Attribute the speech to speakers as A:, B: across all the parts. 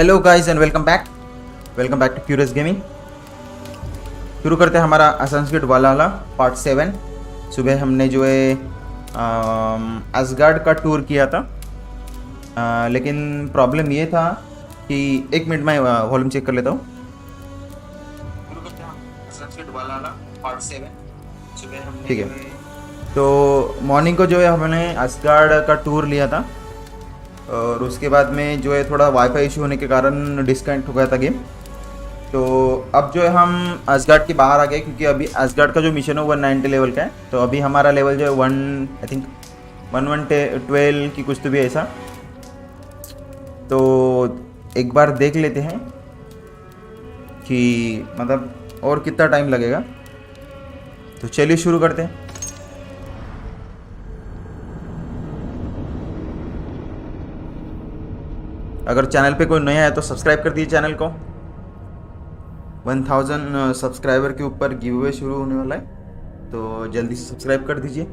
A: Hello guys and welcome back to Curious Gaming. शुरू करते हैं हमारा सनस्क्रीड वाला पार्ट 7। सुबह हमने जो है एसगार्ड का टूर किया था, लेकिन प्रॉब्लम ये था कि एक मिनट में वॉल्यूम चेक कर लेता हूँ। शुरू करते हैं सनस्क्रीड वाला पार्ट 7। सुबह हमने ठीक है, तो मॉर्निंग को जो है हमने एसगार्ड का टूर लिया था और उसके बाद में जो है थोड़ा वाईफाई इशू होने के कारण डिस्कनेक्ट हो गया था गेम। तो अब जो है हम एसगार्ड के बाहर आ गए, क्योंकि अभी एसगार्ड का जो मिशन है 190 लेवल का है। तो अभी हमारा लेवल जो है 1112 की कुछ तो भी ऐसा। तो एक बार देख लेते हैं कि मतलब और कितना टाइम लगेगा। तो चलिए शुरू करते हैं। अगर चैनल पे कोई नया है तो सब्सक्राइब कर दीजिए चैनल को। 1000 सब्सक्राइबर के ऊपर गिव अवे शुरू होने वाला है, तो जल्दी से सब्सक्राइब कर दीजिए।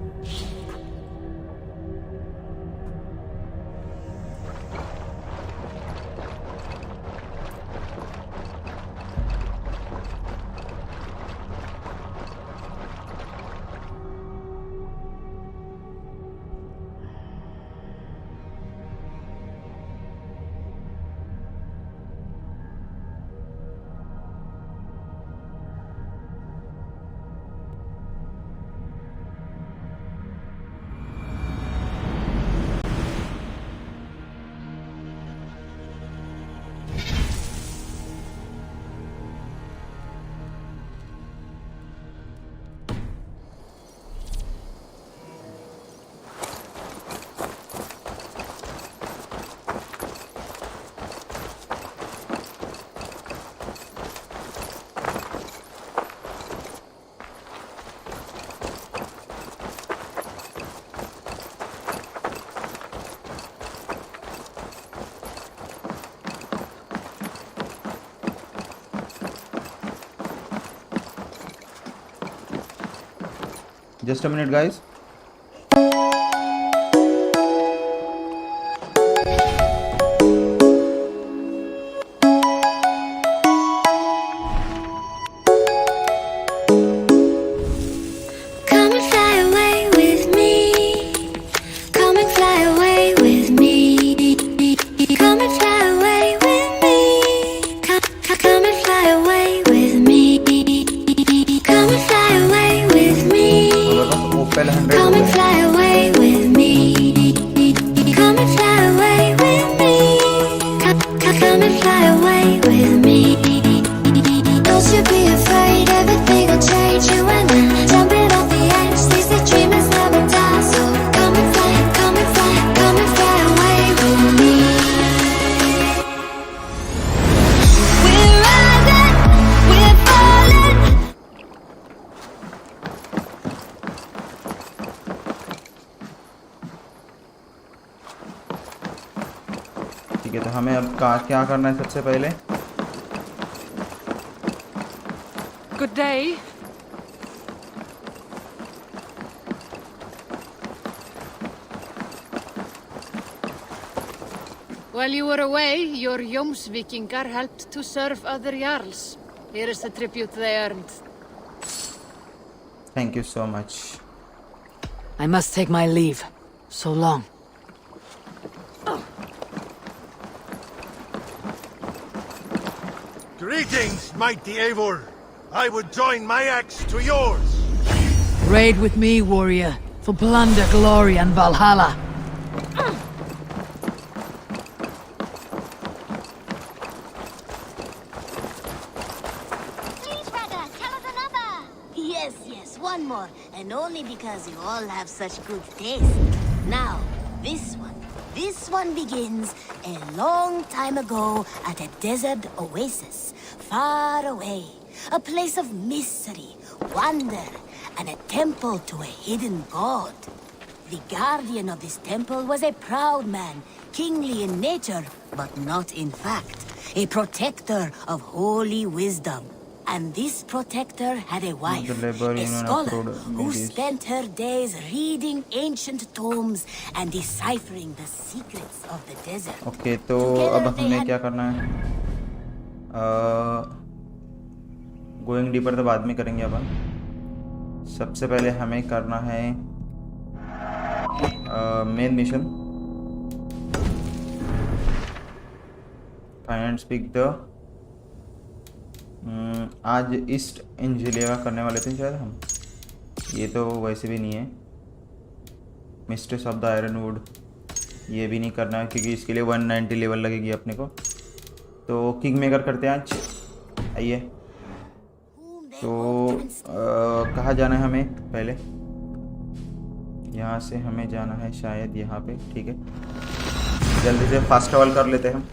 A: Just a minute, guys. ठीक है, तो हमें अब क्या करना है सबसे पहले।
B: Good day. While you were away, your Jómsvíkingar helped to serve other jarls. Here is the tribute they earned.
A: Thank you so much.
C: I must take my leave. So long.
D: Greetings, mighty Eivor. I would join my axe to yours.
C: Raid with me, warrior, for plunder, glory, and Valhalla.
E: Please, brother, tell us another. Yes, one more, and only because you all have such good taste. Now, this one begins a long time ago at a desert oasis, far away. A place of mystery, wonder, and a temple to a hidden god. The guardian of this temple was a proud man, kingly in nature, but not in fact. A protector of holy wisdom. And this protector had a wife,
A: The labor
E: a
A: union
E: scholar,
A: approved
E: who
A: ladies.
E: spent her days reading ancient tomes and deciphering the secrets of the desert.
A: Okay तो अब हमें क्या करना है? Going deeper तो बाद में करेंगे अपन। सबसे पहले हमें करना है main mission, find and speak the. आज ईस्ट इंजिलिया करने वाले थे शायद हम, ये तो वैसे भी नहीं है। Mistress of the iron would ये भी नहीं करना है क्योंकि इसके लिए 190 लेवल लगेगी अपने को। तो किंग मेकर करते हैं आज, आइए। तो कहाँ जाना है हमें? पहले यहाँ से हमें जाना है शायद यहाँ पे, ठीक है। जल्दी से फास्ट ट्रैवल कर लेते हैं हम।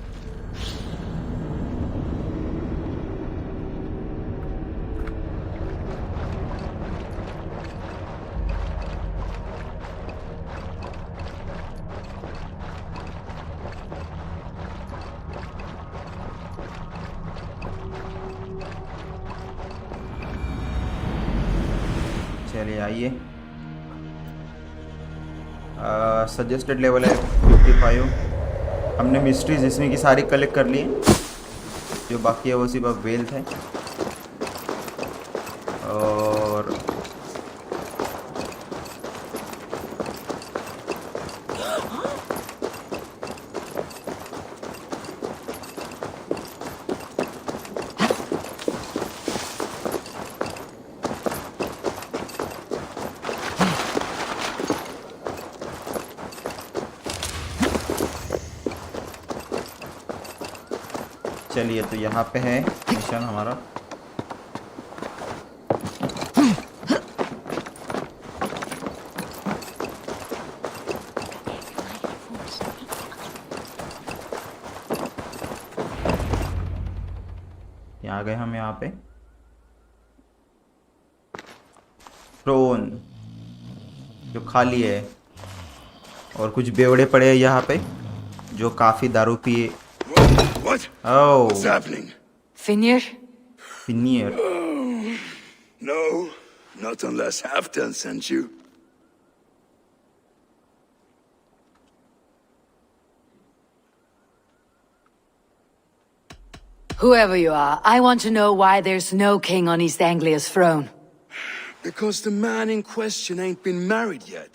A: चलिए आइए। सजेस्टेड लेवल है 55। हमने मिस्ट्रीज इसमें की सारी कलेक्ट कर ली, जो बाकी है वो सिर्फ अब वेल्थ है। और चलिए, तो यहाँ पे है मिशन हमारा। आ गए हम यहाँ पे। थ्रोन जो खाली है और कुछ बेवड़े पड़े हैं यहाँ पे जो काफी दारू पिए।
D: What?
A: Oh.
D: What's happening?
C: Finir?
A: Finir.
D: No, not unless Halfdan sent you.
C: Whoever you are, I want to know why there's no king on East Anglia's throne.
D: Because the man in question ain't been married yet.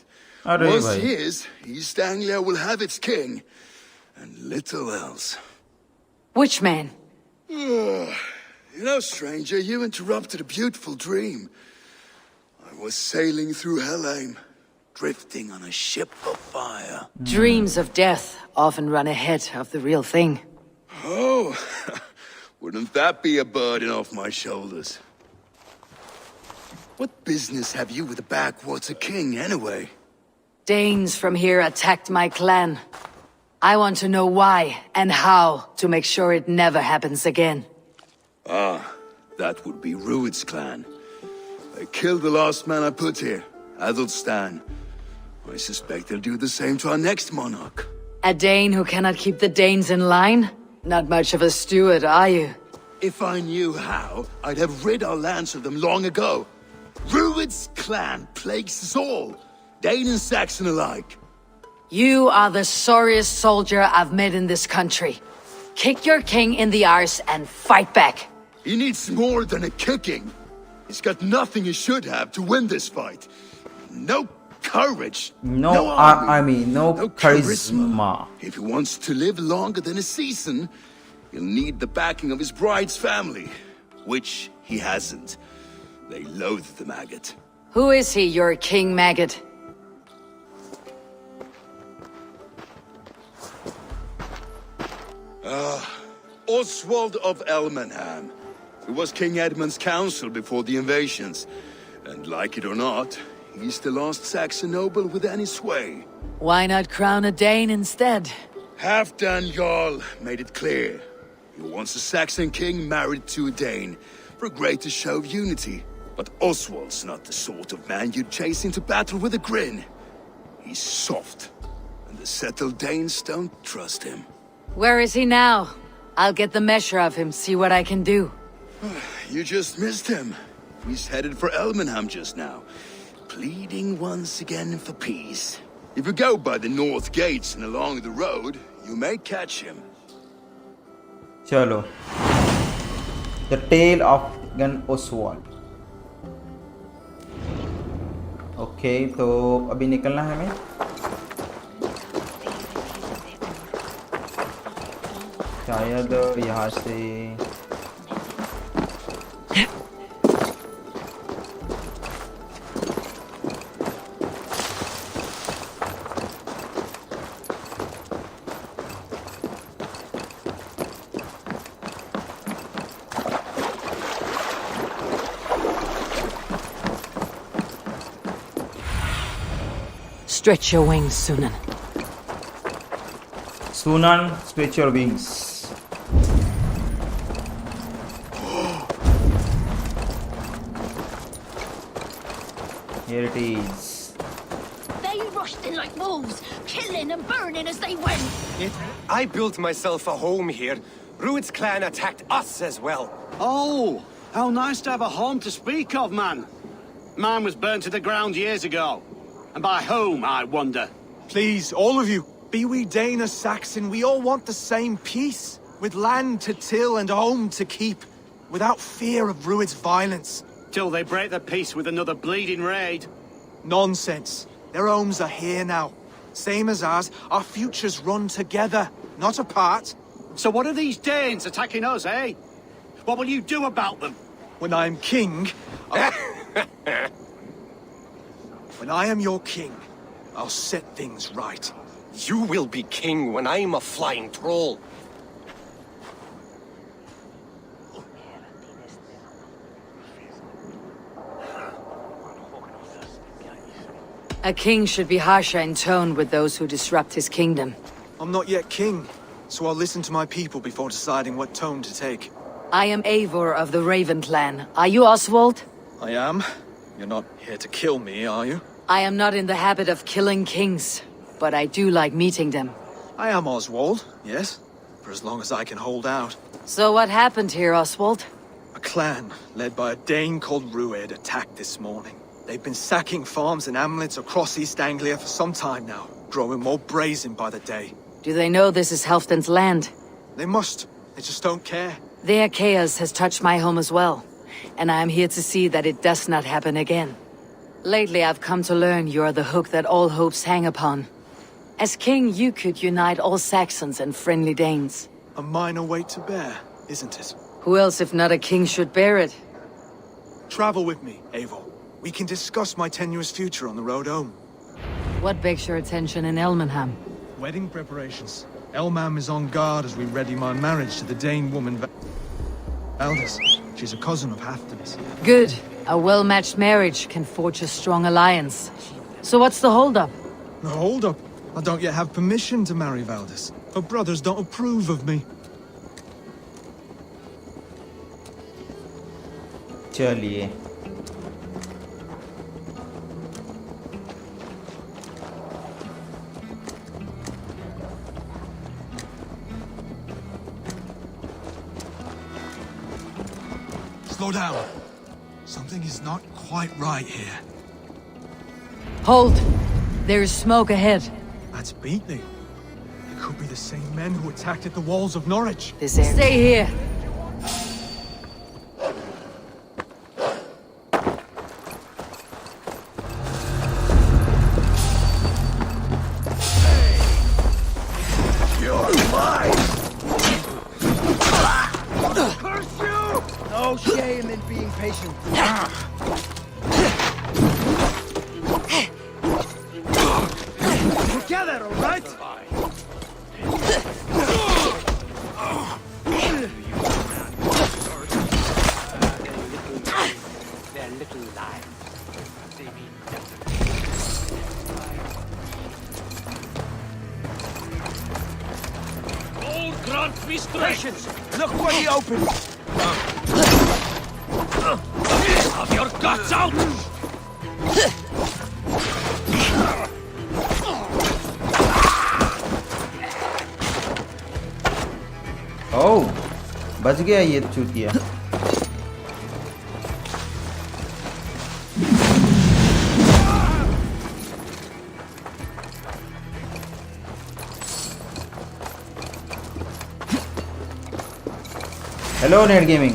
A: Arre
D: Once
A: bhai.
D: he is, East Anglia will have its king. And little else.
C: Which man?
D: You know, stranger, you interrupted a beautiful dream. I was sailing through Helheim, drifting on a ship of fire.
C: Dreams of death often run ahead of the real thing.
D: Oh, wouldn't that be a burden off my shoulders? What business have you with the backwater king, anyway?
C: Danes from here attacked my clan. I want to know why and how to make sure it never happens again.
D: Ah, that would be Rued's clan. They killed the last man I put here, Adelstan. I suspect they'll do the same to our next monarch.
C: A Dane who cannot keep the Danes in line? Not much of a steward, are you?
D: If I knew how, I'd have rid our lands of them long ago. Rued's clan plagues us all, Dane and Saxon alike.
C: You are the sorriest soldier I've met in this country. Kick your king in the arse and fight back.
D: He needs more than a kicking. He's got nothing he should have to win this fight. No courage.
A: No army, no charisma.
D: If he wants to live longer than a season, he'll need the backing of his bride's family, which he hasn't. They loathe the maggot.
C: Who is he, your king maggot?
D: Oswald of Elmenham. He was King Edmund's counsel before the invasions. And like it or not, he's the last Saxon noble with any sway.
C: Why not crown a Dane instead?
D: Halfdan Jarl made it clear. He wants a Saxon king married to a Dane for a greater show of unity. But Oswald's not the sort of man you'd chase into battle with a grin. He's soft, and the settled Danes don't trust him.
C: Where is he now? I'll get the measure of him, see what I can do.
D: you just missed him. He's headed for Elmenham just now, pleading once again for peace. If you go by the north gates and along the road, you may catch him.
A: चलो, The Tale of Gun Oswald. Okay, तो अभी निकलना है हमें. शायद यहाँ से
C: Stretch your wings, Sunan.
A: Sunan, stretch your wings. Here it is.
E: They rushed in like wolves, killing and burning as they went.
F: I built myself a home here. Rued's clan attacked us as well.
G: Oh, how nice to have a home to speak of, man. Mine was burnt to the ground years ago. And by whom, I wonder?
H: Please, all of you, be we Dane or Saxon, we all want the same peace, with land to till and home to keep, without fear of Rued's violence.
G: Till they break the peace with another bleeding raid.
H: Nonsense. Their homes are here now. Same as ours, our futures run together, not apart.
G: So what are these Danes attacking us, eh? What will you do about them?
H: When I am king, when I am your king, I'll set things right.
F: You will be king when I'm a flying troll.
C: A king should be harsher in tone with those who disrupt his kingdom.
H: I'm not yet king, so I'll listen to my people before deciding what tone to take.
C: I am Eivor of the Raven clan. Are you Oswald?
H: I am. You're not here to kill me, are you?
C: I am not in the habit of killing kings, but I do like meeting them.
H: I am Oswald, yes. For as long as I can hold out.
C: So what happened here, Oswald?
H: A clan, led by a Dane called Rued, attacked this morning. They've been sacking farms and hamlets across East Anglia for some time now, growing more brazen by the day.
C: Do they know this is Halfdan's land?
H: They must. They just don't care.
C: Their chaos has touched my home as well, and I am here to see that it does not happen again. Lately I've come to learn you are the hook that all hopes hang upon. As king, you could unite all Saxons and friendly Danes.
H: A minor weight to bear, isn't it?
C: Who else if not a king should bear it?
H: Travel with me, Eivor. We can discuss my tenuous future on the road home.
C: What begs your attention in Elmenham?
H: Wedding preparations. Elmam is on guard as we ready my marriage to the Dane woman Valdis. She's a cousin of Halfdan's.
C: Good. A well-matched marriage can forge a strong alliance. So what's the holdup?
H: No, hold up. I don't yet have permission to marry Valdis. Her brothers don't approve of me.
A: चलिए.
H: Slow down. Something is not quite right here.
C: Hold! There is smoke ahead.
H: That's Beatley. It could be the same men who attacked at the walls of Norwich.
C: This air. Stay here!
D: You're mine!
F: Curse you! No shame in being patient. Together, all right? Their little lives. They mean
I: Lord grant me strength!
F: patience. Look what he opened.
I: Have your guts out!
A: ओह, बच गया ये चूतिया. Hello, Net Gaming.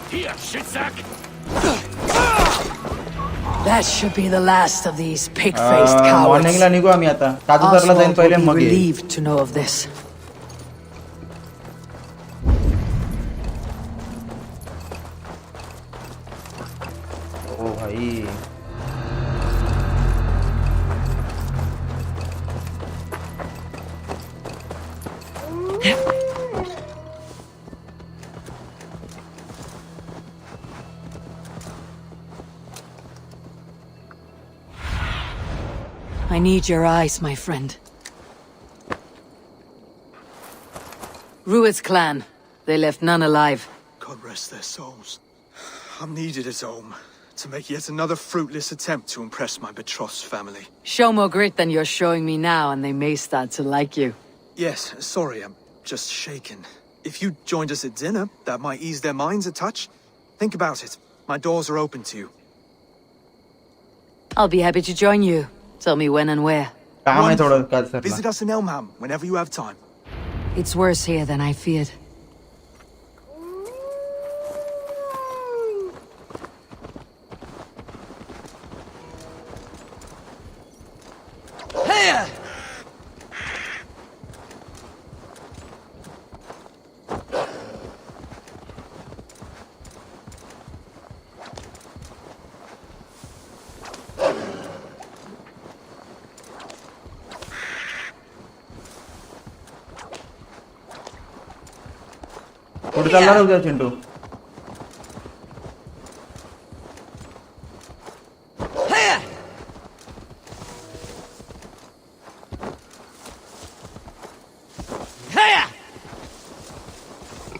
I: Here, shitsack!
C: That should be the last of these pig-faced cowards.
A: मॉर्निंगला निघू आम्ही आता. काजूतरला जाईन
C: Oswald
A: पहिले
C: will be
A: मग येईल.
C: relieved to know of this.
A: ओ भाई.
C: I need your eyes, my friend. Rued's clan. They left none alive.
H: God rest their souls. I'm needed at home to make yet another fruitless attempt to impress my betrothed's family.
C: Show more grit than you're showing me now, and they may start to like you.
H: Yes, sorry, I'm just shaken. If you joined us at dinner, that might ease their minds a touch. Think about it. My doors are open to you.
C: I'll be happy to join you. Tell me when and where.
A: काम है थोड़ा काजूतरला.
H: Visit us in Elmham whenever you have time.
C: It's worse here than I feared.
A: कुठे चालणार उद्या Chintu?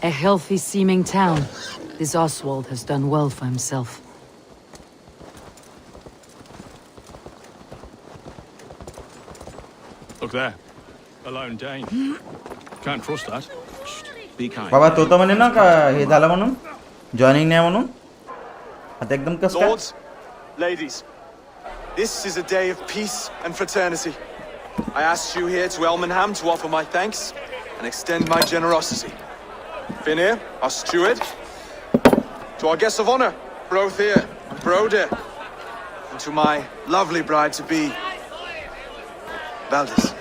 C: A healthy-seeming town. This Oswald has done well for himself.
I: Look there. A lone Dane. Can't trust that. Be kind.
A: बाबा तो म्हणे ना का हे झालं म्हणून joining नाही म्हणून आता एकदम कसं काय?
H: Lords, ladies, this is a day of peace and fraternity. I asked you here to Elmenham to offer my thanks and extend my generosity. Finir, our steward, to our guests of honor, Brothir and Broder, and to my lovely bride-to-be, Valdis.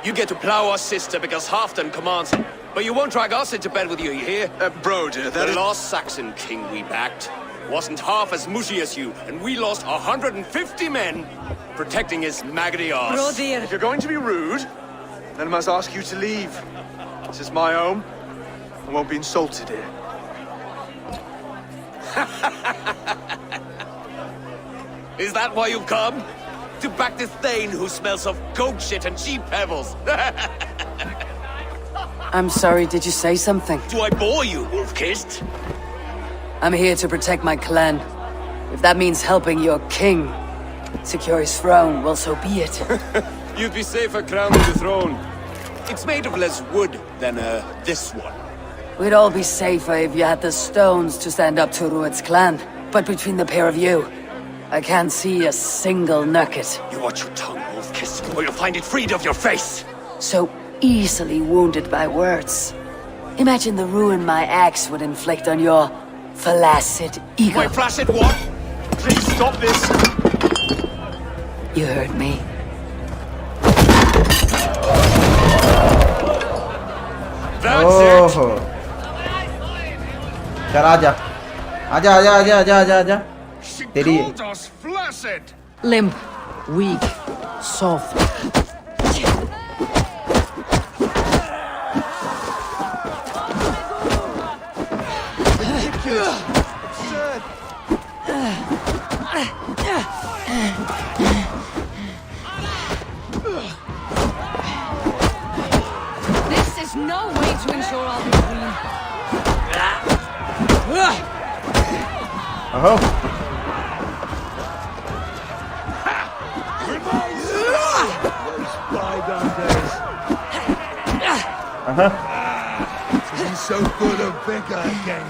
F: You get to plow our sister because Halfdan commands it. But you won't drag us into bed with you hear?
D: Broder, that
F: The
D: is...
F: last Saxon king we backed wasn't half as mushy as you, and we lost 150 men protecting his maggoty arse.
H: If you're going to be rude, then I must ask you to leave. This is my home. I won't be insulted here.
F: Is that why you've come? To back this Thane who smells of goat shit and cheap pebbles?
C: I'm sorry, did you say something?
F: Do I bore you, wolf-kissed?
C: I'm here to protect my clan. If that means helping your king secure his throne, well, so be it.
F: You'd be safer crowning the throne. It's made of less wood than, this one.
C: We'd all be safer if you had the stones to stand up to Rued's clan. But between the pair of you, I can't see a single nugget.
F: You watch your tongue, wolf-kissed, or you'll find it freed of your face.
C: So easily wounded by words. Imagine the ruin my axe would inflict on your flaccid ego.
F: My flaccid what?
H: Please stop this!
C: You heard me.
F: That's it!
A: ओहो चल आजा आजा आजा आजा आजा आजा आजा तेरी
I: Called us flaccid!
C: Limp, weak, soft.
B: This is no way to ensure I'll be queen.
A: ओहो
D: He's so full of vigor again.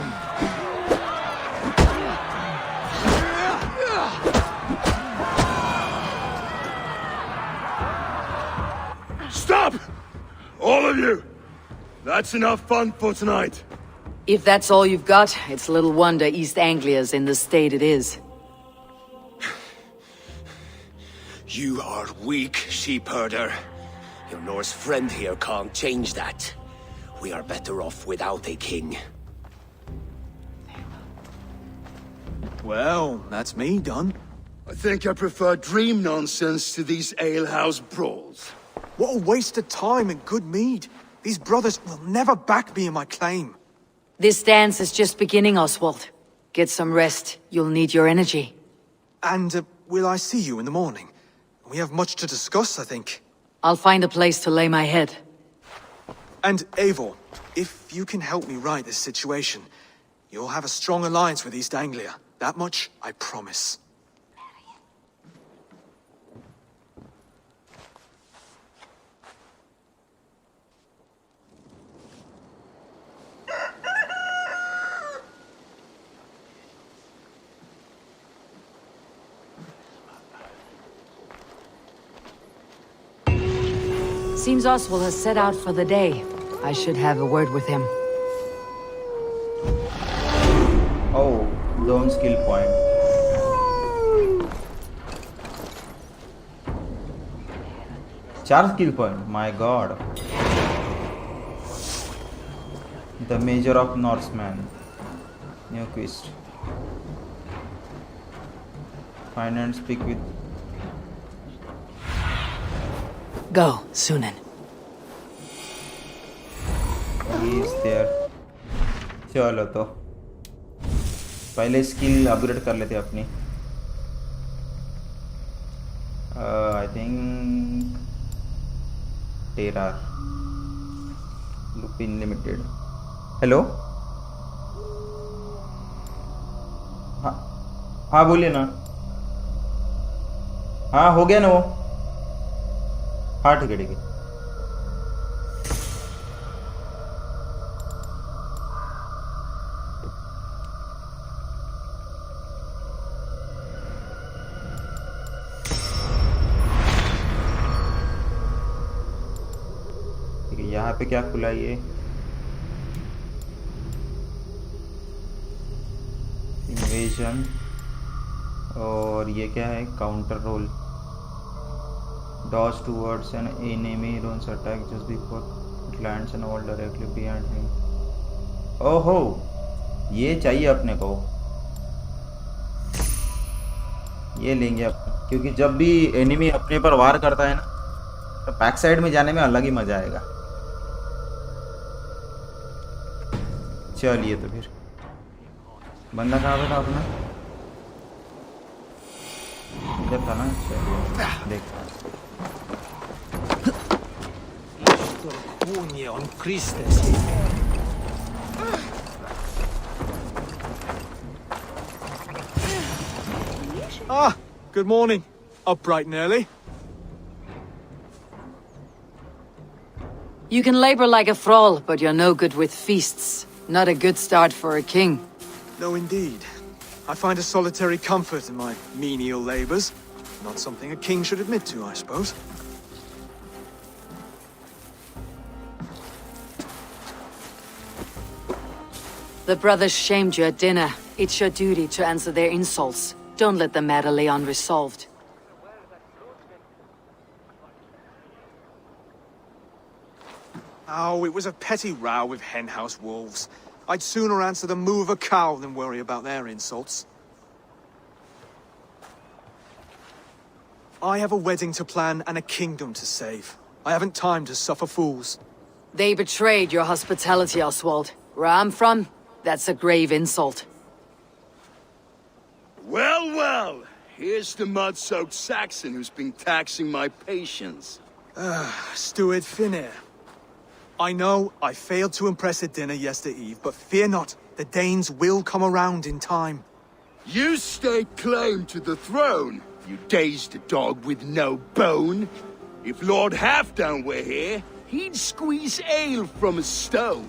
D: All of you! That's enough fun for tonight.
C: If that's all you've got, it's little wonder East Anglia's in the state it is.
F: You are weak, sheep herder. Your Norse friend here can't change that. We are better off without a king.
H: Well, that's me done.
D: I think I prefer dream nonsense to these alehouse brawls.
H: What a waste of time and good mead. These brothers will never back me in my claim.
C: This dance is just beginning, Oswald. Get some rest. You'll need your energy.
H: And will I see you in the morning? We have much to discuss, I think.
C: I'll find a place to lay my head.
H: And Eivor, if you can help me right this situation, you'll have a strong alliance with East Anglia. That much, I promise.
C: Seems Oswald has set out for the day. I should have a word with him.
A: Oh, don't skill point. Charge skill point, my god. The Major of Norseman. New quest. Find and speak with.
C: Go, Sunan.
A: He is there. चलो तो पहले skill upgrade कर लेते अपनी. I think Terra Lupin limited. Hello. हाँ हाँ बोलिए ना. हाँ हो गया ना वो. हाँ ठीक है ठीक है. यहाँ पे क्या खुला ये. इन्वेजन. और ये क्या है. Counter roll. Dodge towards an enemy runs attack just before it lands and all directly behind him. ओहो ये चाहिए अपने को. ये लेंगे अब क्योंकि जब भी एनिमी अपने पर वार करता है ना तो बैक साइड में जाने में अलग ही मजा आएगा. चलिए तो फिर. बंदा कहाँ पे था अपना. इधर था ना. चलिए देखते हैं.
H: Ah, good morning. Up bright and early.
C: You can labor like a thrall, but you're no good with feasts. Not a good start for a king.
H: No, indeed. I find a solitary comfort in my menial labors. Not something a king should admit to, I suppose.
C: The brothers shamed you at dinner. It's your duty to answer their insults. Don't let the matter lay unresolved.
H: Oh, it was a petty row with henhouse wolves. I'd sooner answer the moo of a cow than worry about their insults. I have a wedding to plan and a kingdom to save. I haven't time to suffer fools.
C: They betrayed your hospitality, Oswald. Where I'm from, that's a grave insult.
D: Well, well, here's the mud-soaked Saxon who's been taxing my patience.
H: Steward Finir. I know I failed to impress at dinner yesterday eve, but fear not, the Danes will come around in time.
D: You stake claim to the throne, you dazed dog with no bone. If Lord Halfdan were here, he'd squeeze ale from a stone.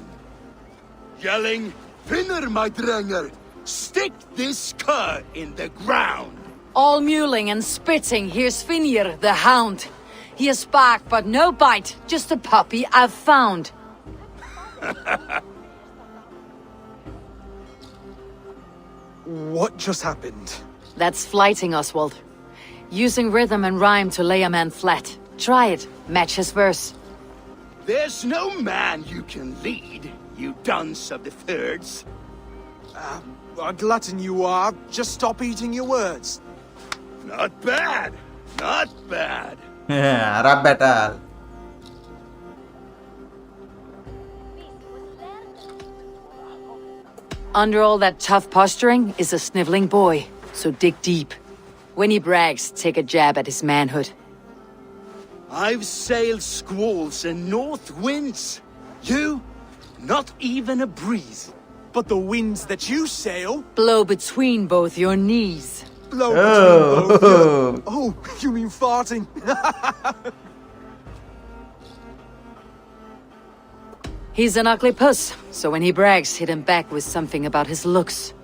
D: Yelling, Finner, my drenger, stick this cur in the ground.
C: All mewling and spitting, here's Finir, the hound. He has bark, but no bite. Just a puppy I've found.
H: What just happened?
C: That's flighting, Oswald. Using rhythm and rhyme to lay a man flat. Try it. Match his verse.
D: There's no man you can lead, you dunce of the thirds.
H: A glutton you are. Just stop eating your words.
D: Not bad. Not bad.
A: Rap battle.
C: Under all that tough posturing is a sniveling boy, so dig deep. When he brags, take a jab at his manhood.
D: I've sailed squalls and north winds. You, not even a breeze.
H: But the winds that you sail
C: Blow between both your knees.
H: blow
A: Oh.
H: between both your... Oh, you mean farting?
C: He's an ugly puss, so when he brags, hit him back with something about his looks.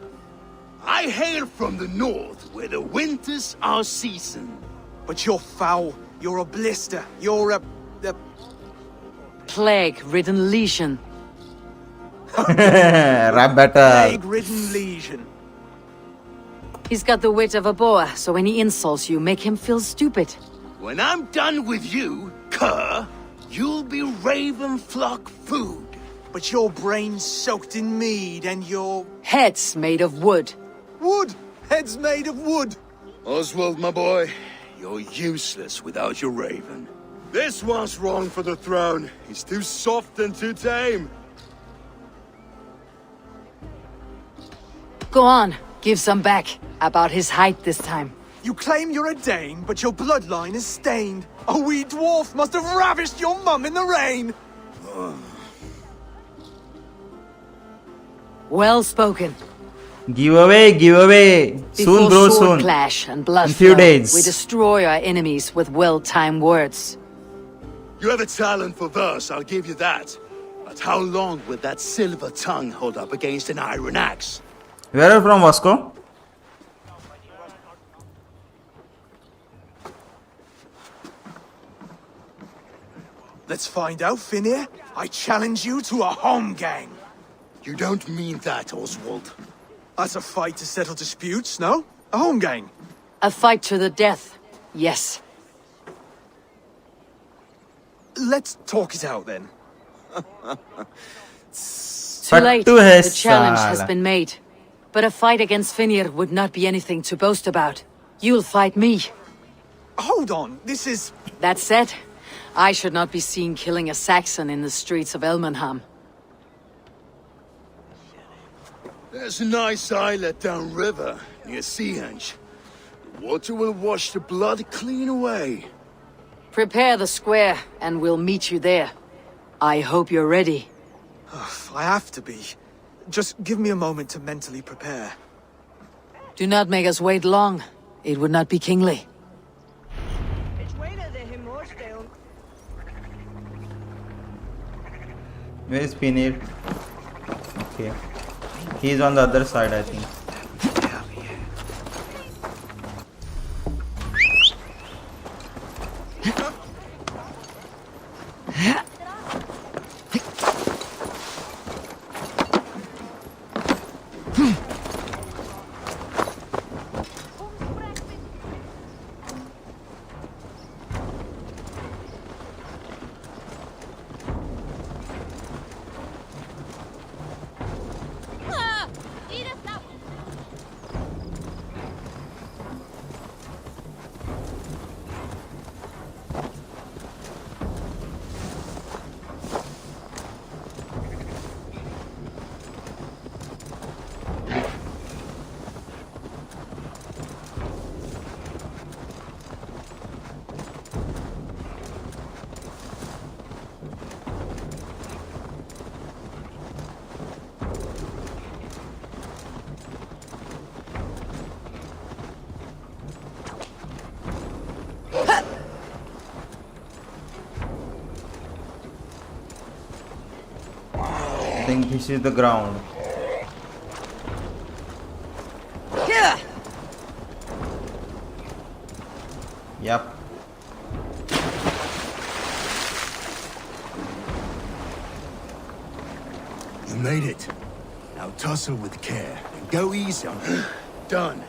D: I hail from the north, where the winters are season.
H: But you're foul. You're a blister. You're a...
C: Plague-ridden legion.
A: Rap battle.
H: plague-ridden legion.
C: He's got the wit of a boa, so when he insults you, make him feel stupid.
D: When I'm done with you, cur, you'll be raven flock food.
H: But your brain's soaked in mead and your...
C: Heads made of wood.
H: Wood! Heads made of wood!
D: Oswald, my boy, you're useless without your raven. This one's wrong for the throne. He's too soft and too tame.
C: Go on, give some back. About his height this time.
H: You claim you're a Dane, but your bloodline is stained. A wee dwarf must have ravished your mum in the rain!
C: Well spoken.
A: Give away, give away.
C: Before
A: Soon, bro,
C: sword
A: soon.
C: clash and blood
A: In few
C: flow,
A: days.
C: we destroy our enemies with well-timed words.
D: You have a talent for verse, I'll give you that. But how long will that silver tongue hold up against an iron axe?
A: Where are you from, Vasco?
H: Let's find out, Finir. I challenge you to a home gang.
D: You don't mean that, Oswald.
H: That's a fight to settle disputes, no? A home gang.
C: A fight to the death. Yes.
H: Let's talk it out then.
C: Too late.
A: Fattu hai
C: The challenge has
A: saala.
C: been made. But a fight against Finir would not be anything to boast about. You'll fight me.
H: Hold on, this is...
C: That said, I should not be seen killing a Saxon in the streets of Elmenham.
D: There's a nice islet downriver, near Seahenge. The water will wash the blood clean away.
C: Prepare the square, and we'll meet you there. I hope you're ready.
H: I have to be. Just give me a moment to mentally prepare.
C: Do not make us wait long. It would not be kingly.
A: Where is Pinir? Okay. He's on the other side, I think. I think this is the ground. Yep.
D: You made it. Now tussle with care and go easy on him. Done.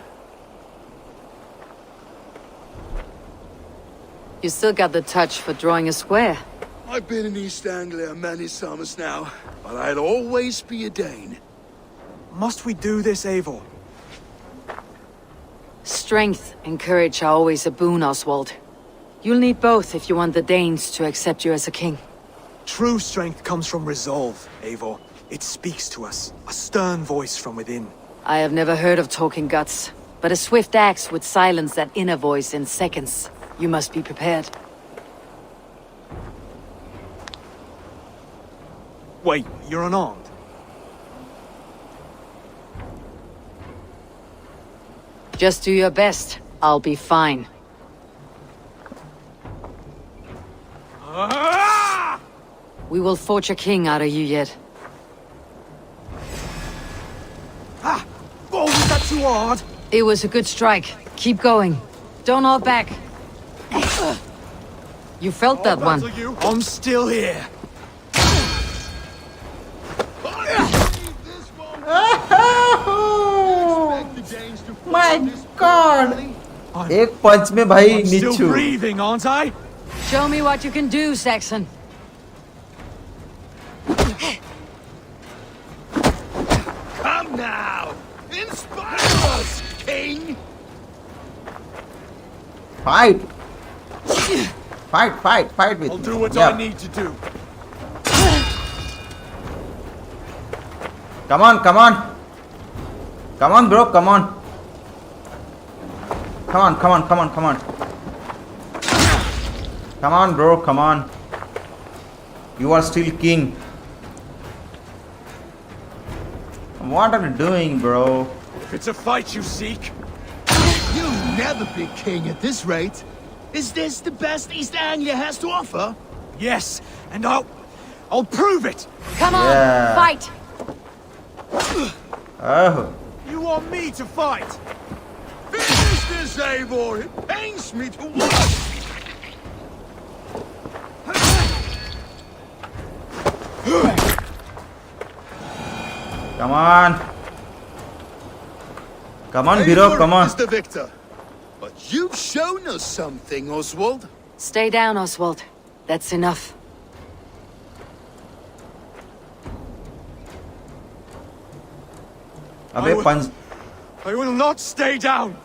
C: You still got the touch for drawing a square.
D: I've been in East Anglia many summers now, but I'll always be a Dane.
H: Must we do this, Eivor?
C: Strength and courage are always a boon, Oswald. You'll need both if you want the Danes to accept you as a king.
H: True strength comes from resolve, Eivor. It speaks to us, a stern voice from within.
C: I have never heard of talking guts, but a swift axe would silence that inner voice in seconds. You must be prepared.
H: Wait, you're unarmed?
C: Just do your best. I'll be fine. We will forge a king out of you yet.
H: Ah! Oh, was that too hard?
C: It was a good strike. Keep going. Don't hold back. You felt that one.
H: You. I'm still here.
A: My God! एक पंच में भाई
H: I'm still
A: नीचू.
H: breathing, aren't I?
C: Show me what you can do, Saxon.
D: Come now! Inspire us, King!
A: Fight! Fight with
H: I'll
A: me.
H: do what
A: Yeah.
H: I need to do.
A: Come on. Come on, bro, come on. Come on. Come on, bro, come on. You are still king. What are you doing, bro?
H: If it's a fight you seek,
D: You'll never be king at this rate. Is this the best East Anglia has to offer?
H: yes, and I'll prove it.
C: Come on,
A: Yeah.
C: fight!
A: Oh.
H: You want me to fight?
D: Finish this, Eivor! It pains me to watch!
A: Come on. Come on, Biro,
D: Eivor
A: come on.
D: is the victor. But you've shown us something, Oswald.
C: Stay down, Oswald. That's enough.
A: अबे पंच.
H: I will not stay down.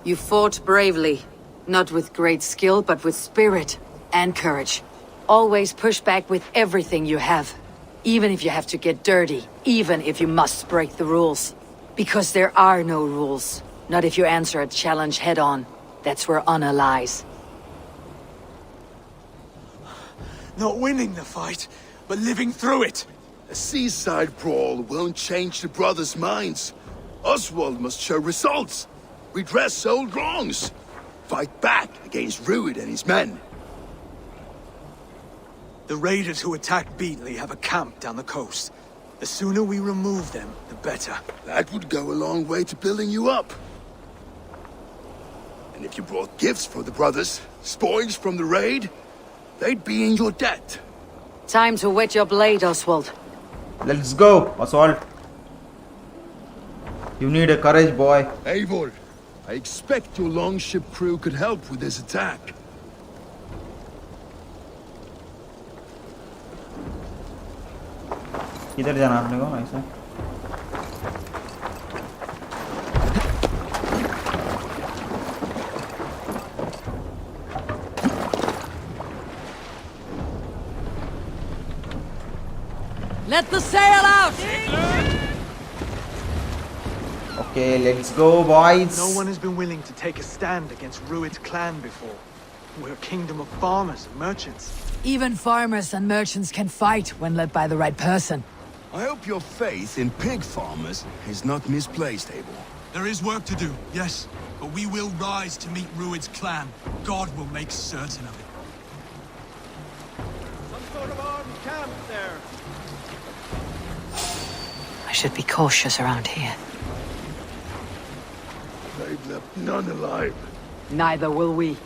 C: You fought bravely. Not with great skill, but with spirit and courage. Always push back with everything you have. Even if you have to get dirty. Even if you must break the rules. Because there are no rules. Not if you answer a challenge head-on. That's where honor lies.
H: Not winning the fight, but living through it.
D: A seaside brawl won't change the brothers' minds. Oswald must show results. Redress old wrongs. Fight back against Rued and his men.
H: The raiders who attacked Beatley have a camp down the coast. The sooner we remove them, the better.
D: That would go a long way to building you up. And if you brought gifts for the brothers, spoils from the raid, they'd be in your debt.
C: Time to wet your blade, Oswald.
A: Let's go, Oswald. You need a courage, boy.
D: Eivor, I expect your longship crew could help with this attack.
A: किधर जाना आपने को ऐसा?
C: Let the sail out!
A: Okay, let's go, boys.
H: No one has been willing to take a stand against Rued's clan before. We're a kingdom of farmers and merchants.
C: Even farmers and merchants can fight when led by the right person.
D: I hope your faith in pig farmers is not misplaced, Eivor.
J: There is work to do, yes. But we will rise to meet Rued's clan. God will make certain of it.
H: Some sort of armed camp there.
C: I should be cautious around here.
D: They've left none alive.
C: Neither will we.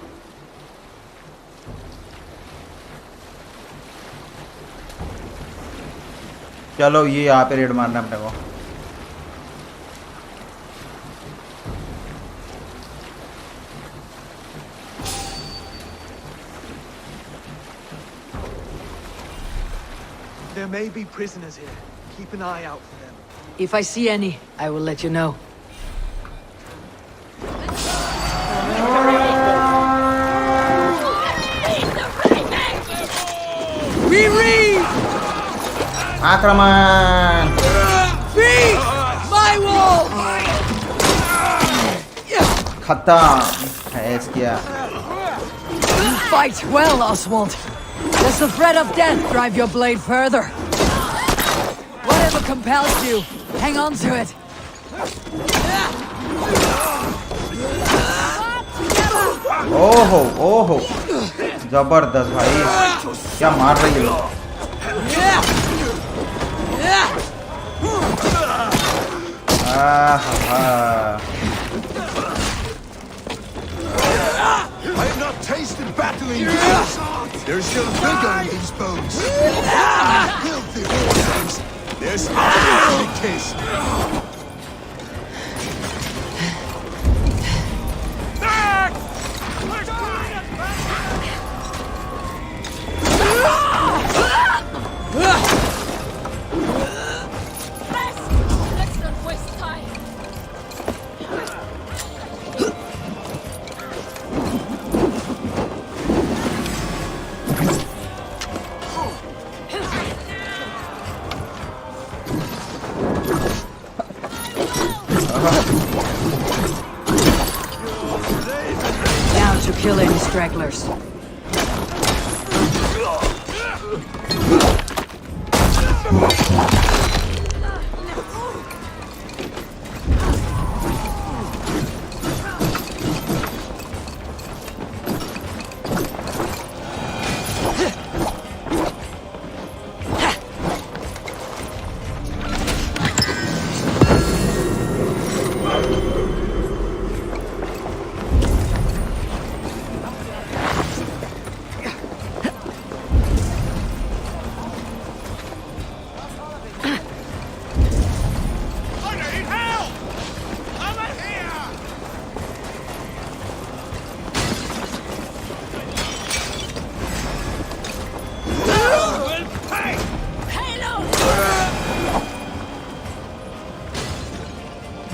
A: चलो ये यहाँ पे red मारना है अपने को.
J: There may be prisoners here. Keep an eye out for them.
C: If I see any, I will let you know.
A: आक्रमण.
C: My wall!
A: खत्म. ऐस किया.
C: Fight well, Oswald. Does the threat of death drive your blade further? Whatever compels you, hang on to it.
A: ओहो ओहो, जबरदस्त भाई. क्या मार रही है.
D: I have not tasted battling beasts. There's still vigor in these bones. Filthy horses. There's nothing to be kissed.
C: Now to kill any stragglers.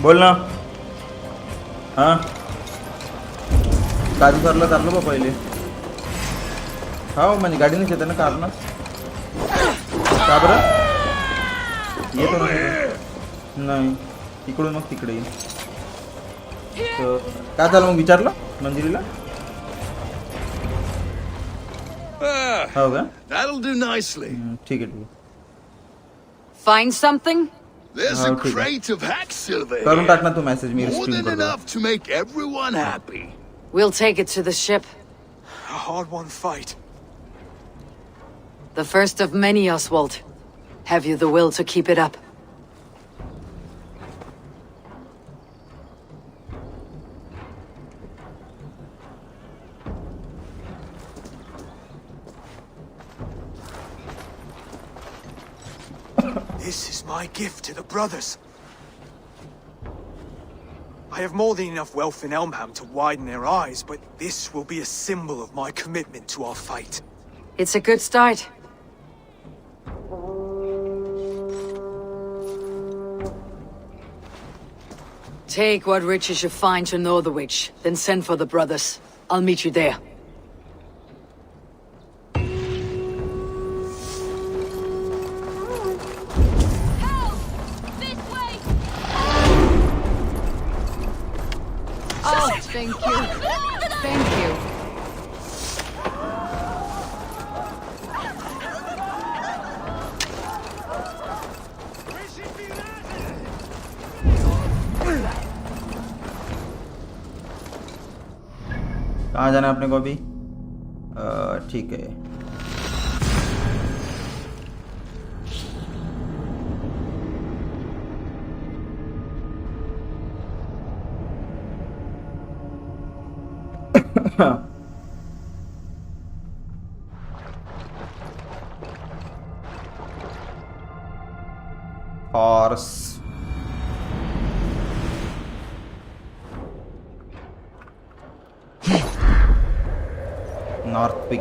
A: बोल ना. हाँ काजू करलं चाललो बा पहिले. हो म्हणजे गाडीनेच येते ना कारनं. का बरं येतो ना. नाही तिकडून मग तिकडे येईल. तर काय झालं मग विचारलं मंदिरीला. हो का.
D: That'll do nicely.
A: ठीक आहे.
C: Find something?
D: There's a crate of hack silver
A: करून
D: here.
A: टाक ना तू मेसेज. मी
D: More
A: स्ट्रीम
D: than
A: करतो.
D: enough to make everyone happy.
C: We'll take it to the ship.
J: A hard-won fight.
C: The first of many, Oswald. Have you the will to keep it up?
J: This is my gift to the brothers. I have more than enough wealth in Elmham to widen their eyes, but this will be a symbol of my commitment to our fight.
C: It's a good start. Take what riches you find to Northwich, then send for the brothers. I'll meet you there.
B: Oh, thank you. Thank you.
A: कहाँ जाना है अपने को अभी. ठीक है. North Peak.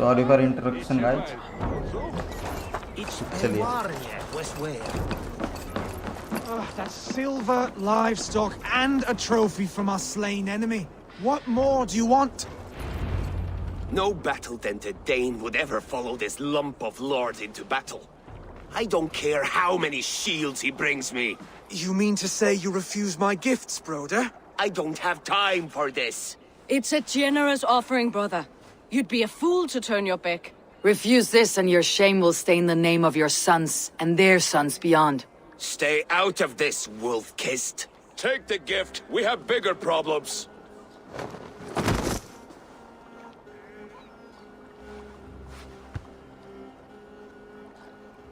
A: Sorry for interruption, guys. चलिए.
J: That silver, livestock, and a trophy from our slain enemy. What more do you want?
F: No battle-dented Dane would ever follow this lump of lord into battle. I don't care how many shields he brings me.
J: You mean to say you refuse my gifts, broder?
F: I don't have time for this.
K: It's a generous offering, brother. You'd be a fool to turn your back.
C: Refuse this and your shame will stain the name of your sons and their sons beyond.
F: Stay out of this, wolf-kissed. Take the gift. We have bigger problems.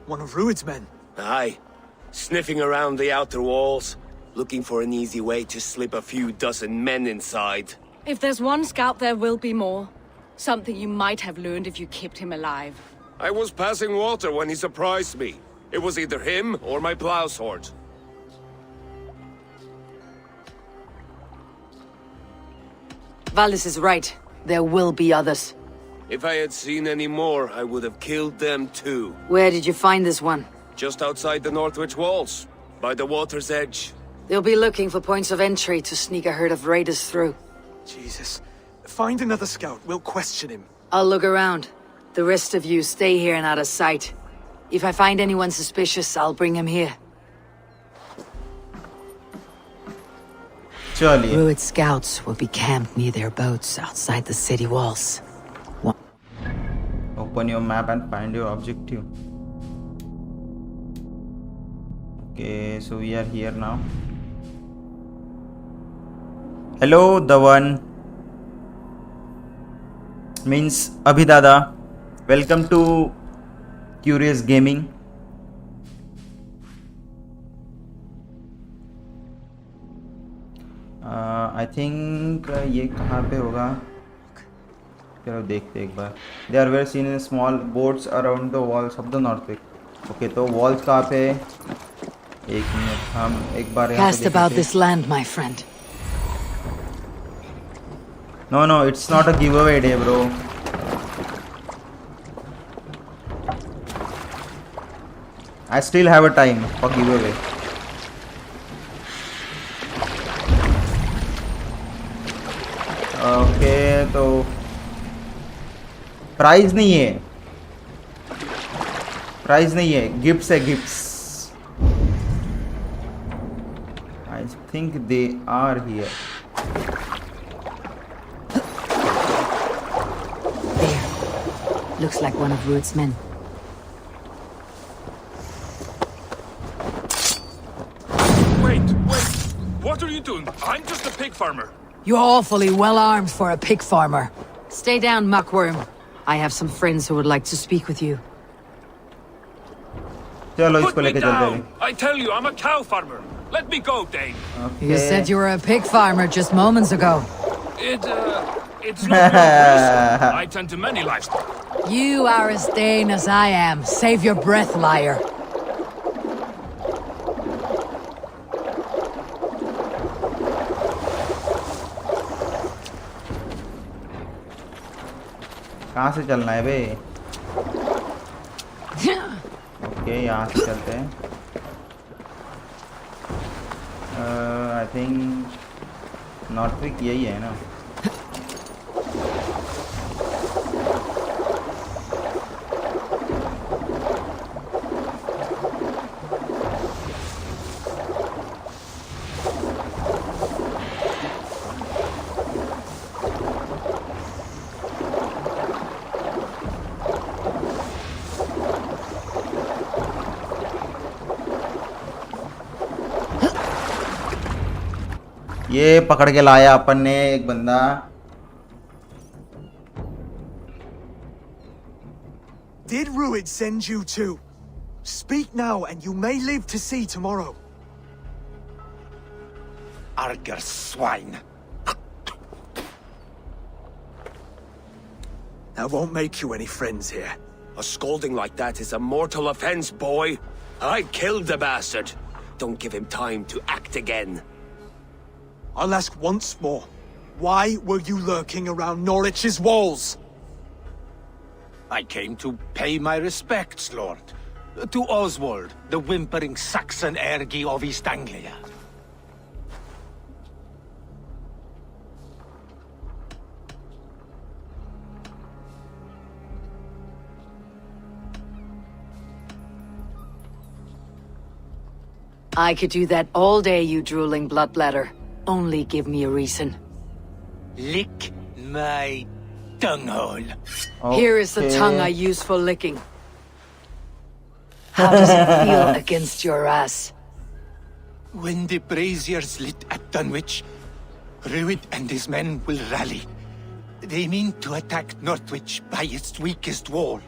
J: One of Rued's men.
F: Aye. Sniffing around the outer walls, looking for an easy way to slip a few dozen men inside.
K: If there's one scout, there will be more. Something you might have learned if you kept him alive.
F: I was passing water when he surprised me. It was either him or my plow sword.
C: Valis is right. There will be others.
F: If I had seen any more, I would have killed them too.
C: Where did you find this one?
F: Just outside the Northwich walls, by the water's edge.
C: They'll be looking for points of entry to sneak a herd of raiders through.
J: Jesus. Find another scout. We'll question him.
C: I'll look around. The rest of you stay here and out of sight. If I find anyone suspicious, I'll bring him here.
A: चलिए
C: Druid scouts will be camped near their boats outside the city walls.
A: open your map and find your objective. Okay, so we are here now. Hello, the one means Abhidada. Welcome to Curious Gaming. I think ये कहाँ पे होगा? चलो देखते एक बार. They are well seen in small boats around the walls of the Northwich. Okay, तो walls कहाँ पे? एक मिनट हम एक बार यहाँ पे
C: Cast about this land, my friend.
A: No, it's not a giveaway day, bro. I still have a time for giveaway. Okay, तो prize नहीं है, प्राइज नहीं है, गिफ्ट्स है, gifts. I think they are here.
C: There. Looks like one of Ruud's men.
I: Wait! What are you doing? I'm just a pig farmer.
C: You're awfully well armed for a pig farmer. Stay down, muckworm. I have some friends who would like to speak with you.
A: चलो
I: Put
A: इसको
I: me
A: लेके चलते
I: down!
A: हैं.
I: I tell you, I'm a cow farmer. Let me go, Dane.
C: You said you were a pig farmer just moments ago.
I: It's not real recent. I tend to many livestock.
C: You are as Dane as I am. Save your breath, liar.
A: कहाँ से चलना है बे? Okay, यहाँ से चलते हैं. I think नॉर्थविक यही है ना? ये पकड़ के लाया अपन ने एक बंदा.
J: Did Ruud send you too? Speak now, and you may live to see tomorrow.
F: Arger swine.
J: That won't make you any friends here.
F: A scolding like that is a mortal offense, boy. I killed the bastard. Don't give him time to act again.
J: I'll ask once more. Why were you lurking around Norwich's walls?
L: I came to pay my respects, Lord. To Oswald, the whimpering Saxon ergi of East Anglia.
C: I could do that all day, you drooling bloodbladder. Only give me a reason.
L: Lick my tonguehole.
C: Here is the tongue I use for licking. How does it feel against your ass?
L: When the braziers lit at Dunwich, Ruud and his men will rally. They mean to attack Northwich by its weakest wall.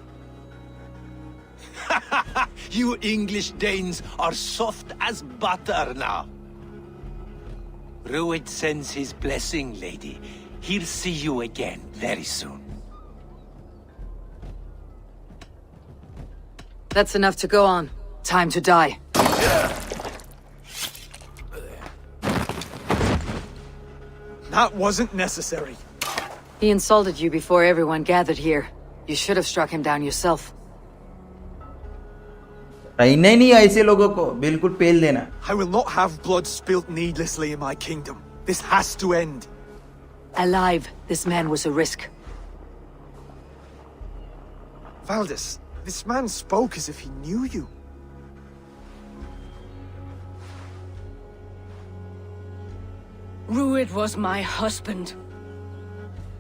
L: You English Danes are soft as butter now. Ruud sends his blessing, lady. He'll see you again very soon.
C: That's enough to go on. Time to die.
J: That wasn't necessary.
C: He insulted you before everyone gathered here. You should have struck him down yourself.
A: रहना ही नहीं ऐसे लोगों को, बिल्कुल पेल देना.
J: I will not have blood spilt needlessly in my kingdom. This has to end.
C: Alive, this man was a risk.
J: Valdis, this man spoke as if he knew you.
K: Rued was my husband.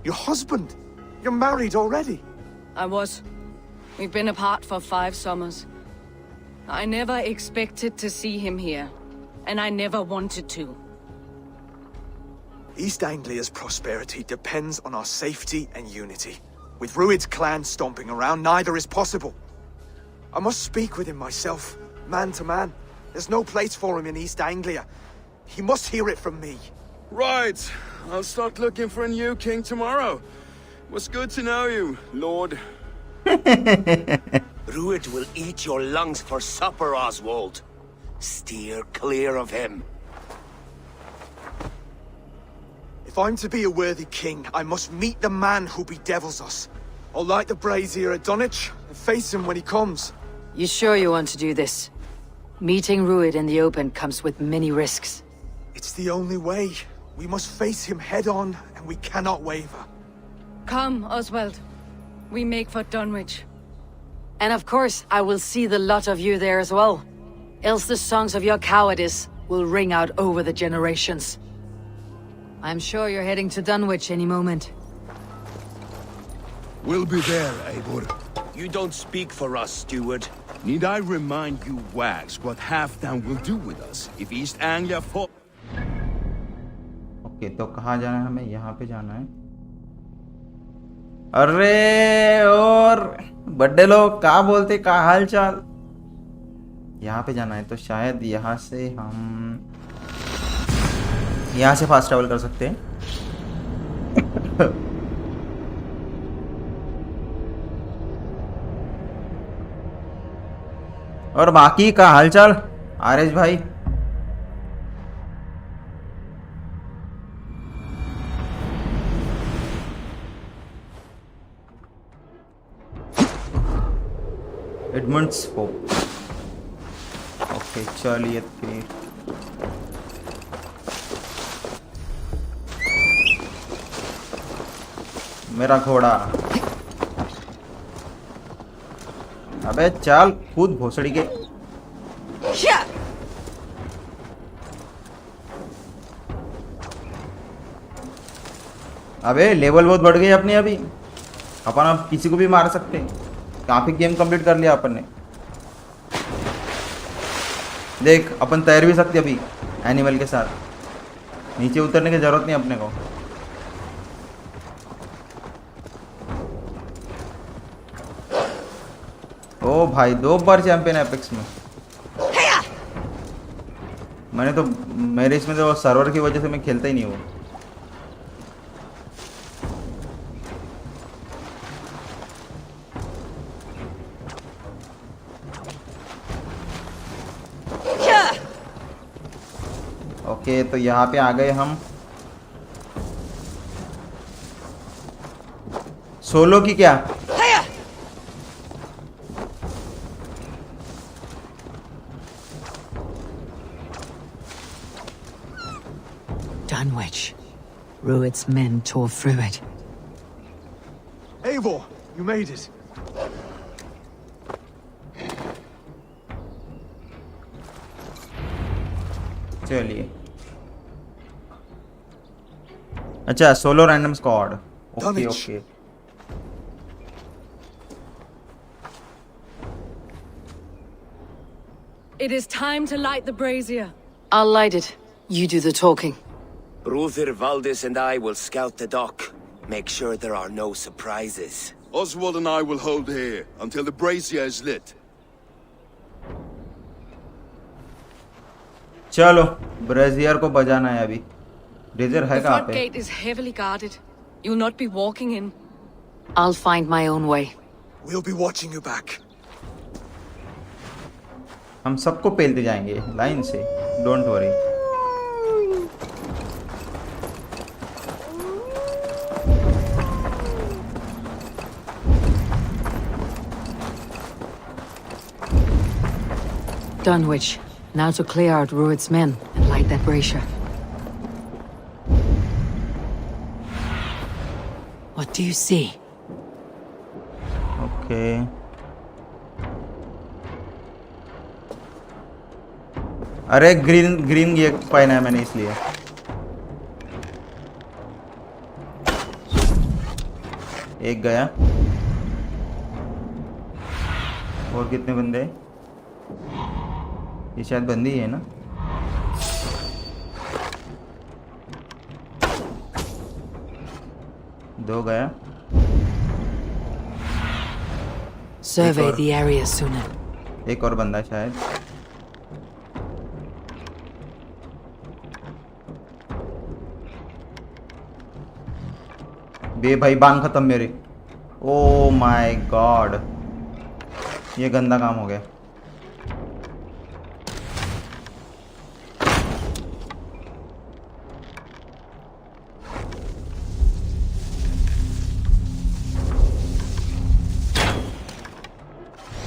J: Your husband? You're married already?
K: I was. We've been apart for 5 summers. I never expected to see him here, and I never wanted to.
J: East Anglia's prosperity depends on our safety and unity. With Rued's clan stomping around, neither is possible. I must speak with him myself, man to man. There's no place for him in East Anglia. He must hear it from me.
D: Right. I'll start looking for a new king tomorrow. Was good to know you, Lord.
F: Rued will eat your lungs for supper, Oswald. Steer clear of him.
J: If I'm to be a worthy king, I must meet the man who bedevils us. I'll light the brazier at Dunwich and face him when he comes.
C: You sure you want to do this? Meeting Rued in the open comes with many risks.
J: It's the only way. We must face him head on, and we cannot waver.
K: Come, Oswald. We make for Dunwich.
C: And of course, I will see the lot of you there as well. Else the songs of your cowardice will ring out over the generations. I'm sure you're heading to Dunwich any moment.
D: We'll be there, Eivor.
F: You don't speak for us, steward.
D: Need I remind you, Wags, what Halfdan will do with us if East Anglia fall?
A: Okay तो कहाँ जाना है हमें? यहाँ पे जाना है. अरे और बड्डे लोग क्या बोलते, क्या हाल चाल? यहाँ पे जाना है तो शायद यहाँ से हम यहाँ से फास्ट ट्रैवल कर सकते हैं. और बाकी का हालचाल आरएस भाई? Edmonds hope. ओके चलिए फिर मेरा घोड़ा. अबे चल कूद भोसड़ी के. अबे लेवल बहुत बढ़ गई अपनी. अभी अपन अब किसी को भी मार सकते हैं. काफी गेम कंप्लीट कर लिया अपन ने. देख अपन तैर भी सकते अभी एनिमल के साथ. नीचे उतरने की जरूरत नहीं अपने को. ओ भाई 2 बार चैंपियन एपेक्स में. मैंने तो मेरे इसमें तो सर्वर की वजह से मैं खेलता ही नहीं हूँ. ओके तो यहाँ पे आ गए हम. सोलो की क्या?
C: Dunwich. Rued's men tore through it.
J: Eivor, you made it.
A: चलिए. अच्छा solo random squad. Okay okay.
K: It is time to light the brazier.
C: I'll light it. You do the talking.
F: Ruther, Valdis, and I will scout the dock. Make sure there are no surprises.
D: Oswald and I will hold here until the brazier is lit.
A: चलो Brazier को बजाना है अभी. Brazier है
K: The
A: कहाँ
K: front
A: पे?
K: gate is heavily guarded. You'll not be walking in.
C: I'll find my own way.
J: We'll be watching you back.
A: हम सबको पेलते जाएंगे लाइन से. Don't worry.
C: Dunwich. Now to clear out Rued's men and light that brazier. What do you see?
A: Okay. अरे green ये पहना है मैंने इसलिए। एक गया। और कितने बंदे? ये शायद बंदी है ना? दो गया।
C: Survey the area sooner.
A: एक और बंदा शायद। बे भाई बांग खत्म मेरे। ओ माय गॉड, ये गंदा काम हो गया।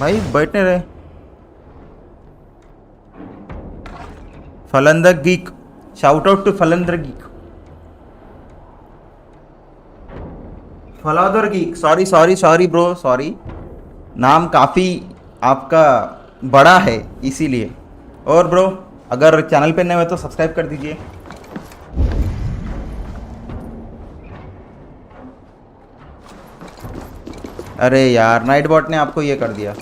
A: भाई बैठने रहे। फलंदर गीक, शाउट आउट टू फलंदर गीक। फलादर गीक, सॉरी ब्रो, सॉरी। नाम काफ़ी आपका बड़ा है इसीलिए। और ब्रो अगर चैनल पे नए हुए तो सब्सक्राइब कर दीजिए। अरे यार नाइट बॉट ने आपको ये कर दिया।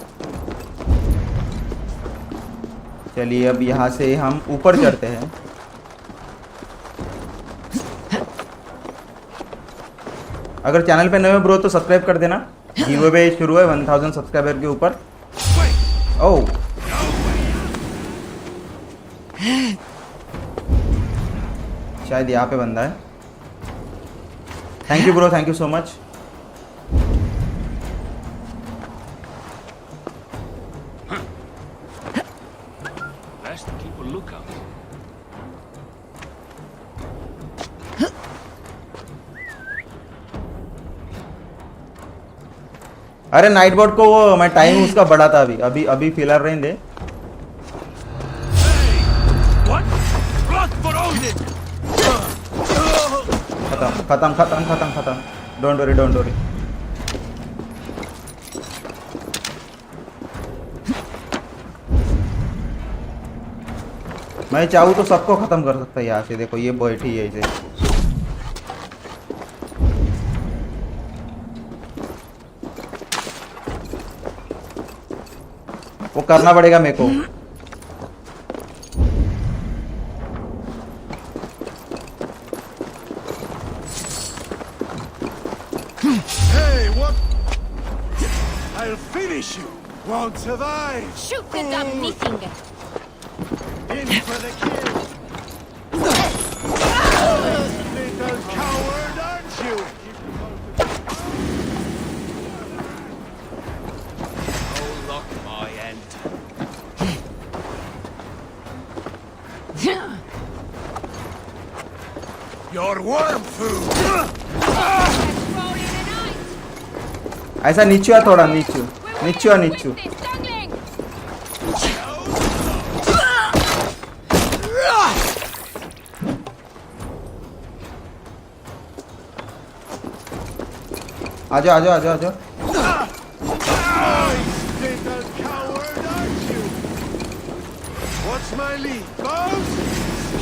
A: चलिए अब यहाँ से हम ऊपर चढ़ते हैं। अगर चैनल पे नए हो ब्रो तो सब्सक्राइब कर देना। गिवअवे शुरू है 1000 सब्सक्राइबर के ऊपर। ओह शायद यहाँ पे बंदा है। Thank you bro, thank you so much. अरे नाइट बोर्ड को वो मैं टाइम उसका बढ़ा था अभी फिलहाल रहने दे। खत्म। Don't worry. मैं चाहूँ तो सबको खत्म कर सकता है यहाँ से। देखो ये बैठी है इसे। वो करना पड़ेगा मेरे को।
D: Hey, what? I'll finish you. Won't survive.
E: Shoot the damn meeting.
D: In for the kill. Little coward, aren't you? Oh, look, my end. Your worm food.
A: ऐसा नीचू थोड़ा नीचू। आजा।
D: Little coward, aren't you? What's my lead, boss?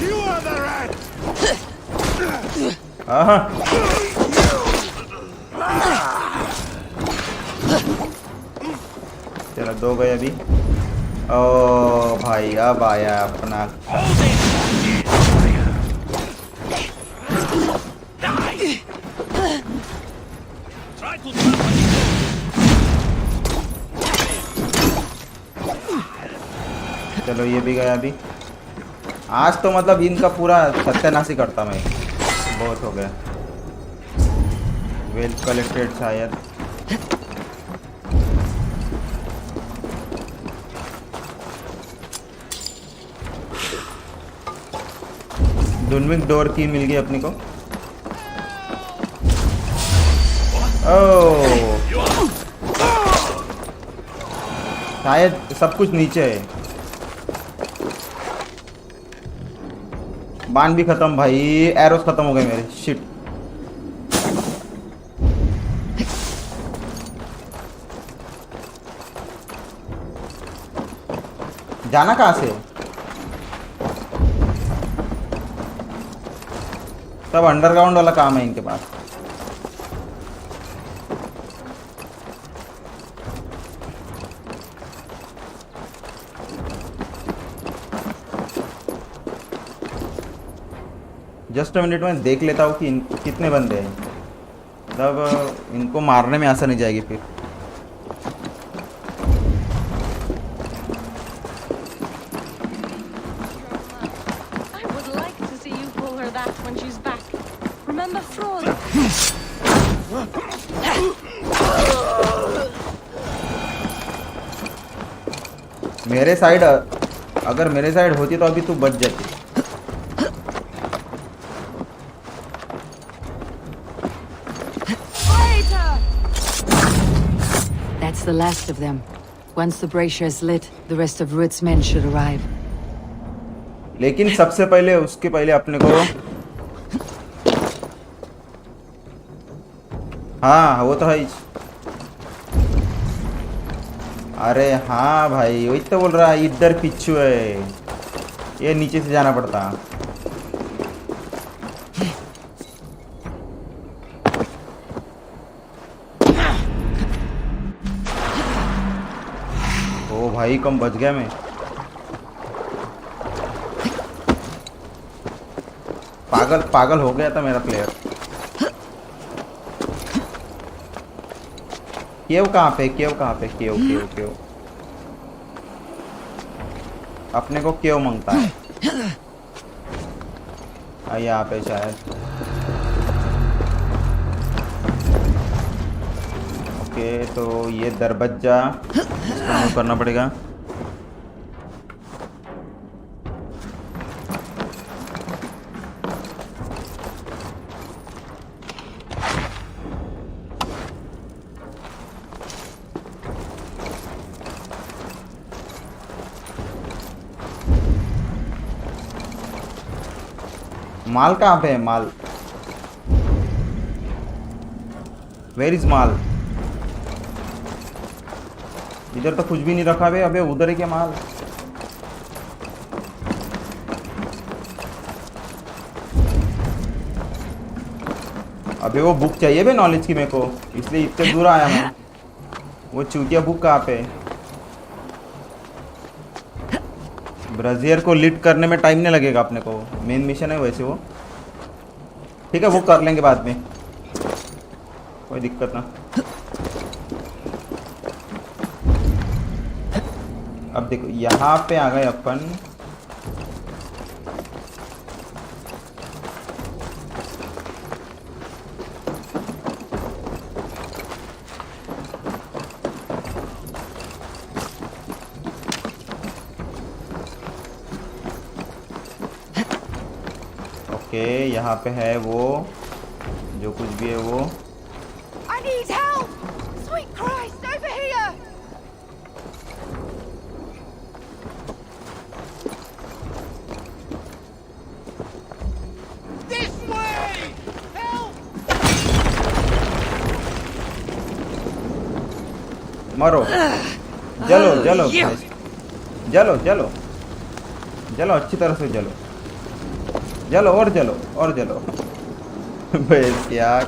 D: You are the rat.
A: चलो दो गए अभी। ओ भाई अब आया अपना। चलो ये भी गया अभी। आज तो मतलब इनका पूरा सत्यानाशी करता मैं। बहुत हो गया। वेल कलेक्टेड शायद। डुनविक डोर की मिल गई अपनी को। ओह शायद सब कुछ नीचे है। बाण भी खत्म भाई, एरोस खत्म हो गए मेरे। शिट। जाना कहाँ से? सब अंडरग्राउंड वाला काम है इनके पास। जस्ट मिनट में देख लेता हूँ कि कितने बंदे हैं, तब इनको मारने में आसानी जाएगी फिर।
K: I would like to see you pull her that when she's back. Remember Frog?
A: मेरे साइड, अगर मेरे साइड होती तो अभी तू बच जाती।
C: That's the last of them. Once the brazier is lit, the rest of Ruth's men should arrive.
A: लेकिन सबसे पहले, उसके पहले अपने को, हाँ वो तो है। अरे हाँ भाई, वही तो बोल रहा है, इधर पिच्छू है, ये नीचे से जाना पड़ता। ओ भाई, कम बच गया मैं। पागल पागल हो गया था मेरा प्लेयर। केव कहाँ पे? केव कहाँ पे? केव केव केव, अपने को केव मांगता है। यहाँ पे शायद। ओके, तो ये दरवाजा इसको मूव करना पड़ेगा। माल कहाँ पे है? माल, वेयर इज माल? इधर तो कुछ भी नहीं रखा बे। अबे उधर है क्या माल? अबे वो बुक चाहिए बे नॉलेज की मेरे को, इसलिए इतने दूर आया मैं। वो चूतिया बुक कहाँ पे? ब्राजीयर को लिट करने में टाइम नहीं लगेगा अपने को, मेन मिशन है वैसे वो। ठीक है, वो कर लेंगे बाद में, कोई दिक्कत ना। अब देखो यहाँ पे आ गए अपन। ओके, यहाँ पे है वो, जो कुछ भी है वो।
K: I need help! Sweet Christ, over here!
L: This way! Help!
A: मरो, जलो जलो जलो जलो जलो, अच्छी तरह से जलो, जलो और जलो और जलो। बस क्या,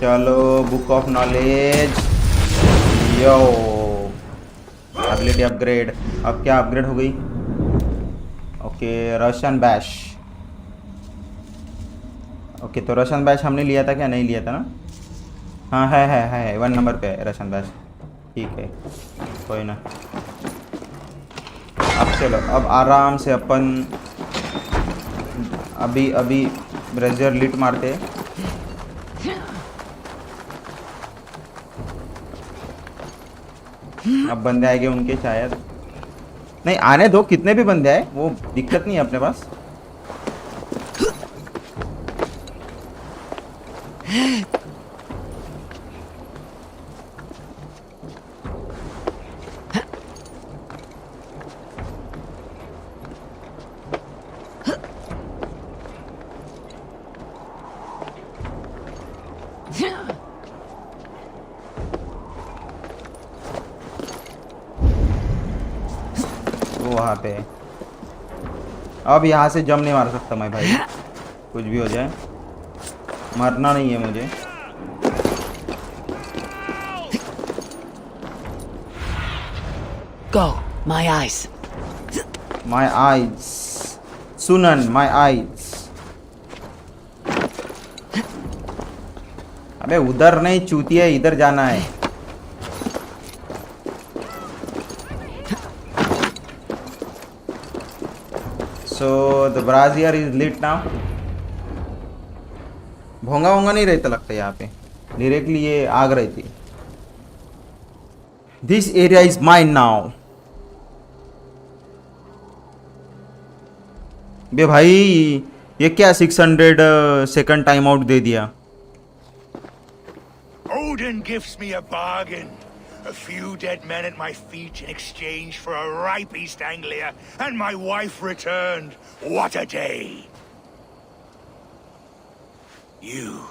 A: चलो book of knowledge. Yo, ability upgrade. अब क्या अपग्रेड हो गई? Okay, Russian bash. ओके, तो रशियन बैश हमने लिया था क्या? नहीं लिया था ना? हाँ है 1 नंबर पे है रशियन बैश। ठीक है, कोई ना। अब चलो, अब आराम से अपन अभी ब्रेजर लिट मारते। अब बंदे आएंगे उनके शायद, नहीं आने दो, कितने भी बंदे आए वो दिक्कत नहीं है अपने पास। वो वहाँ पे है। अब यहाँ से जम नहीं मार सकता मैं भाई, कुछ भी हो जाए मरना नहीं है मुझे।
C: Go, my eyes.
A: My eyes, Sunan, my eyes। अबे उधर नहीं चूतिया, इधर जाना है। So the brazier is lit now। भोंगा वोंगा नहीं रहता लगता यहाँ पे, डायरेक्टली ये आग रहती। This area is mine now। बे भाई ये क्या 600 सेकंड टाइम आउट दे दिया।
L: Odin gives me a bargain. A few dead men at my feet in exchange for a ripe East Anglia, and my wife returned. What a day! You.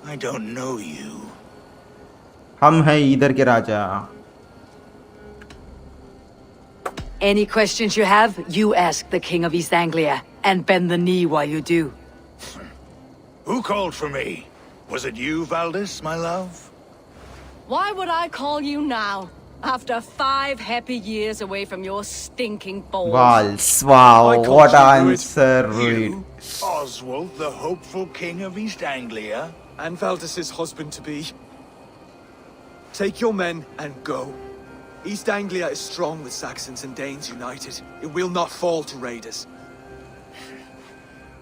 L: I don't know you.
A: हम हैं इधर के राजा।
C: Any questions you have, you ask the King of East Anglia, and bend the knee while you do.
L: Who called for me? Was it you, Valdis, my love?
K: Why would I call you now? After 5 happy years away from your stinking balls.
A: Walls, wow,
J: I called
A: what
J: you
A: an
J: Druid.
A: answer, Reed.
L: You, Oswald, the hopeful King of East Anglia?
J: And Valdis's husband-to-be. Take your men and go. East Anglia is strong with Saxons and Danes united. It will not fall to raiders.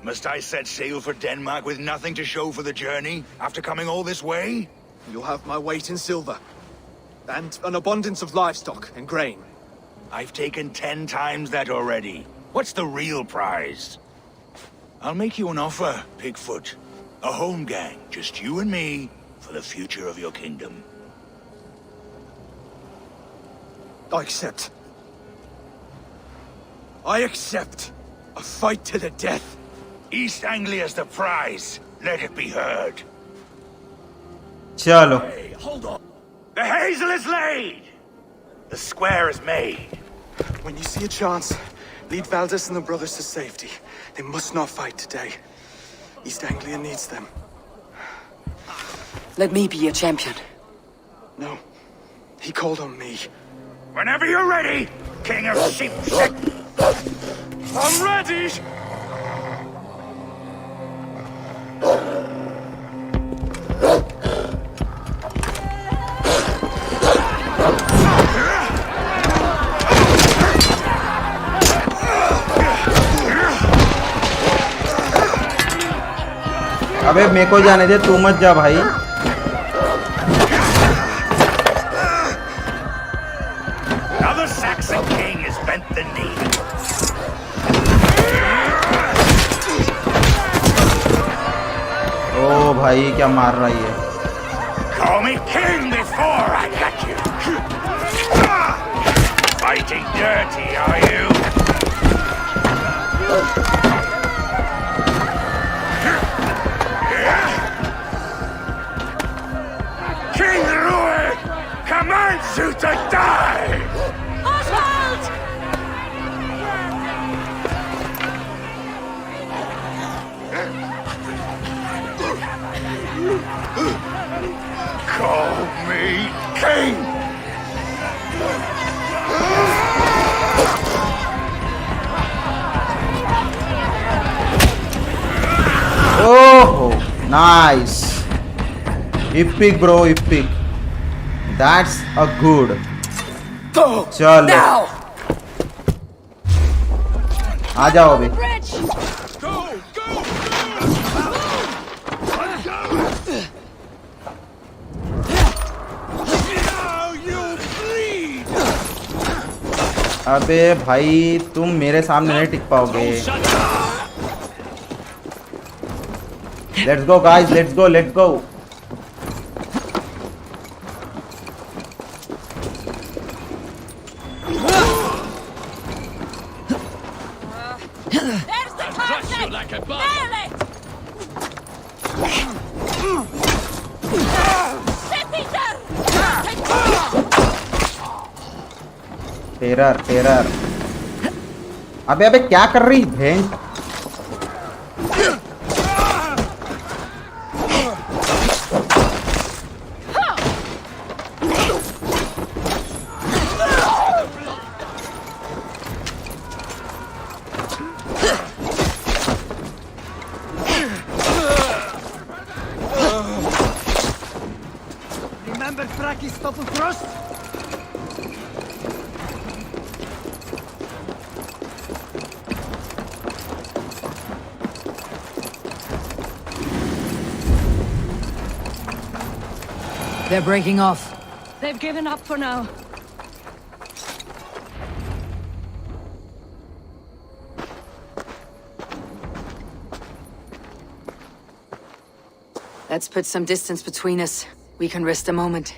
L: Must I set sail for Denmark with nothing to show for the journey, after coming all this way?
J: You'll have my weight in silver. And an abundance of livestock and grain.
L: I've taken 10 times that already. What's the real prize? I'll make you an offer, Pigfoot. A home gang, just you and me, for the future of your kingdom.
J: I accept. I accept. A fight to the death.
L: East Anglia's the prize. Let it be heard.
A: चलो
L: Hey, hold on. The hazel is laid. The square is made.
J: When you see a chance, lead Valdis and the brothers to safety. They must not fight today. East Anglia needs them.
C: Let me be your champion.
J: No. He called on me.
L: Whenever you're ready, King of Sheep.
J: I'm ready!
A: अबे मेरे को जाने दे, तू मत जा भाई।
L: Now the Saxon king has bent the knee.
A: ओ भाई क्या मार रही है।
L: Call me king before I got you. Fighting dirty, are you? King Ruin commands you to die!
K: Oswald!
L: Call me king!
A: Oh, nice. Epic bro, epic. That's a good.
C: Go!
A: चलो
C: Now!
A: आ जाओ अभी।
K: Bridge!
L: Go! Go! Now you bleed!
A: अबे भाई तुम मेरे सामने नहीं टिक पाओगे. Let's go guys, let's go, let's go.
K: There's the target!
I: Like a bug.
K: Nail it! Set it there!
A: Terror. अबे क्या कर रही भेंट.
G: Remember Fraki's double thrust?
C: They're breaking off.
K: They've given up for now.
C: Let's put some distance between us. We can rest a moment.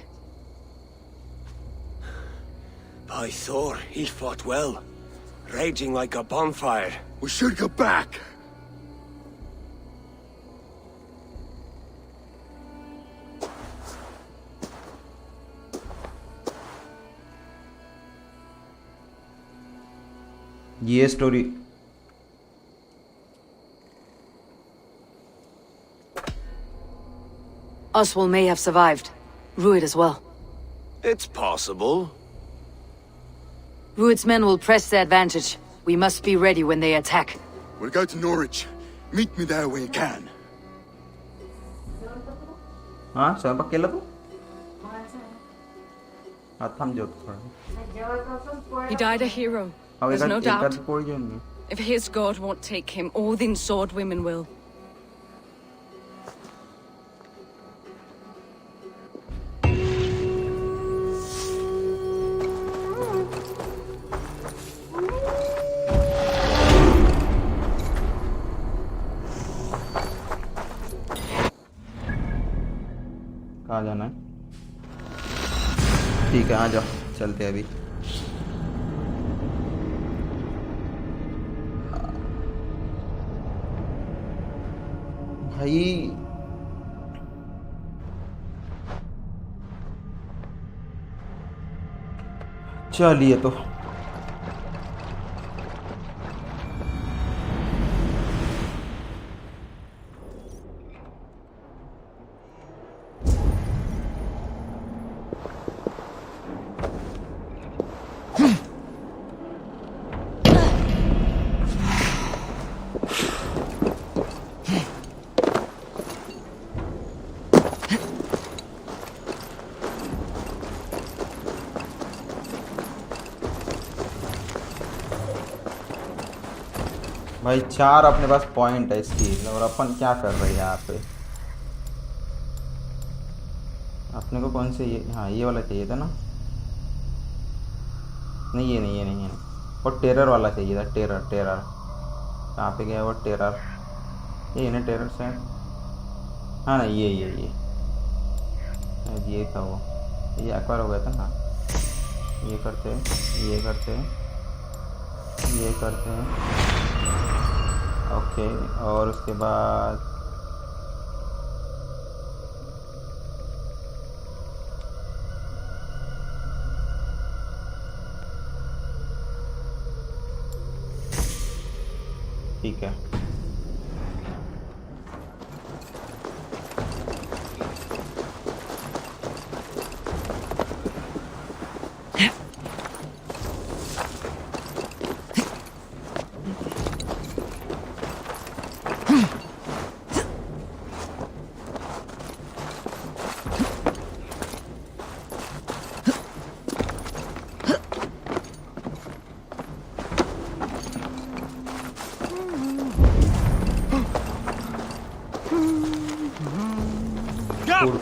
F: By Thor, he fought well. Raging like a bonfire.
D: We should go back.
A: ये story
C: Oswald may have survived. Rued as well.
F: It's possible.
C: Rued's men will press the advantage. We must be ready when they attack.
D: We'll go to Norwich. Meet me there when you can.
A: हाँ स्वयंपाक केला तू थांब जेव थोडं.
K: He died a hero. There's no doubt. If his god won't take him, all the sword women will.
A: कहाँ जाना है? ठीक है आ जाओ चलते हैं अभी. भाई चलिए तो भाई 4 अपने पास पॉइंट है स्टील और अपन क्या कर रहे हैं यहाँ पे. अपने को कौन से ये हाँ ये वाला चाहिए था ना. नहीं ये नहीं वो टेरर वाला चाहिए था. टेरर कहाँ पे गया वो टेरर. ये ना टेरर से हाँ ना ये था वो. ये एक बार हो गया था ना. ये करते हैं ओके. और उसके बाद ठीक है.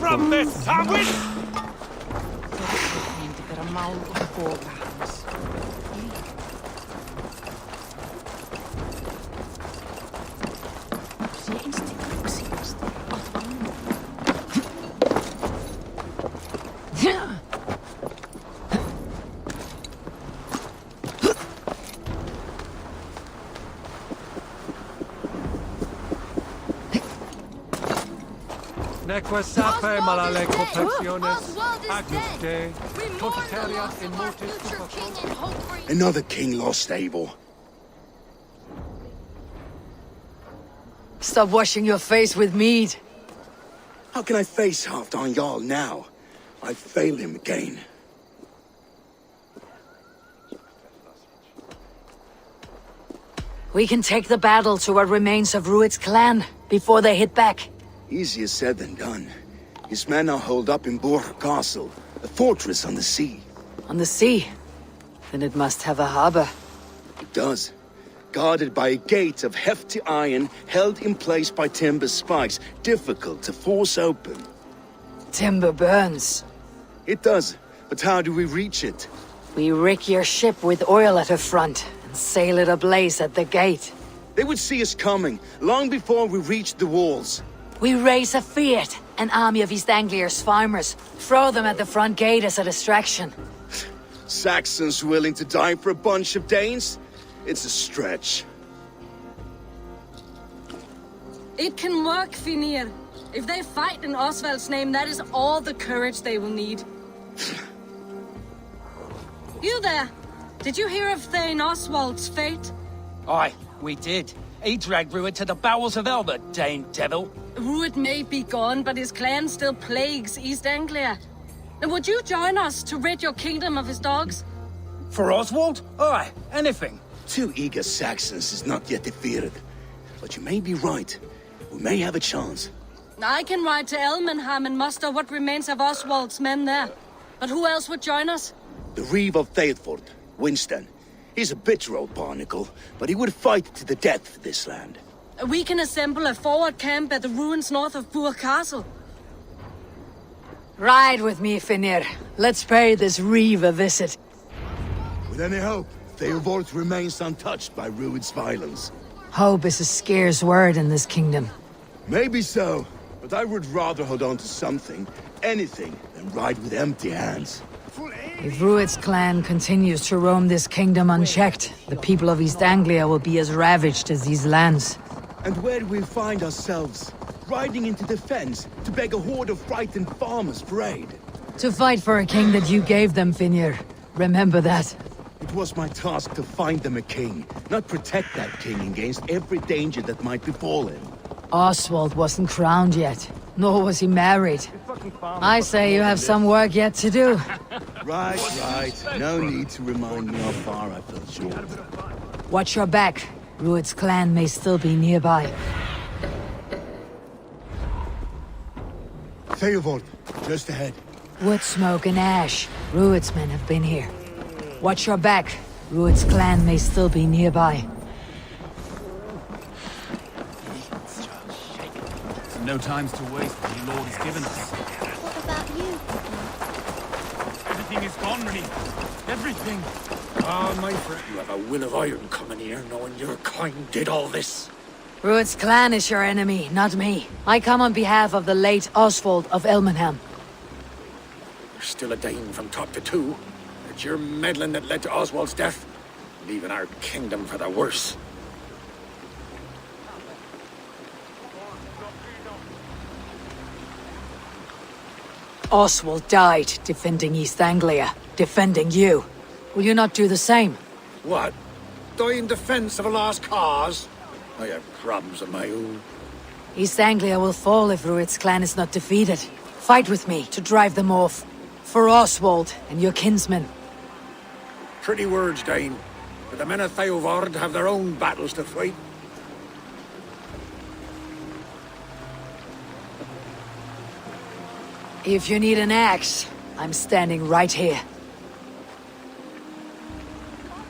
L: From this sandwich!
M: Neque sape malale corpectiones,
E: Oswald is
M: Agnus
E: dead.
M: Dei,
E: We mourn the
M: Totiteria
E: loss
M: in
E: of our
M: mortis
E: future
M: super-
E: king and hope for
D: Another king lost, Abel.
C: Stop washing your face with mead.
D: How can I face Halfdan Jarl now? I failed him again.
C: We can take the battle to what remains of Rued's clan before they hit back.
D: Easier said than done. His men are holed up in Borg Castle, a fortress on the sea.
C: On the sea? Then it must have a harbor.
D: It does. Guarded by a gate of hefty iron, held in place by timber spikes, difficult to force open.
C: Timber burns.
D: It does, but how do we reach it?
C: We rig your ship with oil at her front and sail it ablaze at the gate.
D: They would see us coming, long before we reached the walls.
C: We raise a Fiat, an army of East Anglia's farmers. Throw them at the front gate as a distraction.
D: Saxons willing to die for a bunch of Danes? It's a stretch.
K: It can work, Finir. If they fight in Oswald's name, that is all the courage they will need. You there! Did you hear of Thane Oswald's fate?
N: Aye, we did. He dragged Rued to the bowels of Elba, Dane devil.
K: Rued may be gone, but his clan still plagues East Anglia. And would you join us to rid your kingdom of his dogs?
N: For Oswald? Aye, anything.
D: 2 eager Saxons is not yet defeated. But you may be right. We may have a chance.
K: I can ride to Elmenham and muster what remains of Oswald's men there. But who else would join us?
D: The Reeve of Thetford, Winston. He's a bitter old barnacle, but he would fight to the death for this land.
K: We can assemble a forward camp at the ruins north of Burg Castle.
C: Ride with me, Finir. Let's pay this Reeve a visit.
D: With any hope, Theodort remains untouched by Rued's violence.
C: Hope is a scarce word in this kingdom.
D: Maybe so, but I would rather hold on to something, anything, than ride with empty hands.
C: If Rued's clan continues to roam this kingdom unchecked, the people of East Anglia will be as ravaged as these lands.
D: And where do we find ourselves? Riding into defense to beg a horde of frightened farmers for aid.
C: To fight for a king that you gave them, Finir. Remember that.
D: It was my task to find them a king, not protect that king against every danger that might befall him.
C: Oswald wasn't crowned yet, nor was he married. I say you have some work yet to do.
D: Right. No need to remind me how far I fell short.
C: Watch your back. Rued's clan may still be nearby.
D: Theodort, just ahead.
C: Wood smoke and ash. Rued's men have been here. Watch your back. Rued's clan may still be nearby.
I: No times to waste that the Lord has given us.
E: What about you?
I: Everything is gone, Rennie. Everything.
F: Ah, my friend, you have a will of iron coming here, knowing your kind did all this.
C: Rued's clan is your enemy, not me. I come on behalf of the late Oswald of Elmenham.
F: You're still a Dane from top to two. It's your meddling that led to Oswald's death, leaving our kingdom for the worse.
C: Oswald died defending East Anglia, defending you. Will you not do the same?
F: What? Die in defense of a lost cause? I have problems of my own.
C: East Anglia will fall if Rued's clan is not defeated. Fight with me to drive them off. For Oswald and your kinsmen.
F: Pretty words, Dane. But the men of Theodord have their own battles to fight.
C: If you need an axe, I'm standing right here.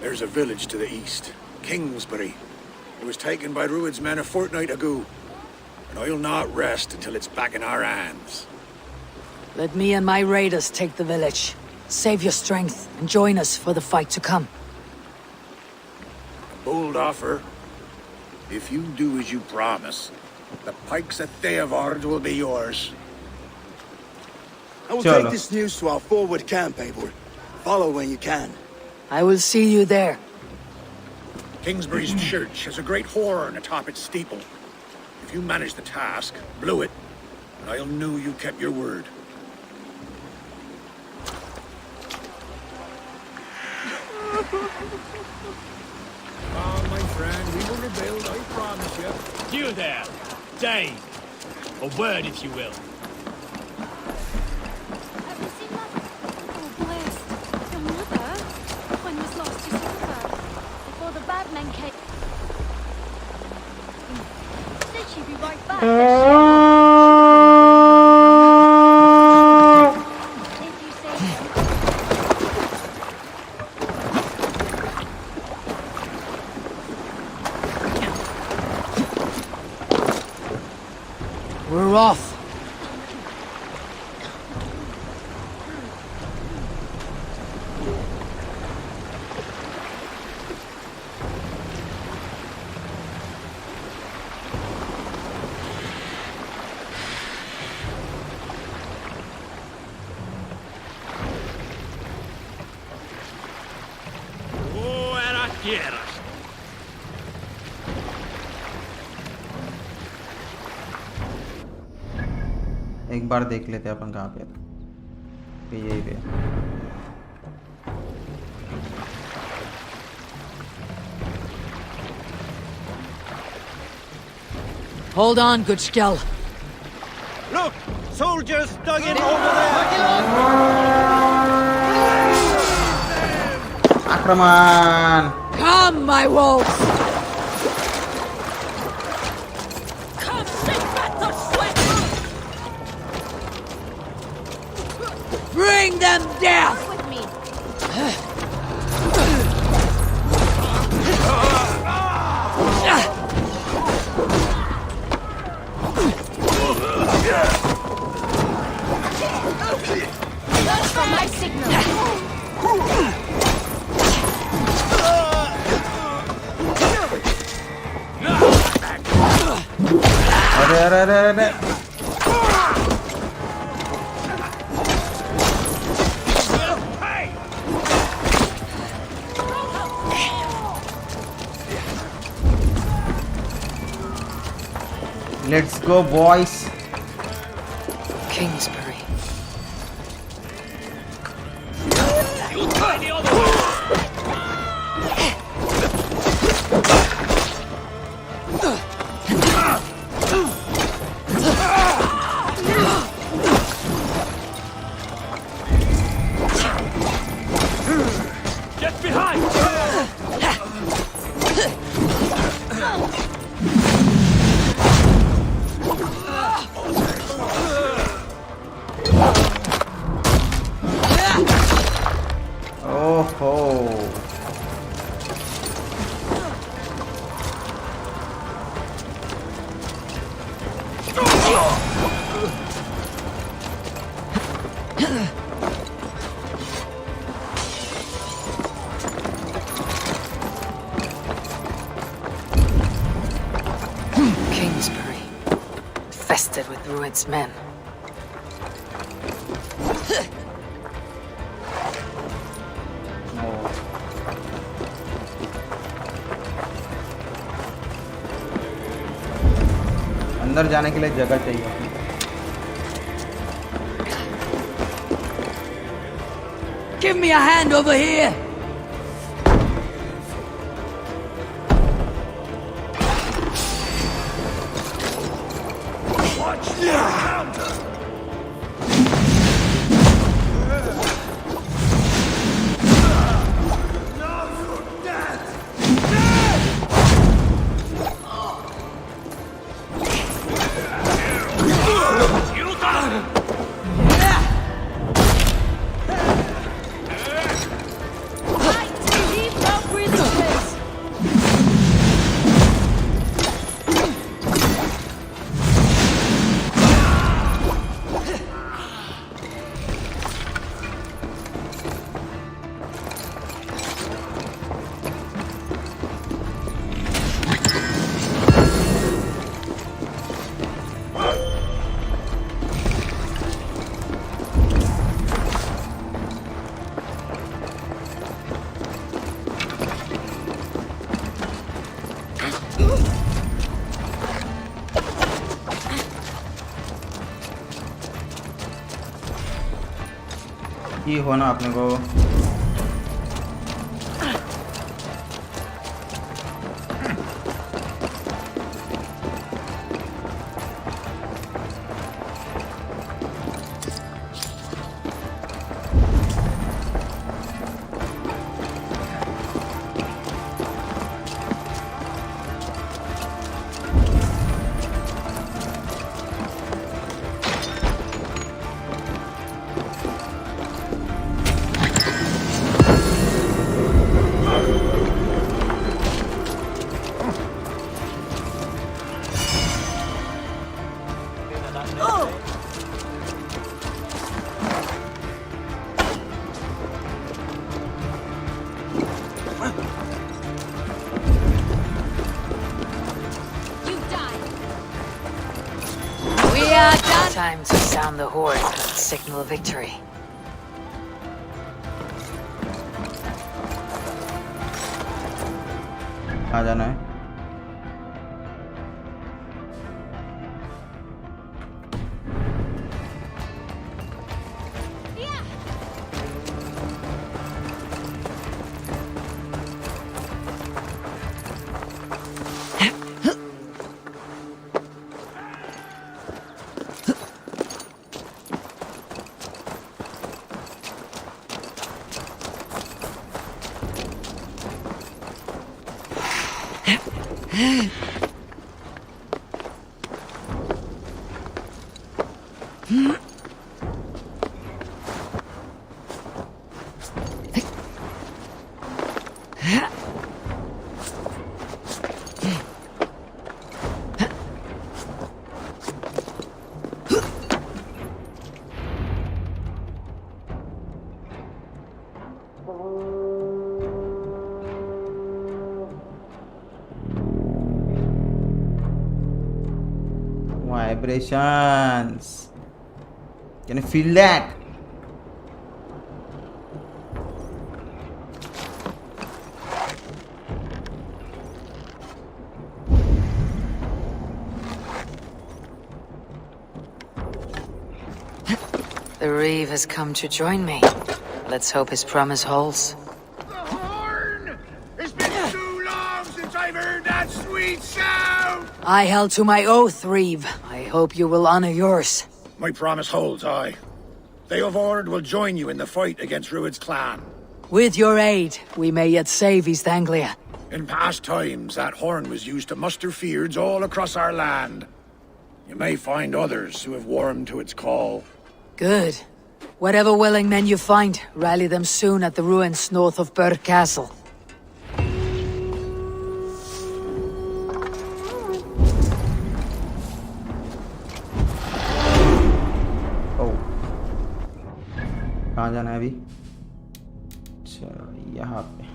F: There's a village to the east, Kingsbury. It was taken by Rued's men a fortnight ago. And I'll not rest until it's back in our hands.
C: Let me and my raiders take the village. Save your strength and join us for the fight to come.
F: A bold offer. If you do as you promise, the pikes at Theodord will be yours.
D: I will
A: Chalo.
D: take this news to our forward camp, Eivor. Follow when you can.
C: I will see you there.
F: Kingsbury's church has a great horn atop its steeple. If you manage the task, blow it, and I'll know you kept your word. Oh, my friend, we will rebuild, I promise you.
N: You there, Dane. A word, if you will.
B: Have you seen that? Oh, blessed. Your mother? When was lost, you saw her. Before the bad men came. Said she'd be right back. If you say so.
C: We're off.
N: Oh, era quieras.
A: एक बार देख लेते हैं अपन कहाँ पे था। यही पे।
C: Hold on, good Skell.
G: Look! Soldiers dug in over there!
A: आक्रमण!
C: Come, my wolves!
B: Come, sit back to sweat!
C: Bring them death!
B: With me. That's for my signal.
A: अरे अरे अरे अरे Let's go, boys.
C: Kingsbury.
N: You try the other way. Get behind!
A: Oh ho.
C: Kingsbury. Infested with Druid's men.
A: अंदर जाने के लिए जगह चाहिए।
C: Give me a hand over here!
A: ये होना अपने को
C: Time to sound the horn, signal victory.
A: आ जाना है Vibrations. Can you feel that?
C: The Reeve has come to join me. Let's hope his promise holds.
L: The horn! It's been too long since I've heard that sweet sound!
C: I held to my oath, Reeve. I hope you will honor yours.
F: My promise holds, aye. They of Ord will join you in the fight against Rued's clan.
C: With your aid, we may yet save East Anglia.
F: In past times, that horn was used to muster fyrds all across our land. You may find others who have warmed to its call.
C: Good. Whatever willing men you find, rally them soon at the ruins north of Burr Castle.
A: कहाँ जाना है अभी? चलो यहाँ पे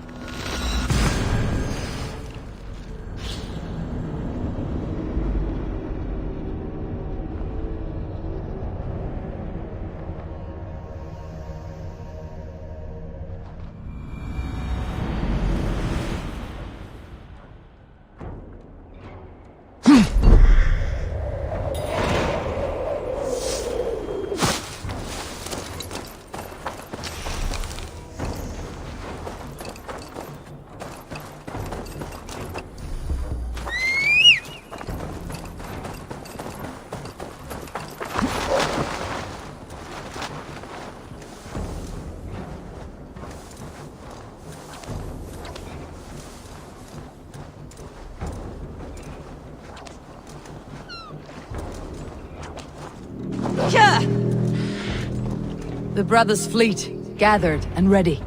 C: The brothers' fleet, gathered and ready.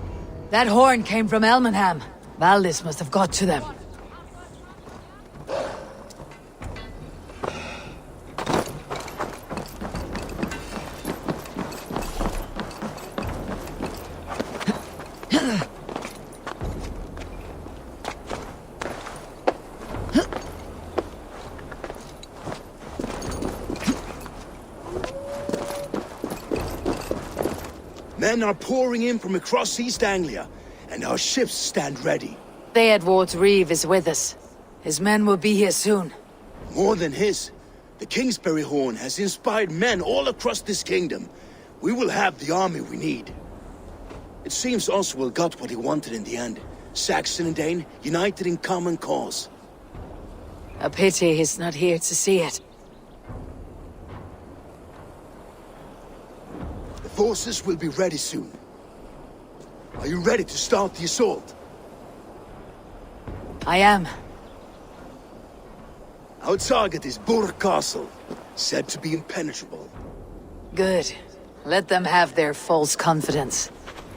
C: That horn came from Elmenham. Valdis must have got to them.
D: Men are pouring in from across East Anglia, and our ships stand ready.
C: Theodward's Reeve is with us. His men will be here soon.
D: More than his. The Kingsbury Horn has inspired men all across this kingdom. We will have the army we need. It seems Oswald got what he wanted in the end. Saxon and Dane united in common cause.
C: A pity he's not here to see it.
D: The forces will be ready soon. Are you ready to start the assault?
C: I am.
D: Our target is Burg Castle, said to be impenetrable.
C: Good. Let them have their false confidence.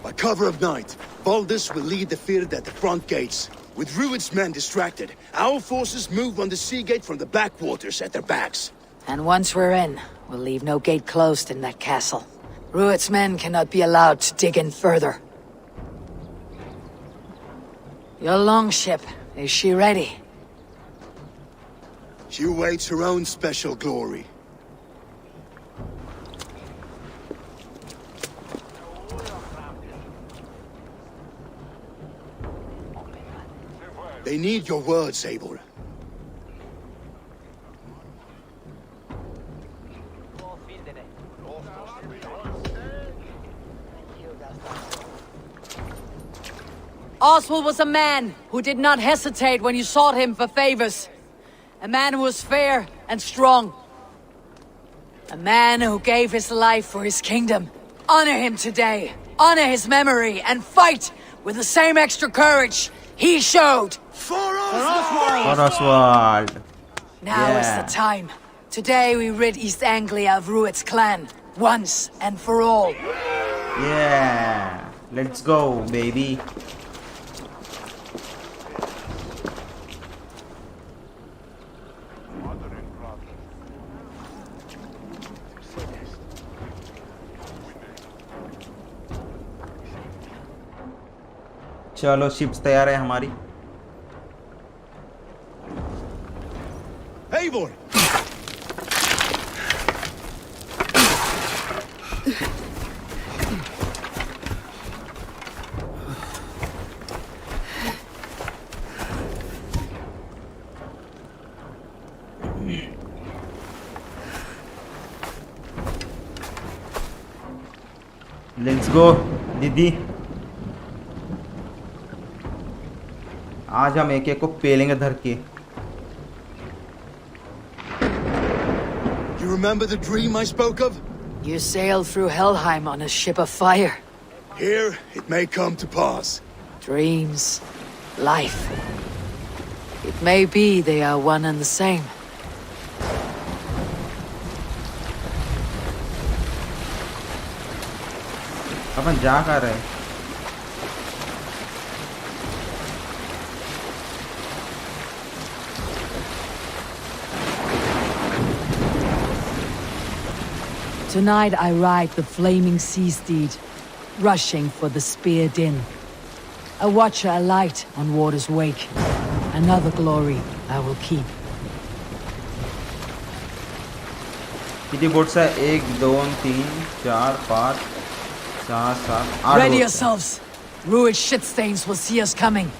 D: By cover of night, Valdis will lead the field at the front gates. With Rued's men distracted, our forces move on the sea gate from the backwaters at their backs.
C: And once we're in, we'll leave no gate closed in that castle. Rued's men cannot be allowed to dig in further. Your longship, is she ready?
D: She awaits her own special glory. They need your words, Eivor.
C: Oswald was a man who did not hesitate when you sought him for favors. A man who was fair and strong. A man who gave his life for his kingdom. Honor him today. Honor his memory and fight with the same extra courage he showed.
D: For Oswald!
A: For Oswald.
C: Now is the time. Today we rid East Anglia of Rued's clan. Once and for all.
A: Yeah. Let's go, baby. चलो ships तैयार है हमारी.
D: Eivor!
A: Let's go, दीदी. आज हम एक एक को पेलेंगे धर के.
D: You remember the dream I spoke of?
C: You sailed through Helheim on a ship of fire.
D: Here, it may come to pass.
C: Dreams, life. It may be they are one and the same.
A: अपन जा कर रहे हैं.
C: Tonight I ride the flaming sea steed, rushing for the spear din. A watcher alight on water's wake. Another glory I will keep.
A: कितनी boats है? 1 2 3 4 5 6 7 8.
C: Ready yourselves. Rued shitstains will see us coming.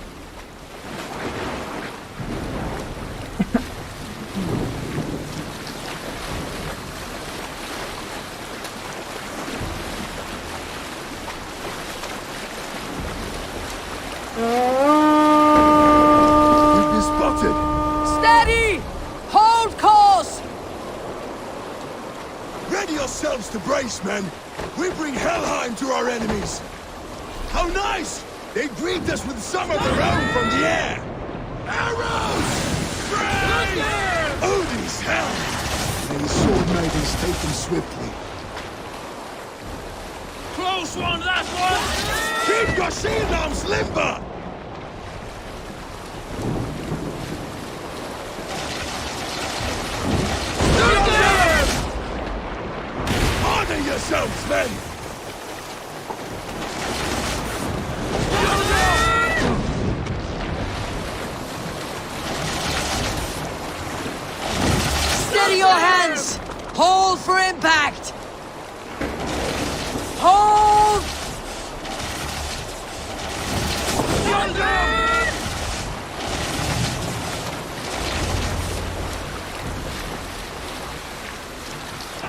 D: We've been spotted!
C: Steady! Hold course!
D: Ready yourselves to brace, men! We bring Helheim to our enemies! How nice! They greet us with some of their own from the air! Arrows! Frag! Odin's hell! May his sword maidens take them swiftly.
I: Close one, last one!
D: Keep your shield arms limber! Honor yourselves, men!
C: Steady your hands! Hold for impact! Hold!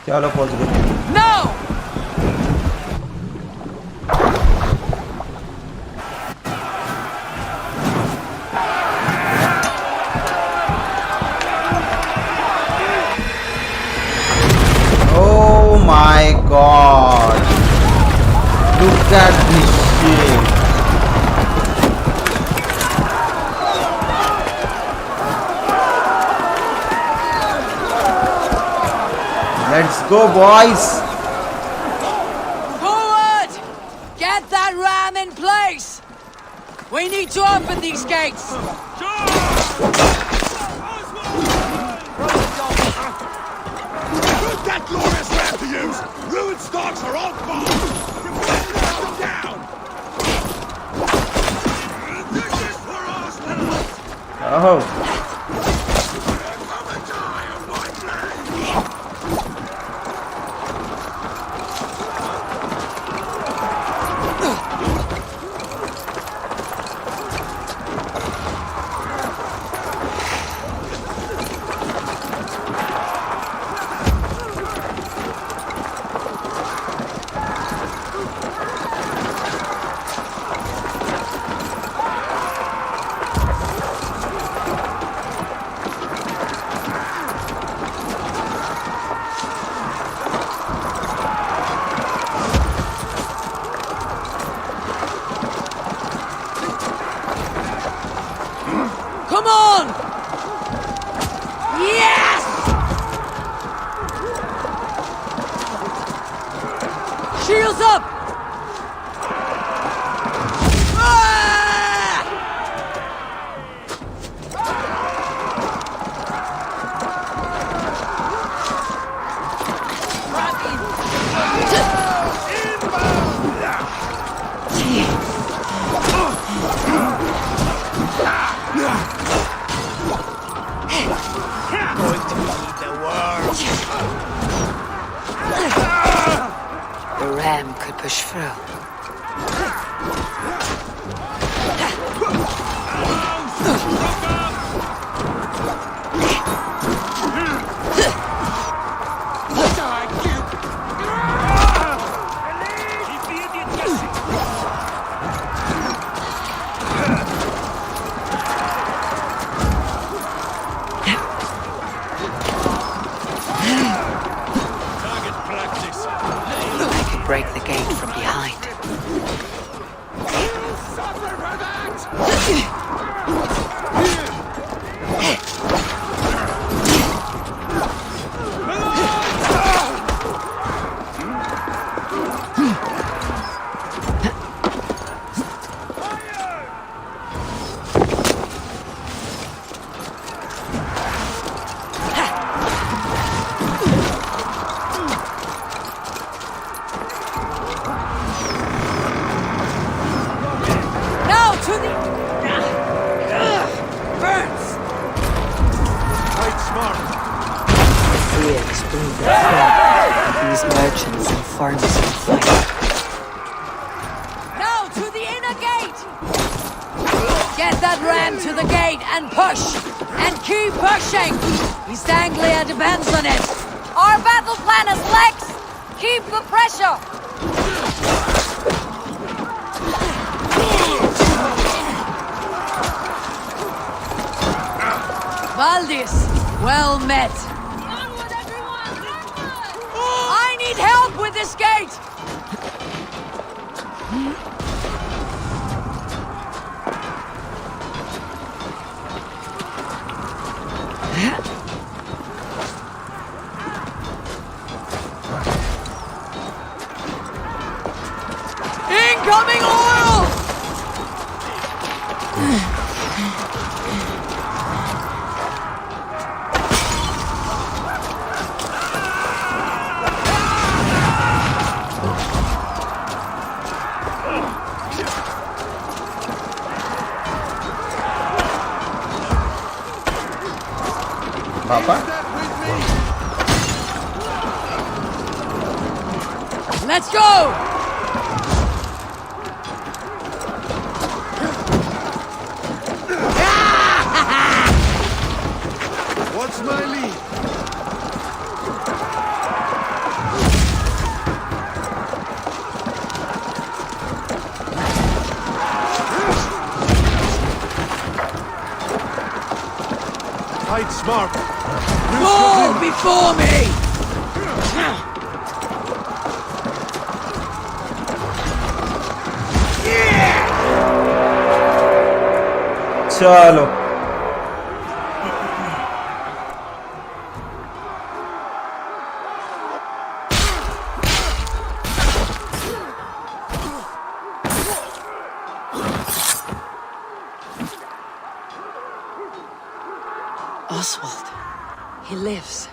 A: चलो पहुंच गए.
C: No!
A: my god. Look at this shit. Let's go, boys.
C: Forward! Get that ram in place! We need to open these gates!
D: Put that glorious ram to use! Ruined stocks are all gone! Put them down! This is for us,
A: Oh.
D: come and die of my blade!
C: Come on! Yes! Shields up! Ah! The ram could push through. I could break the gate from behind. Now to the... Burns! Fear explains the threat these merchants and farmers can fight. Now to the inner gate! Get that ram to the gate and push! And keep pushing! East Anglia depends on it!
B: Our battle plan is legs! Keep the pressure!
C: Valdis, well met.
B: Onward, everyone!
C: I need help with this gate! Incoming oil!
A: Papa?
C: Let's go!
D: What's my lead?
F: Fight smart.
C: Move before me!
A: चलो
C: Oswald. He lives.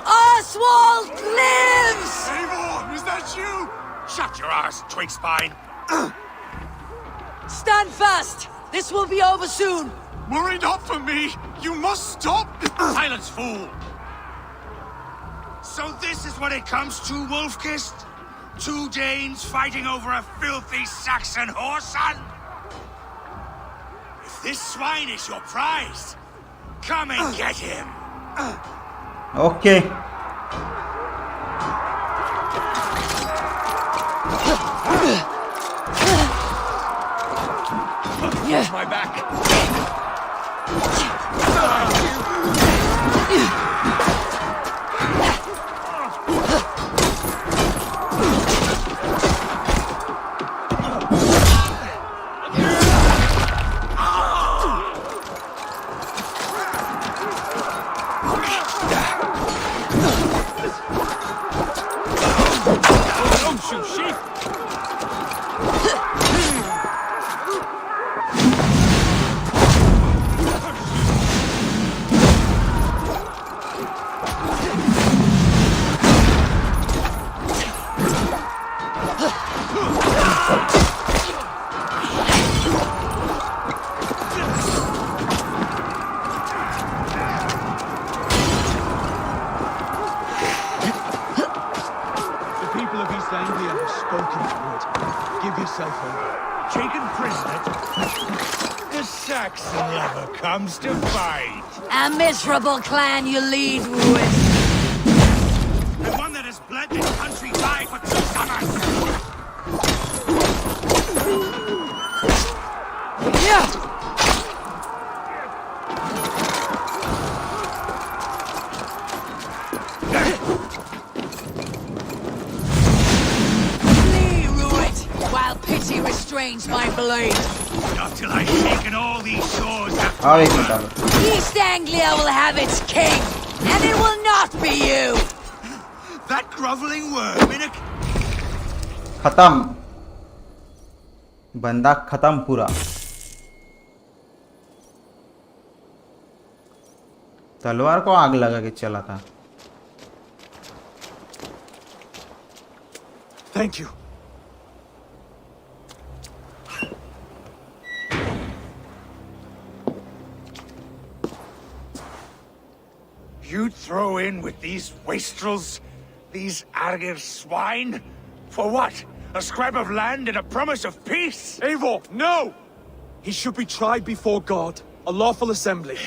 C: Oswald lives!
L: Eivor, is that you? Shut your ass, twig spine.
C: Stand fast! This will be over soon!
L: Worry not for me! You must stop! Silence, fool! So this is what it comes to, Wolfkist? 2 Danes fighting over a filthy Saxon whoreson? If this swine is your prize, come and get him!
A: Okay
L: Watch my back! Don't shoot sheep! Taken prisoner? The Saxon lover comes to fight.
C: A miserable clan you lead, Ruin.
L: The one that has bled this country dry for 2 summers.
C: Yeah! Pity restrains my blade.
L: Not till I've shaken all these shores that
A: आओ एक minute आओ
C: East Anglia will have its king, and it will not be you.
L: That groveling worm in a...
A: खत्म बंदा खत्म पूरा तलवार को आग लगा के चला था
J: Thank you.
L: You'd throw in with these wastrels? These Argir swine? For what? A scrap of land and a promise of peace?
H: Eivor, no! He should be tried before God, a lawful assembly.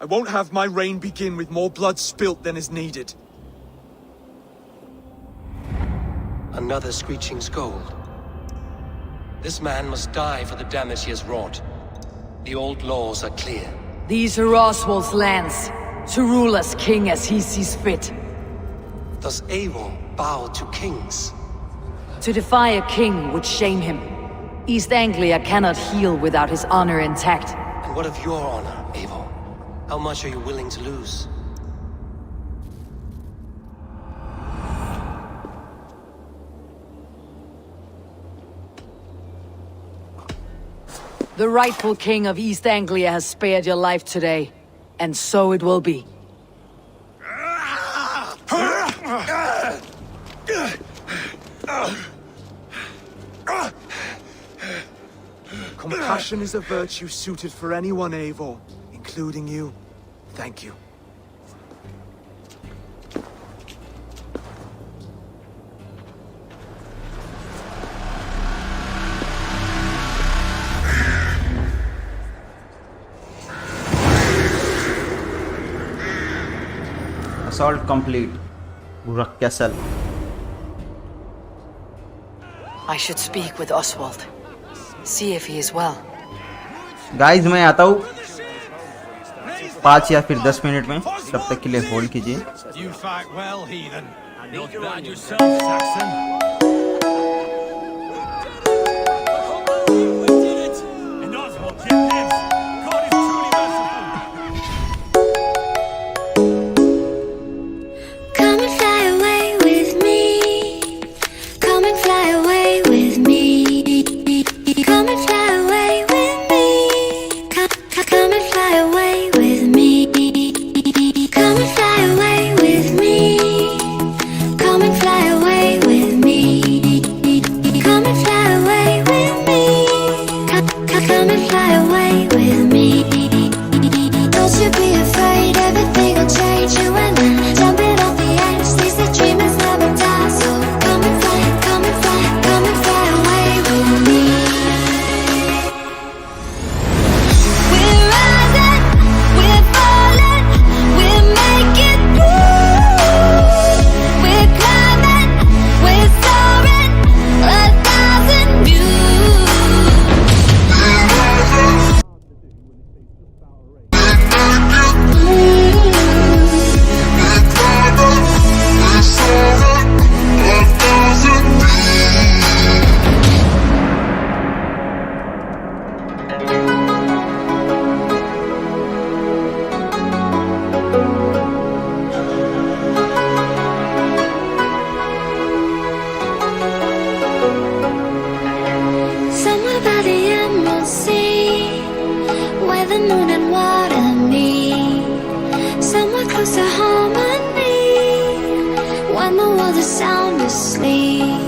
H: I won't have my reign begin with more blood spilt than is needed.
O: Another screeching scold. This man must die for the damage he has wrought. The old laws are clear.
C: These are Oswald's lands, to rule as king as he sees fit.
O: Does Eivor bow to kings?
C: To defy a king would shame him. East Anglia cannot heal without his honor intact.
O: And what of your honor, Eivor? How much are you willing to lose?
C: The rightful king of East Anglia has spared your life today, and so it will be.
J: Compassion is a virtue suited for anyone, Eivor, including you. Thank you.
A: Assault complete. Burak Castle.
C: I should speak with Oswald. See if he is well.
A: Guys मैं आता हूँ 5 या फिर 10 minute में तब तक के लिए होल्ड कीजिए
I: You fight well, heathen. Not bad yourself, Saxon.
B: where the moon and water meet, somewhere close to harmony, when the world is sound asleep.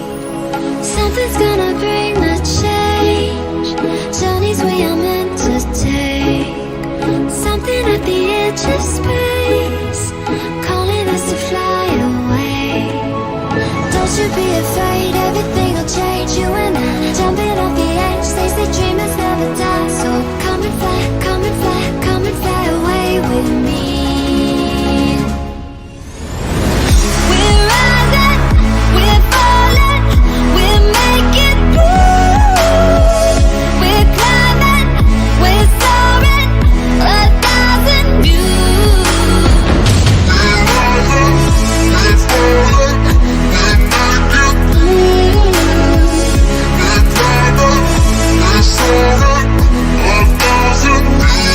B: Something's gonna bring the change, journeys we are meant to take, something at the edge of space, calling us to fly away. Don't you be afraid, everything will change. You and I, jumping off the edge. They say dreamers never die. So come and fly, come and fly, come and fly away with me. We're rising, we're falling, we're making through. We're climbing, we're soaring, 1,000 views. We're rising, we're falling, we're making through. We're climbing, we're soaring, 1,000 views.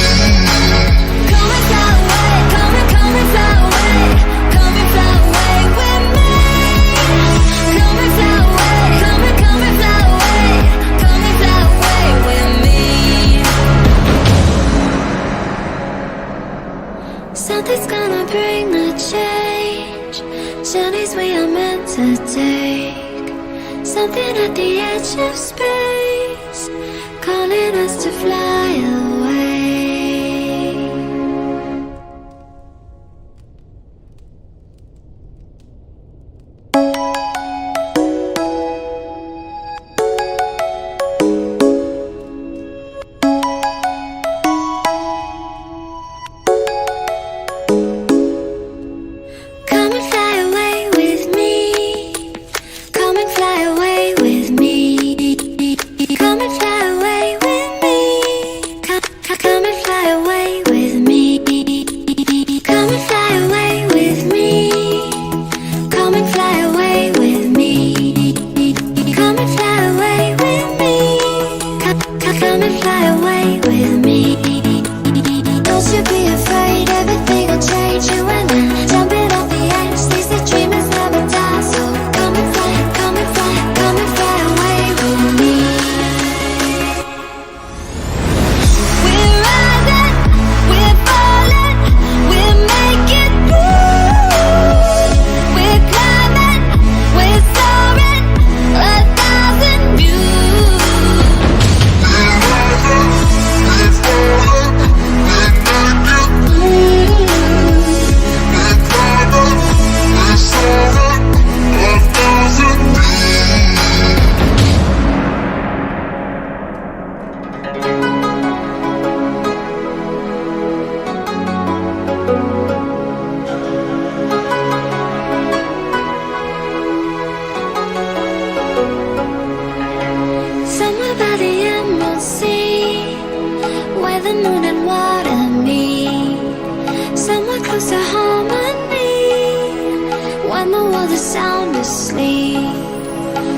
B: Come and fly away, come and fly away, come and fly away with me. Come and fly away, come and fly away, come and fly away with me. Something's gonna bring the change, journeys we are meant to take, something at the edge of space, calling us to fly away. Come and fly away with me. Come and fly away with me. Come and fly away with me. Come and fly away with me. Come and fly away with me. Come and fly away with me. Come and fly away with me. Come and fly away with me. Don't you be afraid, everything will change. You and I, jumping off the edge. They say dreamers never die. So come and fly, come and fly, come and fly away with me. We're rising, we're falling, we're making through. We're climbing, we're soaring, 1,000 views. We're rising, we're falling, we're making through. We're climbing, we're soaring, 1,000 Somewhere by the Emerald Sea, where the moon and water meet, somewhere close to harmony, when the world is sound asleep.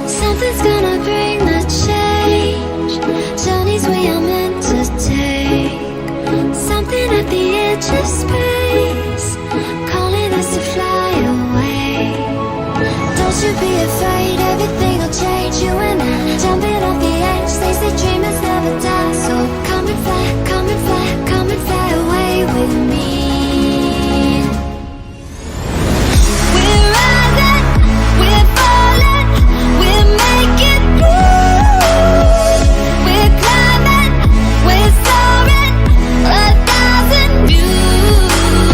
B: Something's gonna bring the change, journeys we are meant to take, something at the edge of space, calling us to fly away. Don't you be afraid, everything will change. You and I, jumping off the edge. They say dreamers never die. So come and fly, come and fly, come and fly away with me. We're rising, we're falling, we're making through. We're climbing, we're soaring, 1,000 views.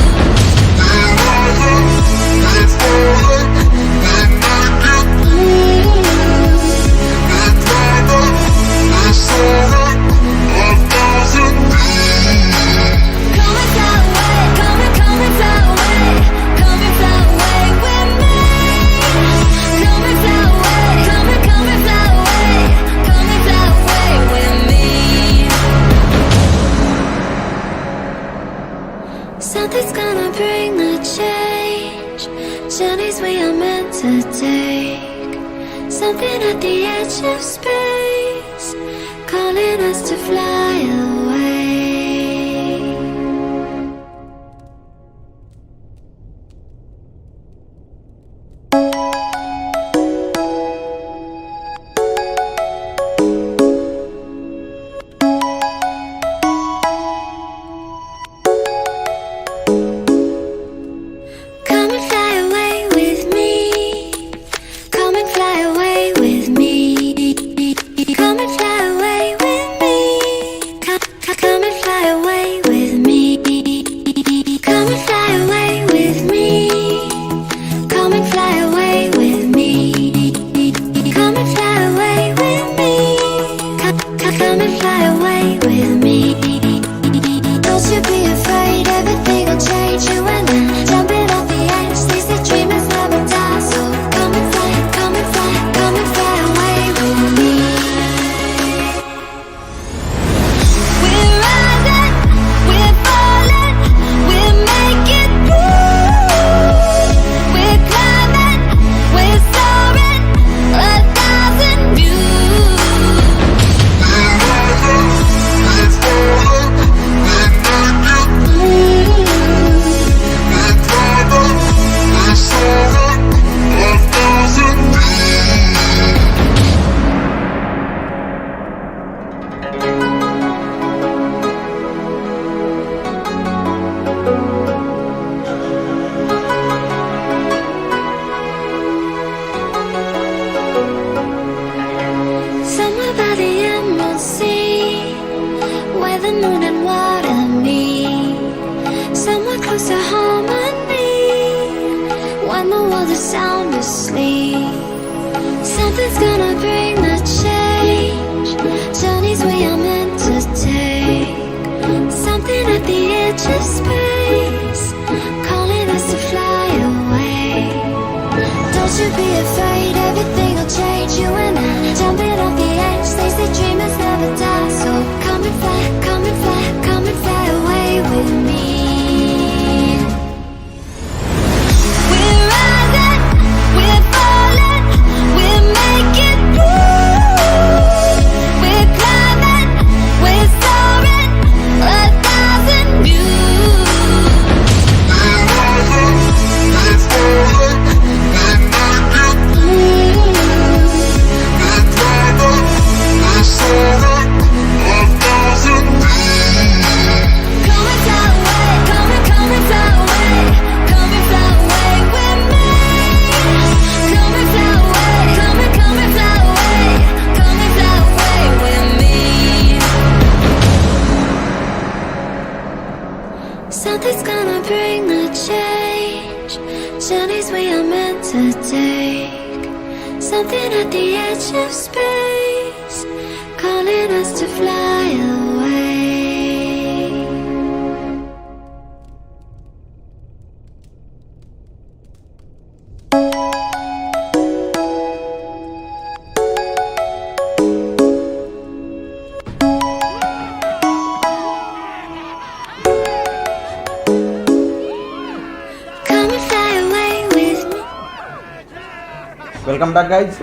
B: We're rising, we're falling, we're making through. We're climbing, we're soaring, 1,000 views. Come and fly away, come and fly away, come and fly away with me. Come and fly away, come and fly away, come and fly away with me. Something's gonna bring the change, journeys we are meant to take, something at the edge of space, calling us to fly away. edge of space, calling us to fly away. Don't you be afraid, everything will change. You and I, jumping off the edge. They say dreamers never die. So come and fly, come and fly, come and fly away with me. We're rising, we're falling, we're making moves. We're climbing, we're soaring, 1,000 views. We're rising, we're falling, we're making moves. We're climbing, we're soaring, 1,000 views. Come and fly away, come and fly away, come and fly away with me. Come and fly away, come and fly away, come and fly away with me. Something's gonna bring the change, journeys we are meant to take. Something at the edge of space, calling us to fly away. Come and fly away with me.
A: Welcome back, guys.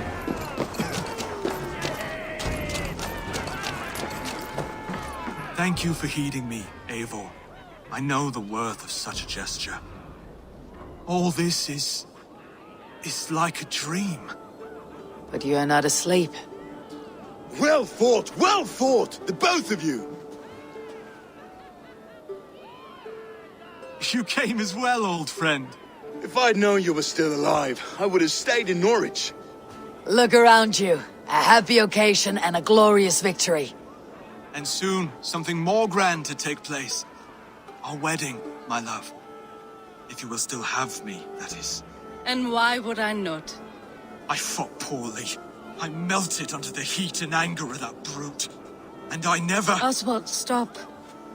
J: Thank you for heeding me, Eivor. I know the worth of such a gesture. All this is like a dream.
C: But you are not asleep.
D: Well fought, the both of you.
J: You came as well, old friend.
D: If I'd known you were still alive, I would have stayed in Norwich.
C: Look around you. A happy occasion and a glorious victory.
J: And soon, something more grand to take place. Our wedding, my love. If you will still have me, that is.
K: And why would I not?
J: I fought poorly. I melted under the heat and anger of that brute. And I never...
K: Oswald, stop.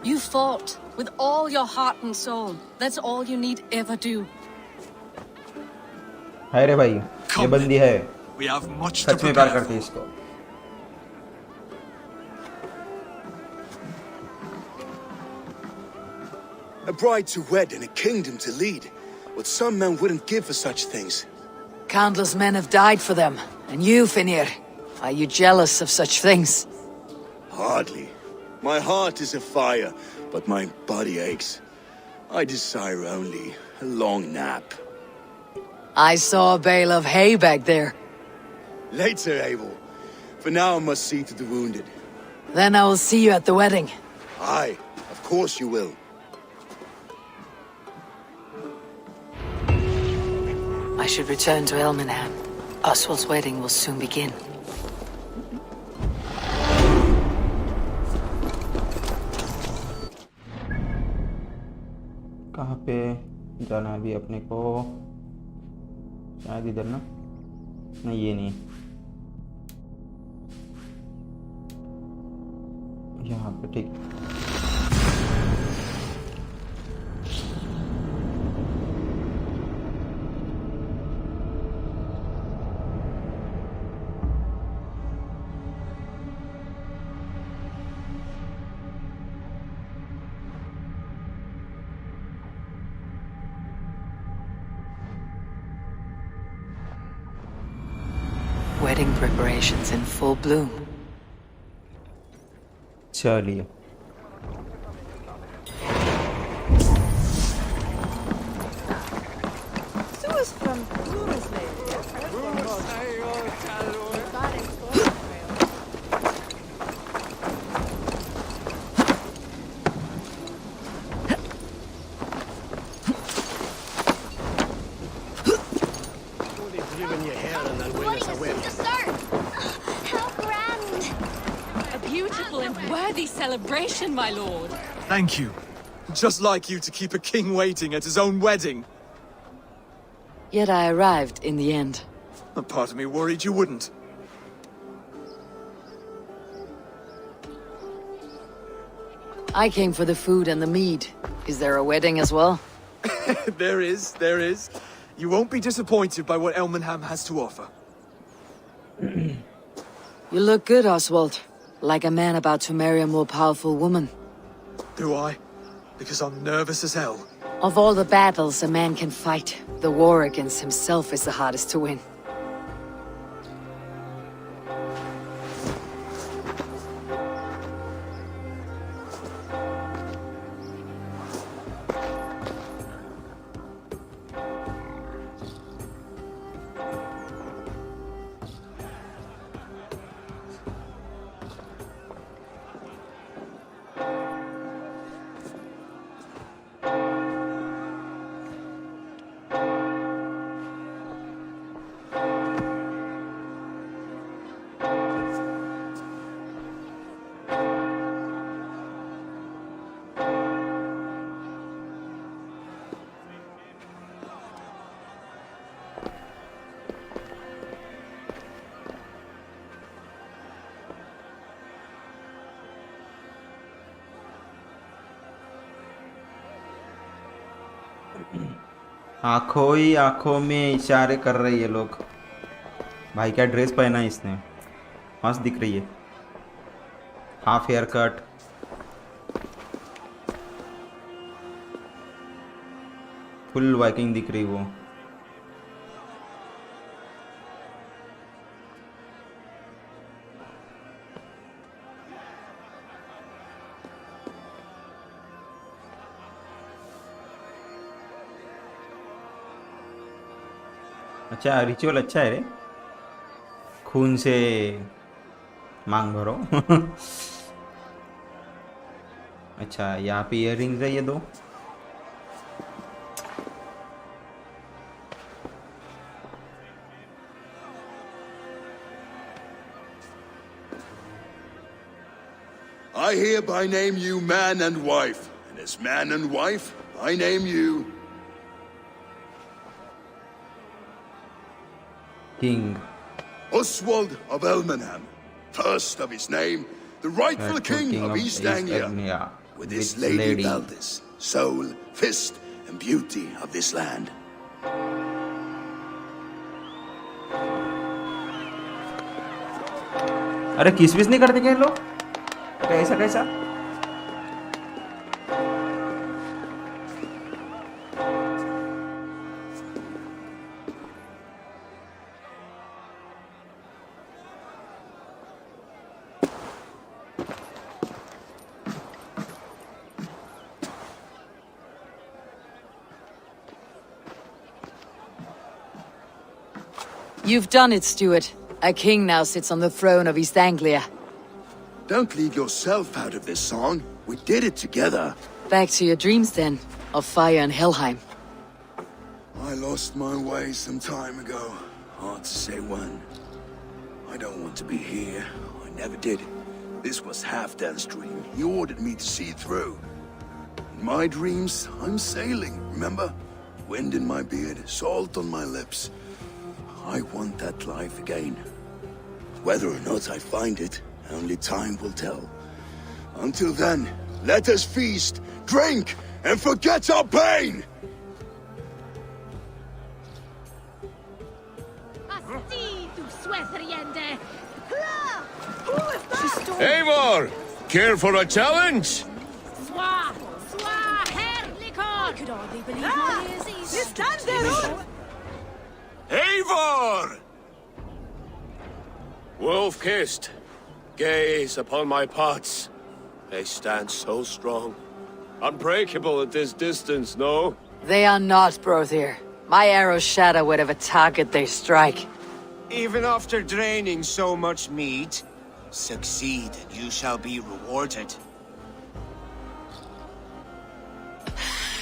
K: You fought with all your heart and soul. That's all you need ever do.
A: हाय रे भाई, ये बंदी है,
J: We have much to
A: सच में प्यार
J: prepare
A: करती है
J: for.
A: इसको.
D: A bride to wed and a kingdom to lead. What some men wouldn't give for such things.
C: Countless men have died for them. And you, Finir, are you jealous of such things?
D: Hardly. My heart is afire, but my body aches. I desire only a long nap.
C: I saw a bale of hay back there.
D: Later, Abel. For now, I must see to the wounded.
C: Then I will see you at the wedding.
D: Aye, of course you will.
C: I should return to Elmenham. Oswald's wedding will soon begin.
A: कहाँ पे जाना है अभी अपने को? शायद इधर ना? नहीं, ये नहीं, यहाँ पे. ठीक.
C: Wedding preparations in full bloom.
A: चलिए.
K: Celebration, my lord.
J: Thank you. Just like you to keep a king waiting at his own wedding.
C: Yet I arrived in the end.
J: A part of me worried you wouldn't.
C: I came for the food and the mead. Is there a wedding as well?
H: There is. You won't be disappointed by what Elmenham has to offer.
C: You look good, Oswald. Like a man about to marry a more powerful woman.
H: Do I? Because I'm nervous as hell.
C: Of all the battles a man can fight, the war against himself is the hardest to win.
A: आंखों ही आंखों में इशारे कर रहे ये लोग। भाई क्या ड्रेस पहना है इसने, मस्त दिख रही है। Half haircut, full Viking दिख रही वो। अच्छा रिचुअल अच्छा है रे, खून से मांग भरो। अच्छा यहाँ पे इयररिंग्स है ये दो।
D: I hereby name you man and wife, and as man and wife, I name you
A: King
D: Oswald of Elmenham, first of his name, the rightful king of East Anglia, with his lady Valdis, soul, fist, and beauty of this land.
A: अरे किस बिस नहीं करते क्या लोग, कैसा कैसा?
C: You've done it, Stuart. A king now sits on the throne of East Anglia.
D: Don't leave yourself out of this song. We did it together.
C: Back to your dreams then, of fire and Helheim.
D: I lost my way some time ago. Hard to say when. I don't want to be here. I never did. This was Halfdan's dream. He ordered me to see it through. In my dreams, I'm sailing, remember? Wind in my beard, salt on my lips. I want that life again. Whether or not I find it, only time will tell. Until then, let us feast, drink, and forget our pain!
L: Eivor! Care for a challenge?
E: I could hardly believe my ears. You stand there!
L: Eivor! Wolf-kissed, gaze upon my pots. They stand so strong. Unbreakable at this distance, no?
C: They are not, Brother. My arrows shatter whatever target they strike.
N: Even after draining so much meat, succeed and you shall be rewarded.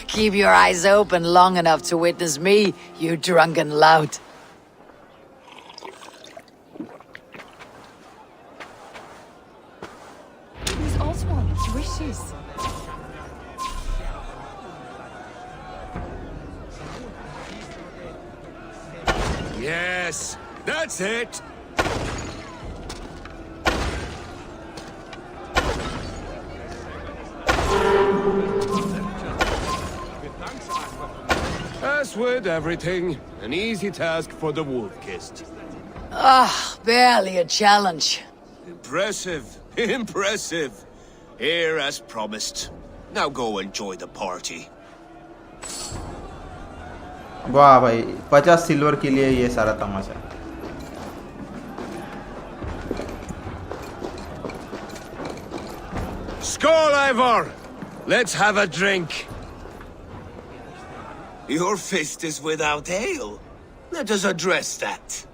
C: Keep your eyes open long enough to witness me, you drunken lout.
K: Who's Oswald's wishes?
L: Yes, that's it!
N: As with everything, an easy task for the wolf-kissed.
C: Ah, barely a challenge.
N: Impressive, impressive. Here as promised. Now go enjoy the party.
A: वाह भाई 50 silver के लिए ये सारा तमाशा.
N: Skål, Ivor! Let's have a drink. Your fist is without ale. Let us address that.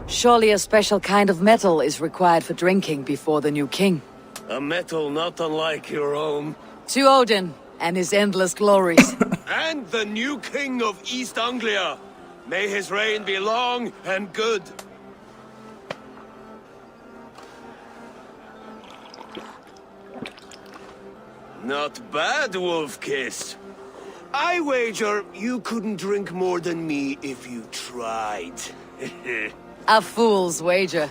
C: Surely a special kind of metal is required for drinking before the new king.
N: A metal not unlike your own.
C: To Odin and his endless glories.
N: And the new king of East Anglia. May his reign be long and good. Not bad, Wolf-Kiss. I wager you couldn't drink more than me if you tried.
C: A fool's wager.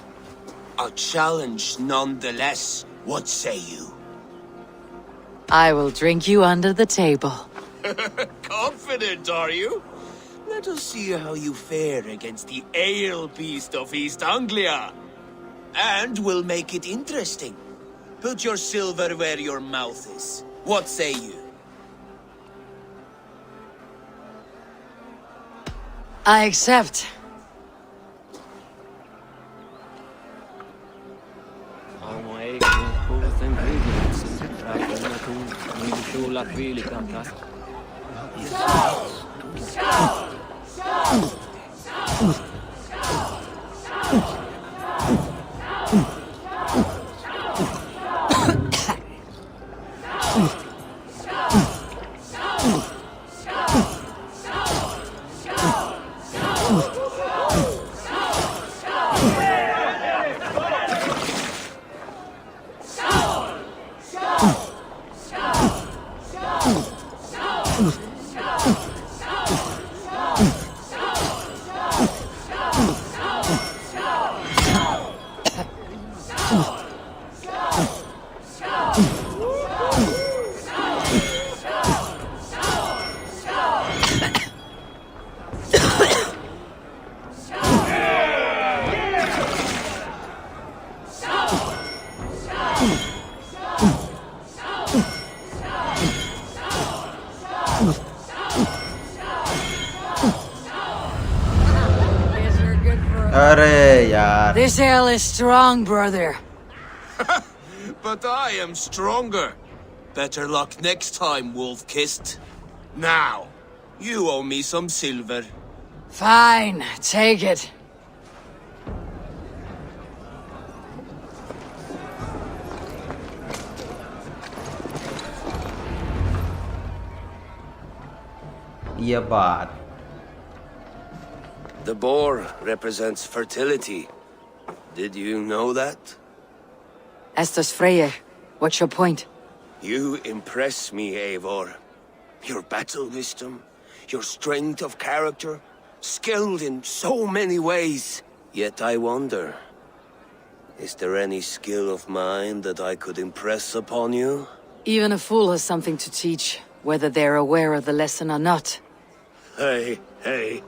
N: A challenge nonetheless. What say you?
C: I will drink you under the table.
N: Confident, are you? Let us see how you fare against the ale beast of East Anglia. And we'll make it interesting. Put your silver where your mouth is. What say you?
C: I accept.
A: अरे यार.
C: This ale is strong, brother.
N: But I am stronger. Better luck next time, Wolf-Kissed. Now, you owe me some silver.
C: Fine, take it.
A: ये बात.
N: The boar represents fertility. Did you know that?
C: As does Freyr. What's your point?
N: You impress me, Eivor. Your battle wisdom, your strength of character, skilled in so many ways. Yet I wonder, is there any skill of mine that I could impress upon you?
C: Even a fool has something to teach, whether they're aware of the lesson or not.
N: Hey, hey.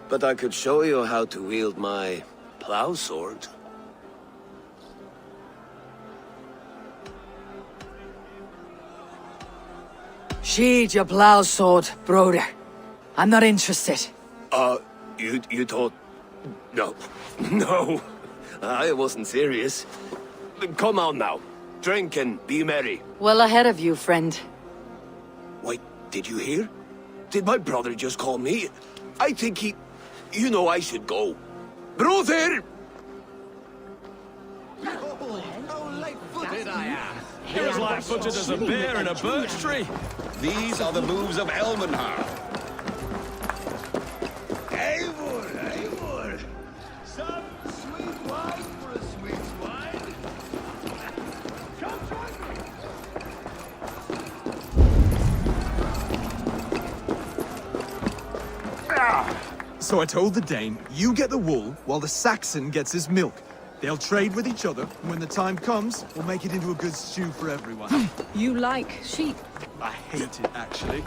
N: But I could show you how to wield my plow sword.
C: Sheathe your plow sword, brother. I'm not interested.
N: You thought... No. No. I wasn't serious. Come on now. Drink and be merry.
C: Well ahead of you, friend.
N: Wait, did you hear? Did my brother just call me? I think he... You know I should go. Brother!
I: You're as light-footed as a bear in a birch tree.
P: These are the moves of Elmenhar.
L: Eivor, Eivor! Some sweet wine for a sweet wine. Come join
H: me. So I told the Dane, you get the wool while the Saxon gets his milk. They'll trade with each other, and when the time comes, we'll make it into a good stew for everyone.
K: You like sheep?
H: I hate it, actually.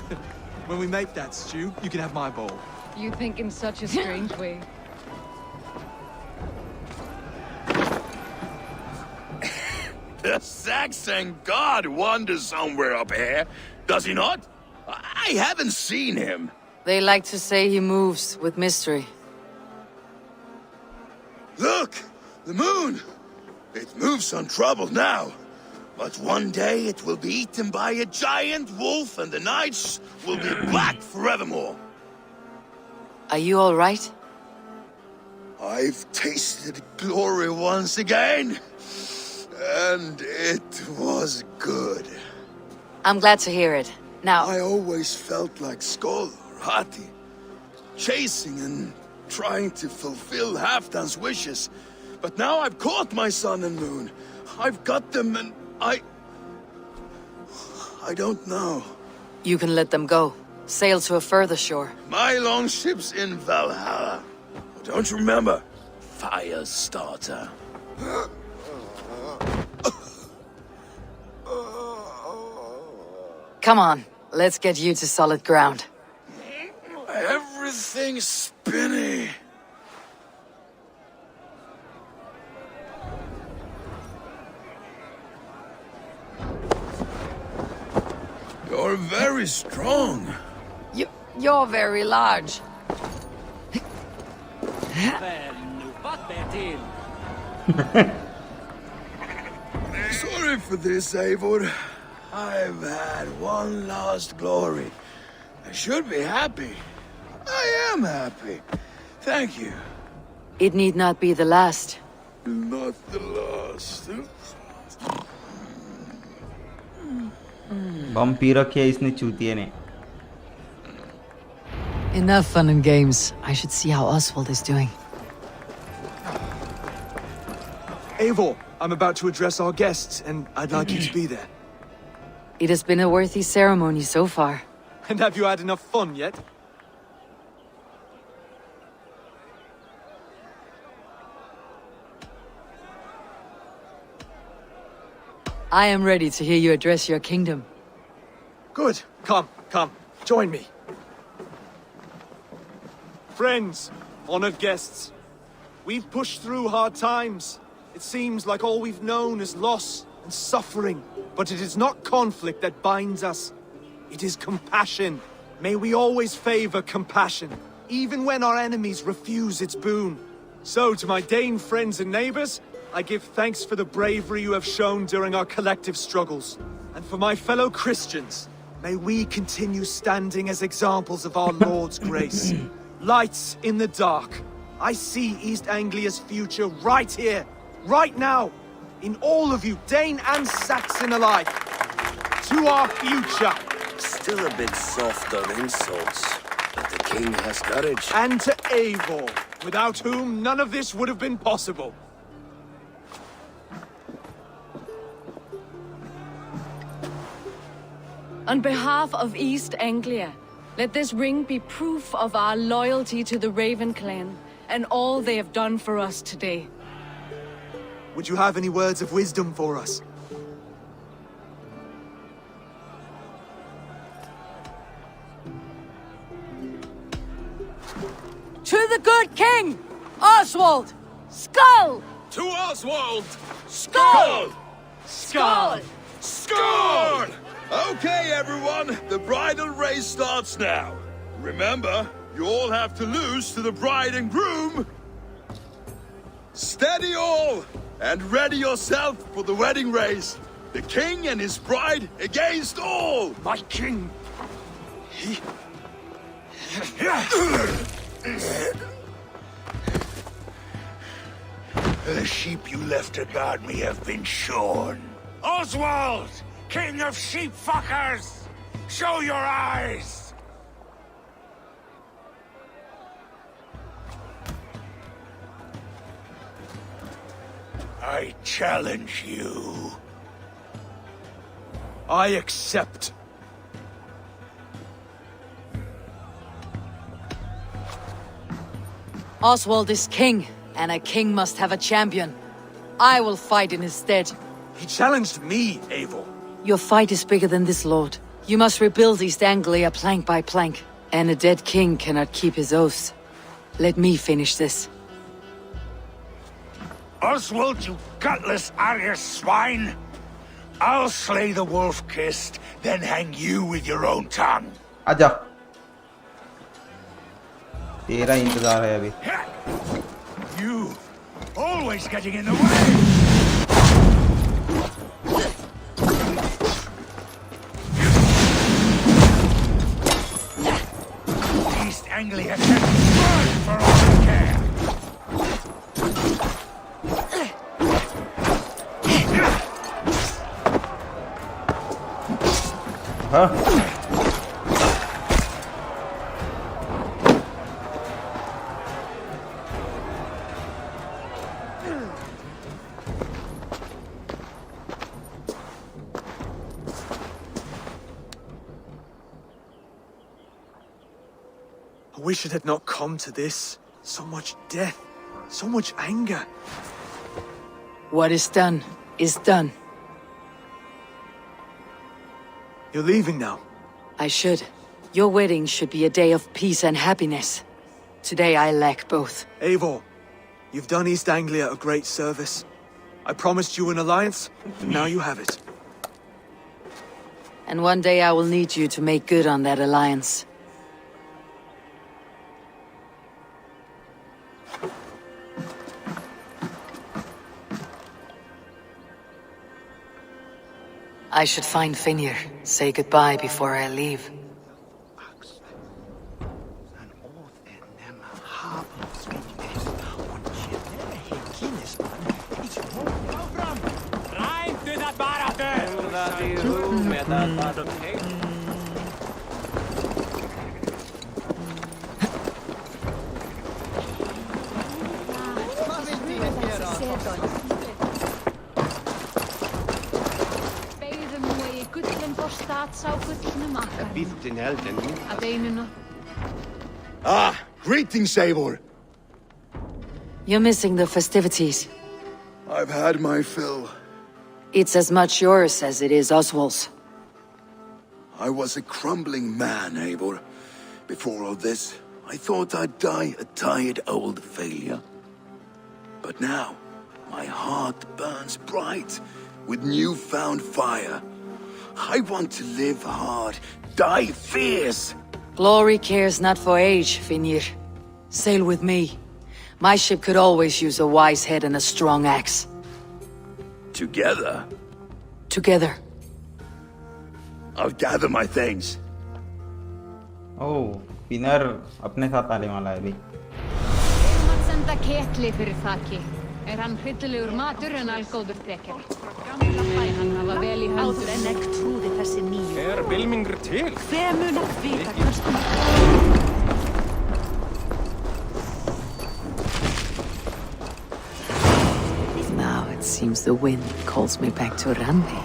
H: When we make that stew, you can have my bowl.
K: You think in such a strange way.
D: The Saxon god wanders somewhere up here, does he not? I haven't seen him.
C: They like to say he moves with mystery.
D: Look! The moon! It moves untroubled now. But one day it will be eaten by a giant wolf and the nights will be black forevermore.
C: Are you all right?
D: I've tasted glory once again. And it was good.
C: I'm glad to hear it. Now...
D: I always felt like Skoll or Hati. Chasing and trying to fulfill Halfdan's wishes. But now I've caught my sun and moon. I've got them and I don't know.
C: You can let them go. Sail to a further shore.
D: My longship's in Valhalla. Don't you remember? Firestarter.
C: Come on, let's get you to solid ground.
D: Everything's spinny. You're very strong.
C: You're very large.
D: Sorry for this, Eivor. I've had one last glory. I should be happy. I am happy. Thank you.
C: It need not be the last.
D: Not the last.
A: Bomb P रखी है इसने चूतिए ने.
C: Enough fun and games. I should see how Oswald is doing.
H: Eivor, I'm about to address our guests, and I'd like you to be there.
C: It has been a worthy ceremony so far.
H: And have you had enough fun yet?
C: I am ready to hear you address your kingdom.
H: Good. Come, join me. Friends, honored guests, we've pushed through hard times. It seems like all we've known is loss and suffering. But it is not conflict that binds us. It is compassion. May we always favor compassion, even when our enemies refuse its boon. So, to my Dane friends and neighbors, I give thanks for the bravery you have shown during our collective struggles. And for my fellow Christians, may we continue standing as examples of our Lord's grace. Lights in the dark. I see East Anglia's future right here, right now, in all of you, Dane and Saxon alike. To our future.
N: Still a bit soft on insults, but the king has courage.
H: And to Eivor, without whom none of this would have been possible.
K: On behalf of East Anglia, let this ring be proof of our loyalty to the Raven clan and all they have done for us today.
H: Would you have any words of wisdom for us?
C: To the good king, Oswald! Skull!
D: To Oswald!
C: Skull!
D: Skull! Skull! Okay, everyone, the bridal race starts now. Remember, you all have to lose to the bride and groom. Steady all, and ready yourself for the wedding race. The king and his bride against all.
L: My king! The sheep you left to guard me have been shorn. Oswald! King of sheep fuckers! Show your eyes! I challenge you.
H: I accept.
C: Oswald is king, and a king must have a champion. I will fight in his stead.
H: He challenged me, Eivor.
C: Your fight is bigger than this, Lord. You must rebuild East Anglia plank by plank, and a dead king cannot keep his oaths. Let me finish this.
L: Oswald, you gutless Arya swine! I'll slay the wolf-kissed, then hang you with your own tongue.
A: आजा तेरा इंतजार है अभी
L: You, always getting in the way! East Anglia can burn for all I care!
A: हाँ
J: I wish it had not come to this. So much death, so much anger.
C: What is done is done.
J: You're leaving now.
C: I should. Your wedding should be a day of peace and happiness. Today I lack both.
J: Eivor, you've done East Anglia a great service. I promised you an alliance, and now you have it.
C: And one day I will need you to make good on that alliance. I should find Finir, say goodbye before I leave.
D: Ah, greetings, Eivor.
C: You're missing the festivities.
D: I've had my fill.
C: It's as much yours as it is Oswald's.
D: I was a crumbling man, Eivor. Before all this, I thought I'd die a tired old failure. But now, my heart burns bright with newfound fire. I want to live hard, die fierce.
C: Glory cares not for age, Finir. Sail with me. My ship could always use a wise head and a strong axe.
D: Together?
C: Together.
D: I'll gather my things.
A: Oh, Finir अपने साथ आने वाला है अभी.
Q: Senda ketli fyrir þaki. Hann hryllilegur matur en algóður þekjari. Gamla bænan hafa vel í höndum. Áður en ekki trúði þessi nýju.
I: Vilmingur til?
Q: Hver mun að vita hversu?
C: Now it seems the wind calls me back to Randi.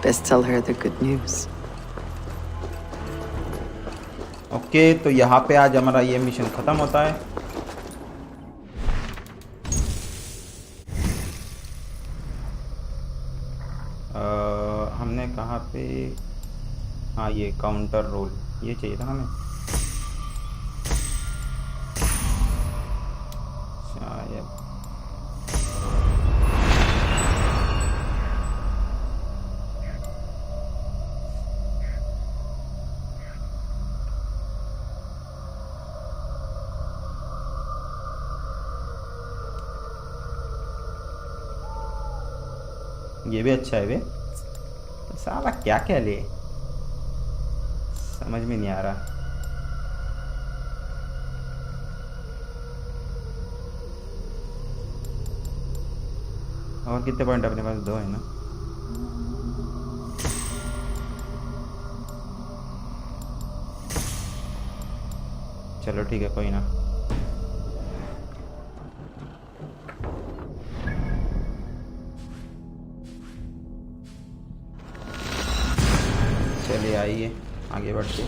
C: Best tell her the good news.
A: Okay तो यहाँ पे आज हमारा ये mission खत्म होता है. हमने कहाँ पे हाँ ये काउंटर रोल ये चाहिए था हमें शायद. ये भी अच्छा है वे. साला क्या क्या ले समझ में नहीं आ रहा. और कितने पॉइंट अपने पास? 2 है ना. चलो ठीक है कोई ना. चलिए आइए आगे बढ़ते.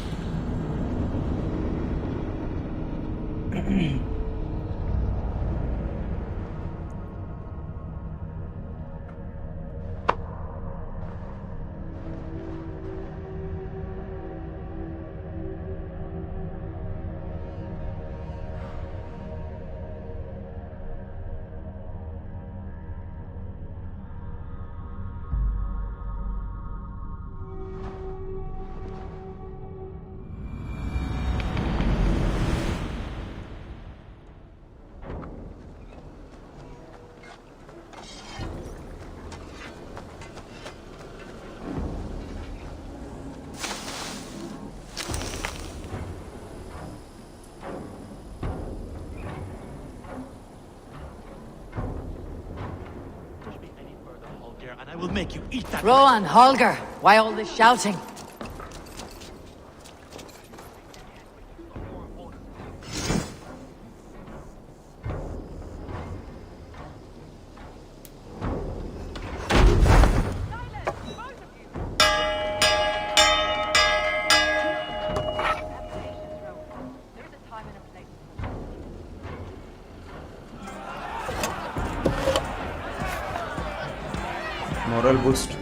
R: will make you eat that.
C: Rowan, Holger, why all this shouting?
A: Moral boost.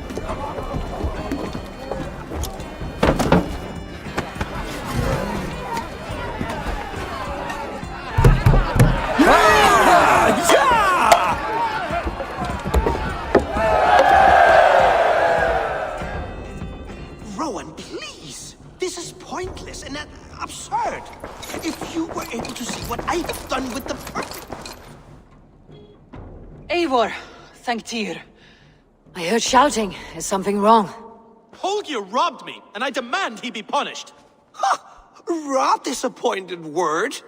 S: Rowan, please! This is pointless and absurd. If you were able to see what I have done with the perfect...
C: Eivor, thank Tyr. I heard shouting. Is something wrong?
R: Holger robbed me, and I demand he be punished.
S: Rot is a pointed word.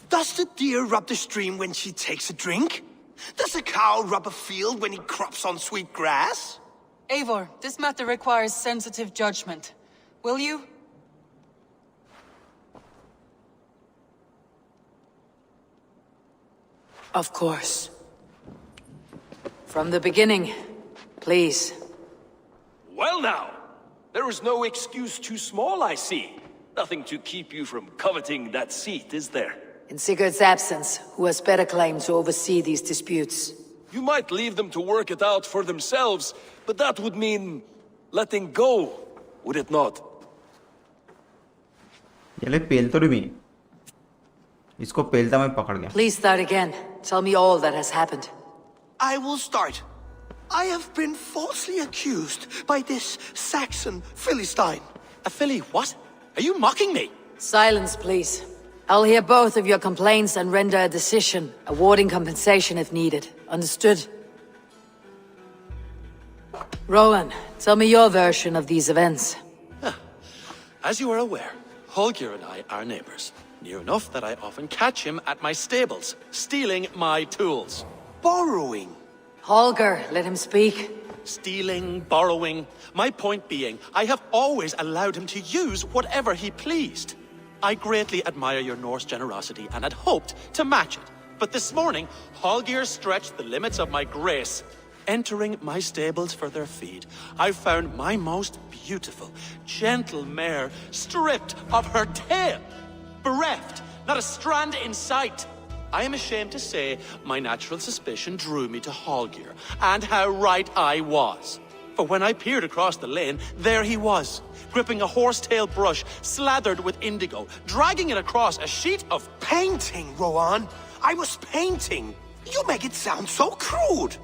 S: Does the deer rub the stream when she takes a drink? Does a cow rub a field when he crops on sweet grass?
T: Eivor, this matter requires sensitive judgment. Will you?
C: Of course. From the beginning, please.
U: Well now, there is no excuse too small, I see. Nothing to keep you from coveting that seat, is there?
C: In Sigurd's absence, who has better claim to oversee these disputes?
U: You might leave them to work it out for themselves, but that would mean letting go, would it not?
A: ये पेल तो भी इसको पेलता मैं पकड़ गया.
C: Please start again. Tell me all that has happened.
S: I will start. I have been falsely accused by this Saxon Philistine.
R: A Philly what? Are you mocking me?
C: Silence, please. I'll hear both of your complaints and render a decision, awarding compensation if needed. Understood? Rowan, tell me your version of these events.
R: As you are aware, Holger and I are neighbors. Near enough that I often catch him at my stables, stealing my tools.
S: Borrowing.
C: Holger, let him speak.
R: Stealing, borrowing. My point being, I have always allowed him to use whatever he pleased. I greatly admire your Norse generosity and had hoped to match it. But this morning, Holger stretched the limits of my grace. Entering my stables for their feed, I found my most beautiful, gentle mare stripped of her tail. Bereft, not a strand in sight. I am ashamed to say my natural suspicion drew me to Holger, and how right I was. For when I peered across the lane, there he was, gripping a horsetail brush slathered with indigo, dragging it across a sheet of
S: painting, Rowan. I was painting. You make it sound so crude.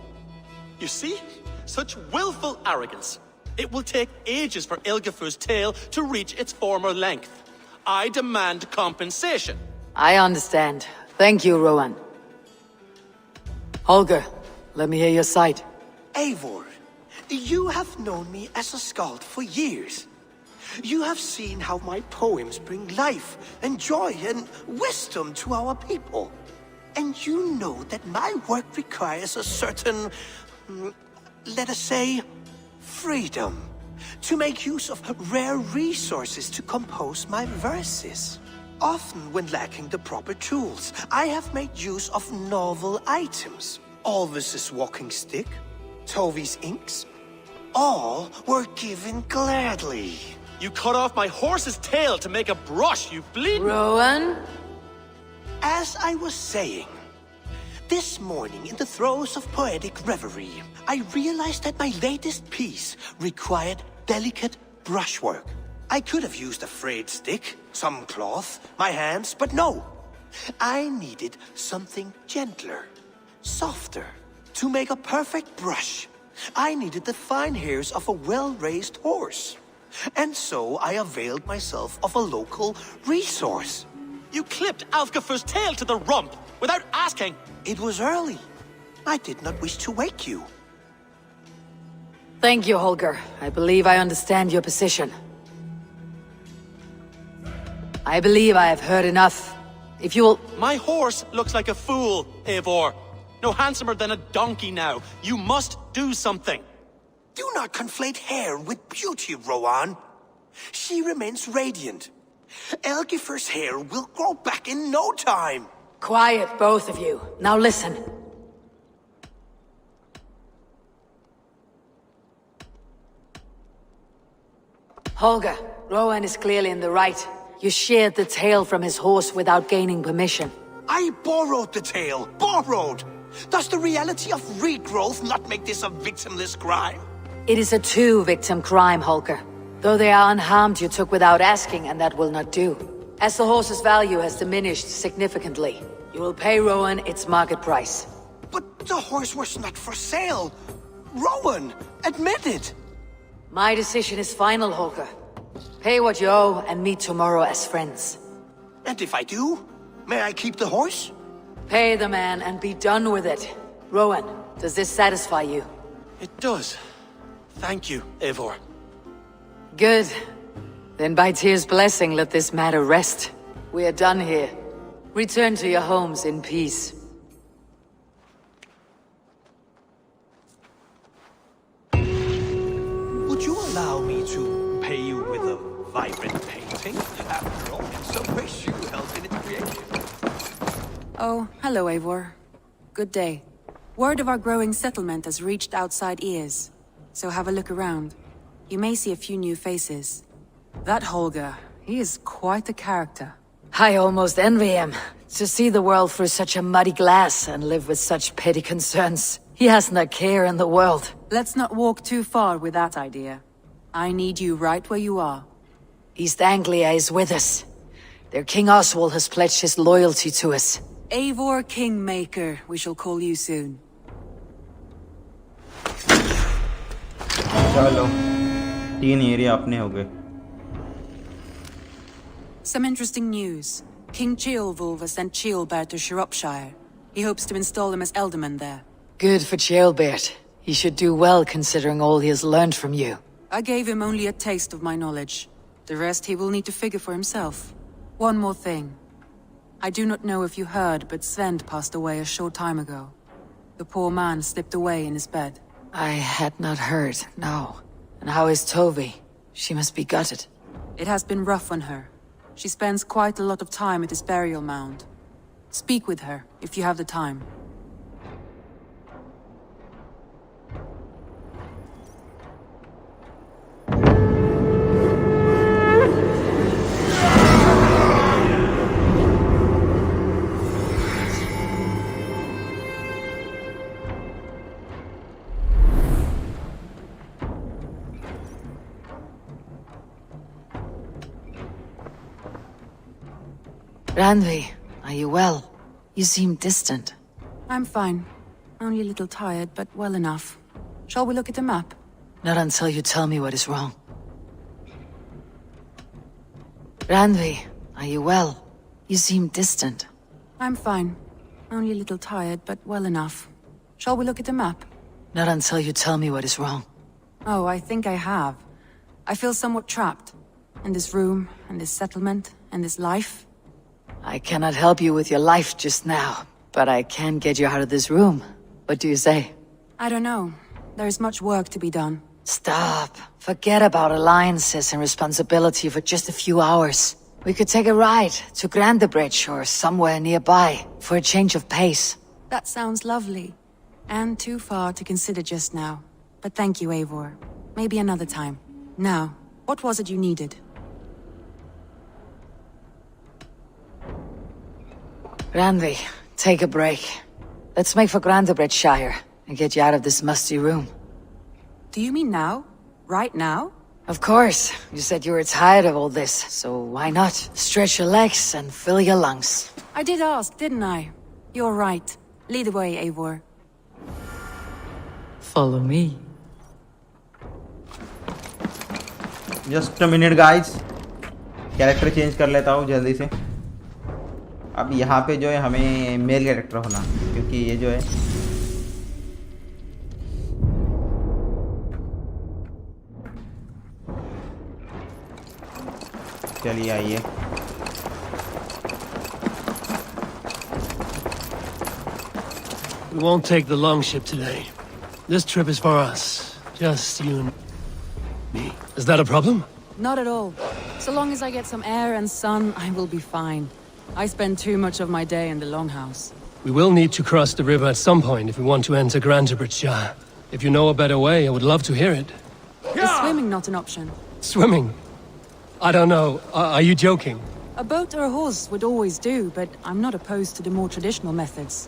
R: You see? Such willful arrogance. It will take ages for Ilgafur's tail to reach its former length. I demand compensation.
C: I understand. Thank you, Rowan. Holger, let me hear your side.
S: Eivor, you have known me as a skald for years. You have seen how my poems bring life and joy and wisdom to our people. And you know that my work requires a certain, let us say, freedom to make use of rare resources to compose my verses. Often when lacking the proper tools, I have made use of novel items. Alvis's walking stick, Tovi's inks, all were given gladly.
R: You cut off my horse's tail to make a brush, you bleeding...
C: Rowan?
S: As I was saying, this morning in the throes of poetic reverie, I realized that my latest piece required delicate brushwork. I could have used a frayed stick, some cloth, my hands, but no. I needed something gentler, softer. To make a perfect brush, I needed the fine hairs of a well-raised horse. And so I availed myself of a local resource.
R: You clipped Alfgafur's tail to the rump without asking.
S: It was early. I did not wish to wake you.
C: Thank you, Holger. I believe I understand your position. I believe I have heard enough. If you'll...
R: My horse looks like a fool, Eivor. No handsomer than a donkey now. You must do something.
S: Do not conflate hair with beauty, Rowan. She remains radiant. Elgifer's hair will grow back in no time.
C: Quiet, both of you. Now listen. Holger, Rowan is clearly in the right. You sheared the tail from his horse without gaining permission.
S: I borrowed the tail. Borrowed! Does the reality of regrowth not make this a victimless crime?
C: It is a two-victim crime, Holger. Though they are unharmed, you took without asking, and that will not do. As the horse's value has diminished significantly, you will pay Rowan its market price.
S: But the horse was not for sale. Rowan, admit it.
C: My decision is final, Holger. Pay what you owe and meet tomorrow as friends.
S: And if I do, may I keep the horse?
C: Pay the man and be done with it. Rowan, does this satisfy you?
R: It does. Thank you, Eivor.
C: Good. Then by Tyr's blessing, let this matter rest. We are done here. Return to your homes in peace.
S: Would you allow me to pay you with a vibrant painting? After all, in some ways you helped in its creation.
M: Oh, hello, Eivor. Good day. Word of our growing settlement has reached outside ears, so have a look around. You may see a few new faces. That Holger, he is quite a character.
C: I almost envy him. To see the world through such a muddy glass and live with such petty concerns. He hasn't a care in the world.
M: Let's not walk too far with that idea. I need you right where you are.
C: East Anglia is with us. Their King Oswald has pledged his loyalty to us.
M: Eivor Kingmaker, we shall call you soon.
A: चलो 3 area अपने हो गए.
M: Some interesting news. King Ceolwulf has sent Ceolbert to Shropshire. He hopes to install him as Elderman there.
C: Good for Ceolbert. He should do well considering all he has learned from you.
M: I gave him only a taste of my knowledge. The rest he will need to figure for himself. One more thing. I do not know if you heard, but Sven passed away a short time ago. The poor man slipped away in his bed.
C: I had not heard, no. And how is Tovi? She must be gutted.
M: It has been rough on her. She spends quite a lot of time at his burial mound. Speak with her, if you have the time.
C: Randvi, are you well? You seem distant.
M: I'm fine. Only a little tired, but well enough. Shall we look at the map?
C: Not until you tell me what is wrong. Randvi, are you well? You seem distant.
M: I'm fine. Only a little tired, but well enough. Shall we look at the map?
C: Not until you tell me what is wrong.
M: Oh, I think I have. I feel somewhat trapped. In this room, and this settlement, and this life.
C: I cannot help you with your life just now, but I can get you out of this room. What do you say?
M: I don't know. There is much work to be done.
C: Stop. Forget about alliances and responsibility for just a few hours. We could take a ride to Grandebridge or somewhere nearby for a change of pace.
M: That sounds lovely. And too far to consider just now. But thank you, Eivor. Maybe another time. Now, what was it you needed?
C: Randvi, take a break. Let's make for Grandebridgeshire and get you out of this musty room.
M: Do you mean now? Right now?
C: Of course. You said you were tired of all this, so why not? Stretch your legs and fill your lungs.
M: I did ask, didn't I? You're right. Lead the way, Eivor.
C: Follow me.
A: Just a minute, guys. Character change कर लेता हूँ जल्दी से. अब यहाँ पे जो है हमें मेल कैरेक्टर होना, क्योंकि ये जो है चलिए आइए.
V: We won't take the longship today. This trip is for us.
G: Just you and me. Is that a problem?
M: Not at all. So long as I get some air and sun, I will be fine. I spend too much of my day in the Longhouse.
G: We will need to cross the river at some point if we want to enter Grantebridge. If you know a better way, I would love to hear it.
M: Is swimming not an option?
G: Swimming? I don't know. Are you joking?
M: A boat or a horse would always do, but I'm not opposed to the more traditional methods.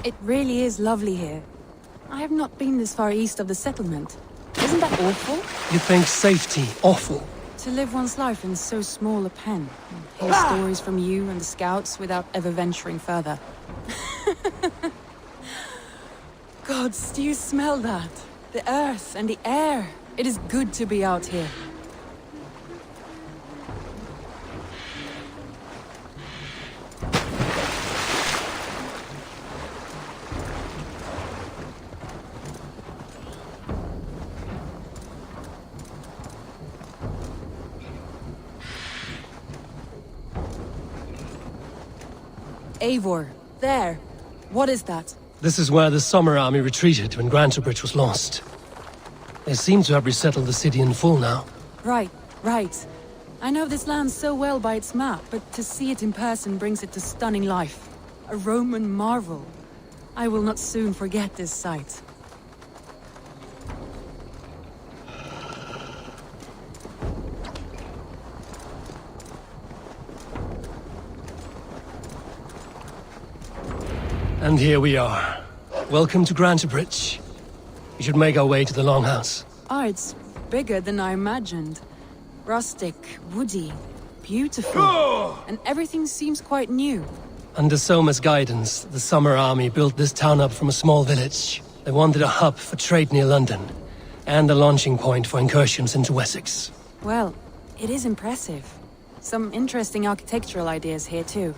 M: It really is lovely here. I have not been this far east of the settlement. Isn't that awful?
G: You think safety awful?
M: To live one's life in so small a pen, and hear stories from you and the scouts without ever venturing further. Gods, do you smell that? The earth and the air. It is good to be out here. Eivor, there. What is that?
G: This is where the Summer Army retreated when Grantebridge was lost. They seem to have resettled the city in full now.
M: Right. I know this land so well by its map, but to see it in person brings it to stunning life. A Roman marvel. I will not soon forget this sight.
G: And here we are. Welcome to Grantebridge. We should make our way to the Longhouse.
M: Ah, it's bigger than I imagined. Rustic, woody, beautiful. And everything seems quite new.
G: Under Soma's guidance, the Summer Army built this town up from a small village. They wanted a hub for trade near London, and a launching point for incursions into Wessex.
M: Well, it is impressive. Some interesting architectural ideas here too.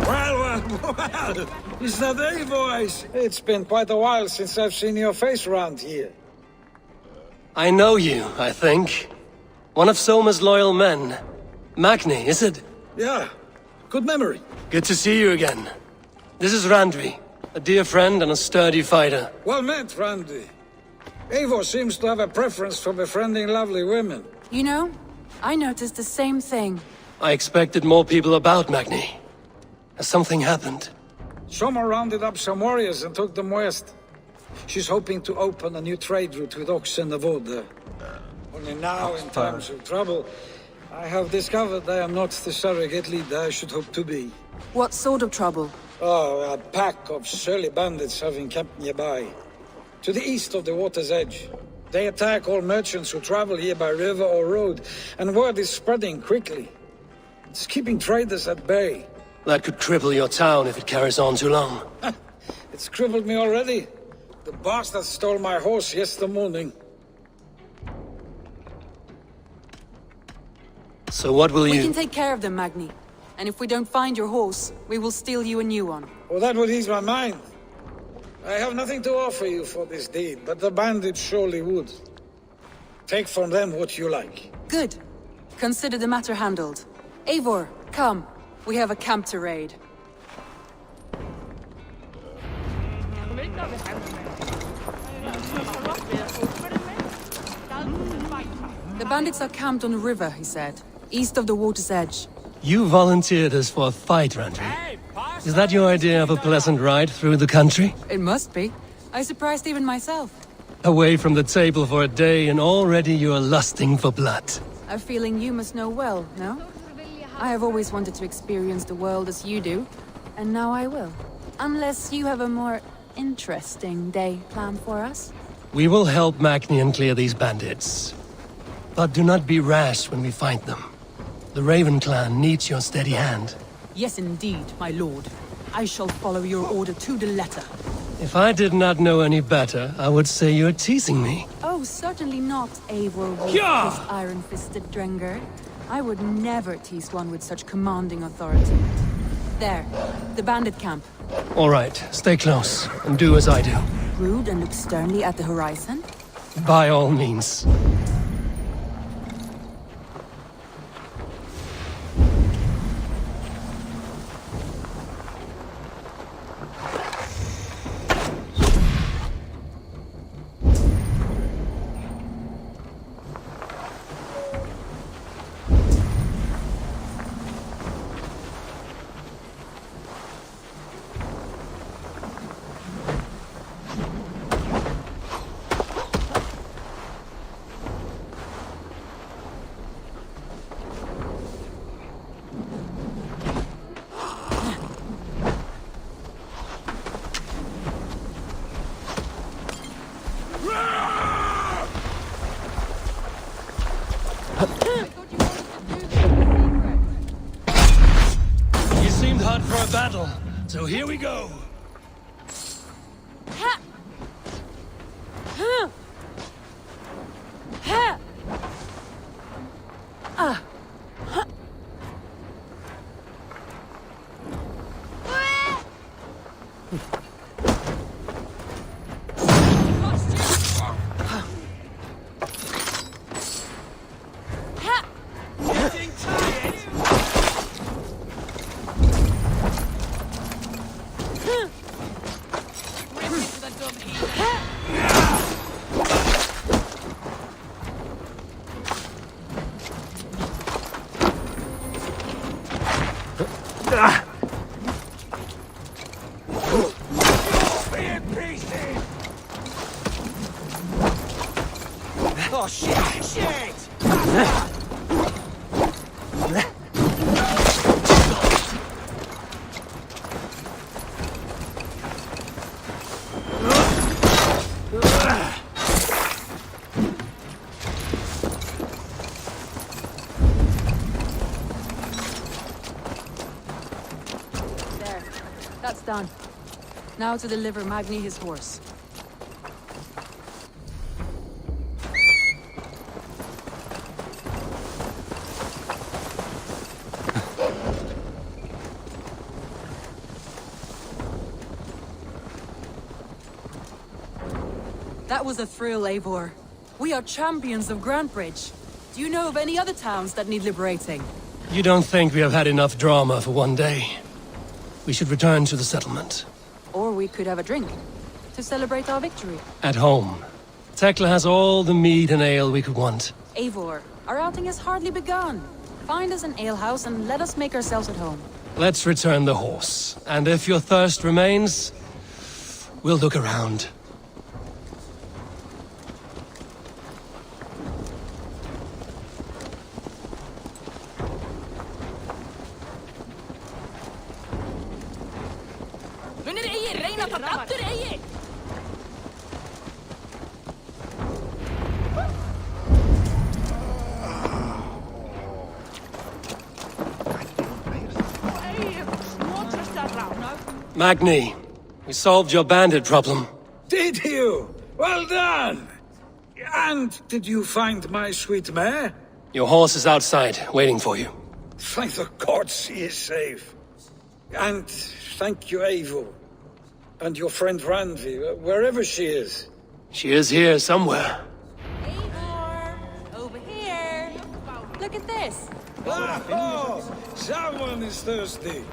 V: Well, is that a voice? It's been quite a while since I've seen your face around here.
G: I know you, I think. One of Soma's loyal men. Magni, is it?
V: Yeah, good memory.
G: Good to see you again. This is Randvi, a dear friend and a sturdy fighter.
V: Well met, Randvi. Eivor seems to have a preference for befriending lovely women.
M: You know, I noticed the same thing.
G: I expected more people about Magni. Has something happened?
V: Soma rounded up some warriors and took them west. She's hoping to open a new trade route with Ox and the Voda. Only now, in times of trouble, I have discovered I am not the surrogate leader I should hope to be.
M: What sort of trouble?
V: Oh, a pack of surly bandits have encamped nearby. To the east of the water's edge. They attack all merchants who travel here by river or road, and word is spreading quickly. It's keeping traders at bay.
G: That could cripple your town if it carries on too long.
V: It's crippled me already. The bastard stole my horse yesterday morning.
G: So what will
M: We
G: you...
M: can take care of them, Magni. And if we don't find your horse, we will steal you a new one.
V: Well, that would ease my mind. I have nothing to offer you for this deed, but the bandits surely would. Take from them what you like.
M: Good. Consider the matter handled. Eivor, come. We have a camp to raid. The bandits are camped on the river, he said, east of the water's edge.
G: You volunteered us for a fight, Randvi. Is that your idea of a pleasant ride through the country?
M: It must be. I surprised even myself.
G: Away from the table for a day and already you're lusting for blood.
M: A feeling you must know well, no? I have always wanted to experience the world as you do, and now I will. Unless you have a more interesting day planned for us?
G: We will help Magnian clear these bandits. But do not be rash when we find them. The Raven clan needs your steady hand.
F: Yes, indeed, my lord. I shall follow your order to the letter.
G: If I did not know any better, I would say you're teasing me.
M: Oh, certainly not, Eivor,
G: Yeah!
M: wolf-kissed, iron-fisted Drenger. I would never tease one with such commanding authority. There, the bandit camp.
G: All right, stay close, and do as I do.
M: Rude and look sternly at the horizon?
G: By all means. You seemed hot for a battle, so here we go.
S: Oh, shit! Shit!
M: There. That's done. Now to deliver Magni his horse. That was a thrill, Eivor. We are champions of Grantbridge. Do you know of any other towns that need liberating?
G: You don't think we have had enough drama for one day? We should return to the settlement.
M: Or we could have a drink, to celebrate our victory.
G: At home. Tekla has all the mead and ale we could want.
M: Eivor, our outing has hardly begun. Find us an alehouse and let us make ourselves at home.
G: Let's return the horse. And if your thirst remains, we'll look around. Magni, we solved your bandit problem.
V: Did you? Well done! And did you find my sweet mare?
G: Your horse is outside, waiting for you.
V: Thank the gods he is safe. And thank you, Eivor. And your friend Randvi, wherever she is.
G: She is here somewhere.
M: Over here! Look at this!
V: Oh, someone is thirsty.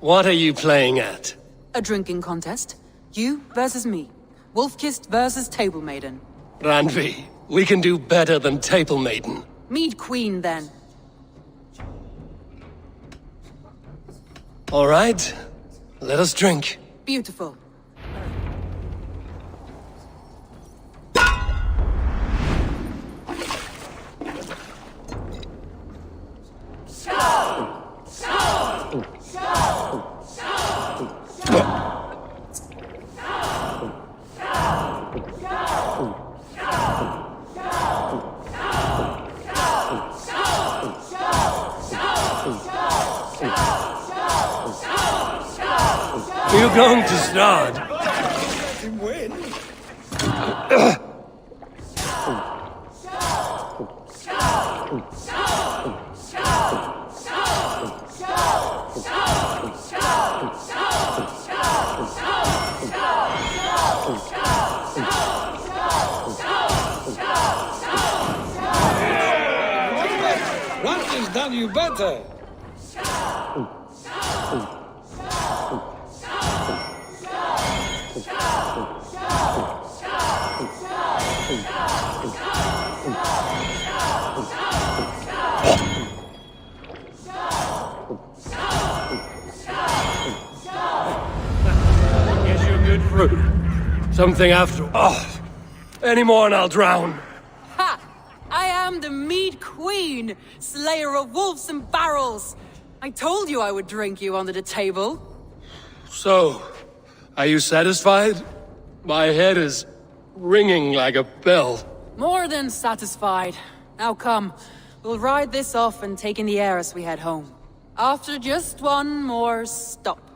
G: What are you playing at?
M: A drinking contest. You versus me. Wolf-kissed versus Table Maiden.
G: Randvi, we can do better than Table Maiden.
M: Mead Queen, then.
G: All right, let us drink.
M: Beautiful.
G: You're going to start.
V: Let him win. What has done you better?
G: Guess you're good fruit. Something after. Oh, any more and I'll drown.
M: Ha! I am the mead queen, slayer of wolves and barrels. I told you I would drink you under the table.
G: So, are you satisfied? My head is ringing like a bell.
M: More than satisfied. Now come, we'll ride this off and take in the air as we head home. After just one more stop.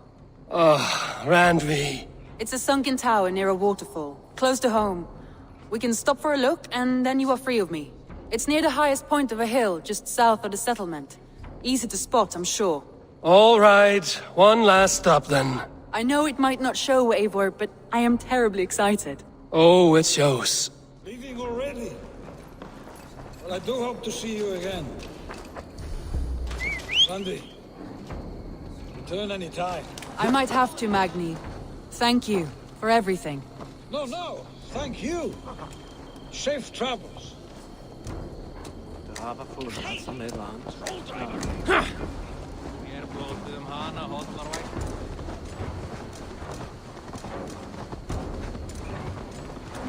G: Randvi.
M: It's a sunken tower near a waterfall, close to home. We can stop for a look, and then you are free of me. It's near the highest point of a hill, just south of the settlement. Easy to spot, I'm sure.
G: All right, one last stop then.
M: I know it might not show, Eivor, but I am terribly excited.
G: Oh, it shows.
V: Leaving already? Well, I do hope to see you again. Randy, return any time.
M: I might have to, Magni. Thank you for everything.
V: No, thank you. Safe travels.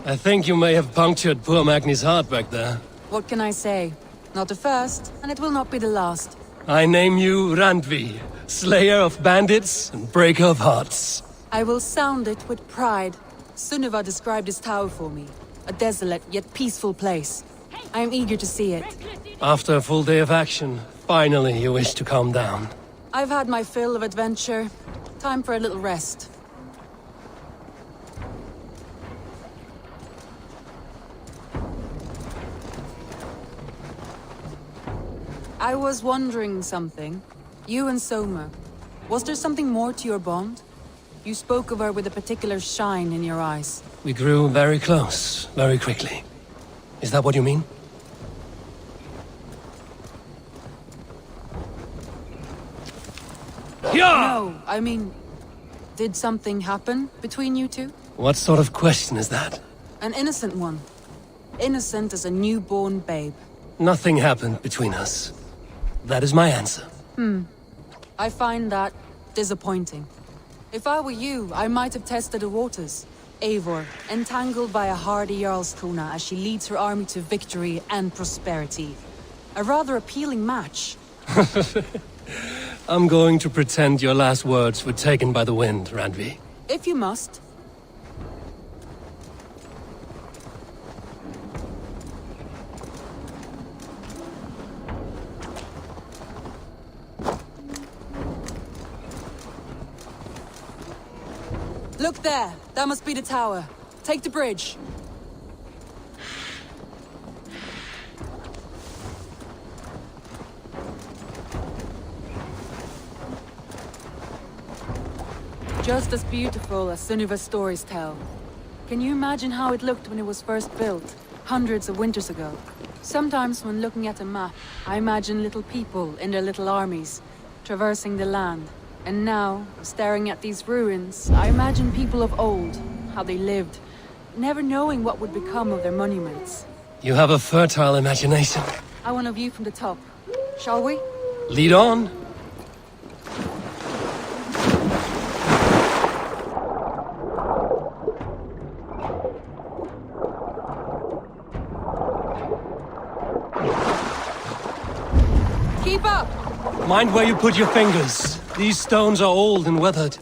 G: I think you may have punctured poor Magni's heart back there.
M: What can I say? Not the first, and it will not be the last.
G: I name you Randvi, slayer of bandits and breaker of hearts.
M: I will sound it with pride. Sunniva described this tower for me. A desolate yet peaceful place. I am eager to see it.
G: After a full day of action, finally you wish to calm down.
M: I've had my fill of adventure. Time for a little rest. I was wondering something. You and Soma. Was there something more to your bond? You spoke of her with a particular shine in your eyes.
G: We grew very close, very quickly. Is that what you mean?
M: No, I mean... Did something happen between you two?
G: What sort of question is that?
M: An innocent one. Innocent as a newborn babe.
G: Nothing happened between us. That is my answer.
M: I find that disappointing. If I were you, I might have tested the waters. Eivor, entangled by a hardy Jarlskona as she leads her army to victory and prosperity. A rather appealing match.
G: I'm going to pretend your last words were taken by the wind, Randvi.
M: If you must. Look there! That must be the tower. Take the bridge. Just as beautiful as Sunniva's stories tell. Can you imagine how it looked when it was first built, hundreds of winters ago? Sometimes when looking at a map, I imagine little people in their little armies, traversing the land. And now, staring at these ruins, I imagine people of old, how they lived, never knowing what would become of their monuments.
G: You have a fertile imagination.
M: I want a view from the top. Shall we?
G: Lead on.
K: Keep up!
G: Mind where you put your fingers. These stones are old and weathered.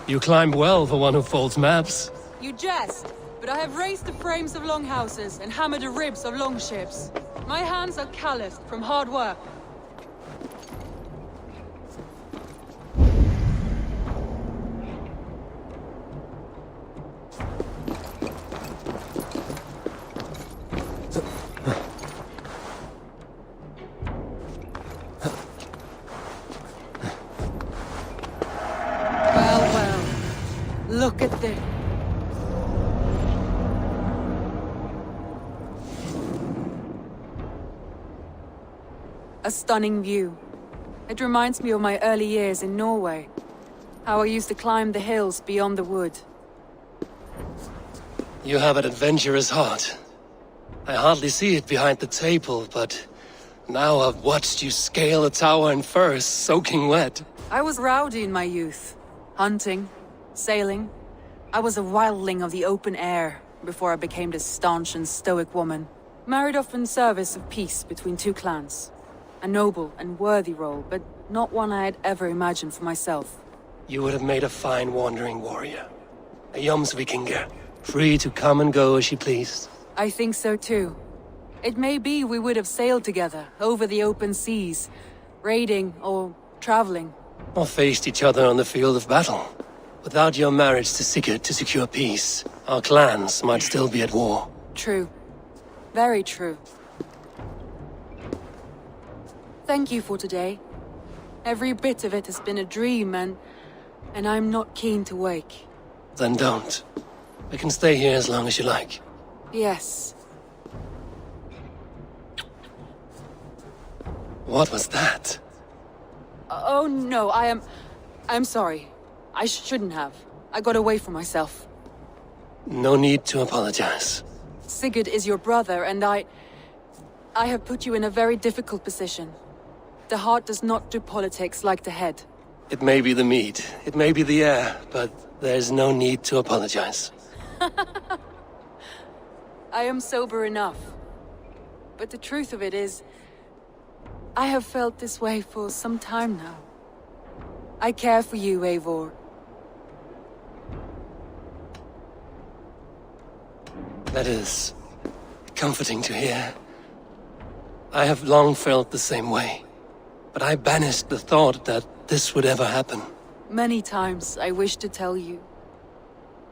G: You climb well for one who folds maps.
F: You jest, but I have raised the frames of longhouses and hammered the ribs of longships. My hands are calloused from hard work. Well, look at this. A stunning view. It reminds me of my early years in Norway. How I used to climb the hills beyond the wood.
G: You have an adventurous heart. I hardly see it behind the table, but now I've watched you scale a tower in furs, soaking wet.
M: I was rowdy in my youth. Hunting, sailing. I was a wildling of the open air before I became this staunch and stoic woman. Married off in service of peace between two clans. A noble and worthy role, but not one I had ever imagined for myself.
G: You would have made a fine wandering warrior. A Jomsvikinger, free to come and go as she pleased.
M: I think so too. It may be we would have sailed together over the open seas, raiding or traveling.
G: Or faced each other on the field of battle. Without your marriage to Sigurd to secure peace, our clans might still be at war.
M: True. Very true. Thank you for today. Every bit of it has been a dream, and I'm not keen to wake.
G: Then don't. We can stay here as long as you like.
M: Yes.
G: What was that?
M: Oh no, I'm sorry. I shouldn't have. I got away from myself.
G: No need to apologize.
M: Sigurd is your brother, and I have put you in a very difficult position. The heart does not do politics like the head.
G: It may be the meat, it may be the air, but there's no need to apologize.
M: I am sober enough. But the truth of it is, I have felt this way for some time now. I care for you, Eivor.
G: That is comforting to hear. I have long felt the same way, but I banished the thought that this would ever happen.
M: Many times I wished to tell you.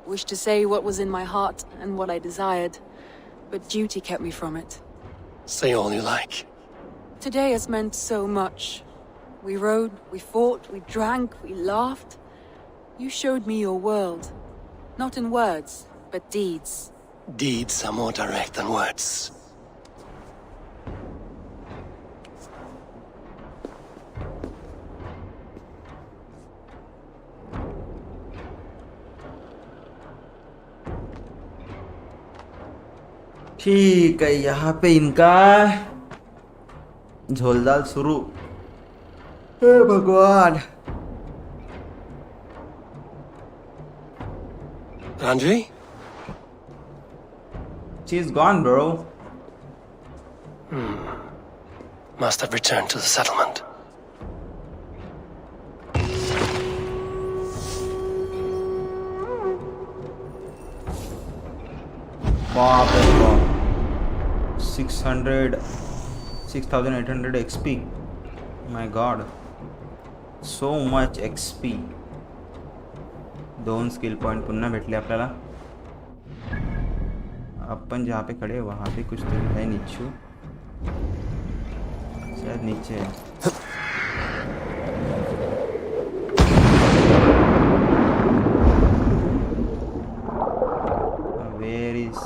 M: Wished to say what was in my heart and what I desired, but duty kept me from it.
G: Say all you like.
M: Today has meant so much. We rode, we fought, we drank, we laughed. You showed me your world. Not in words, but deeds.
G: Deeds are more direct than words.
A: ठीक है, यहाँ पे इनका झोलदाल शुरू। हे भगवान।
G: Andre?
A: She's gone, bro.
G: Must have returned to the settlement.
A: बाप रे बाप। 6,800 XP. My God. So much XP. 2 skill point पुन्हा भेटले आपल्याला. अपन जहाँ पे खड़े वहाँ पे कुछ तो है नीचे. शायद नीचे है. Where is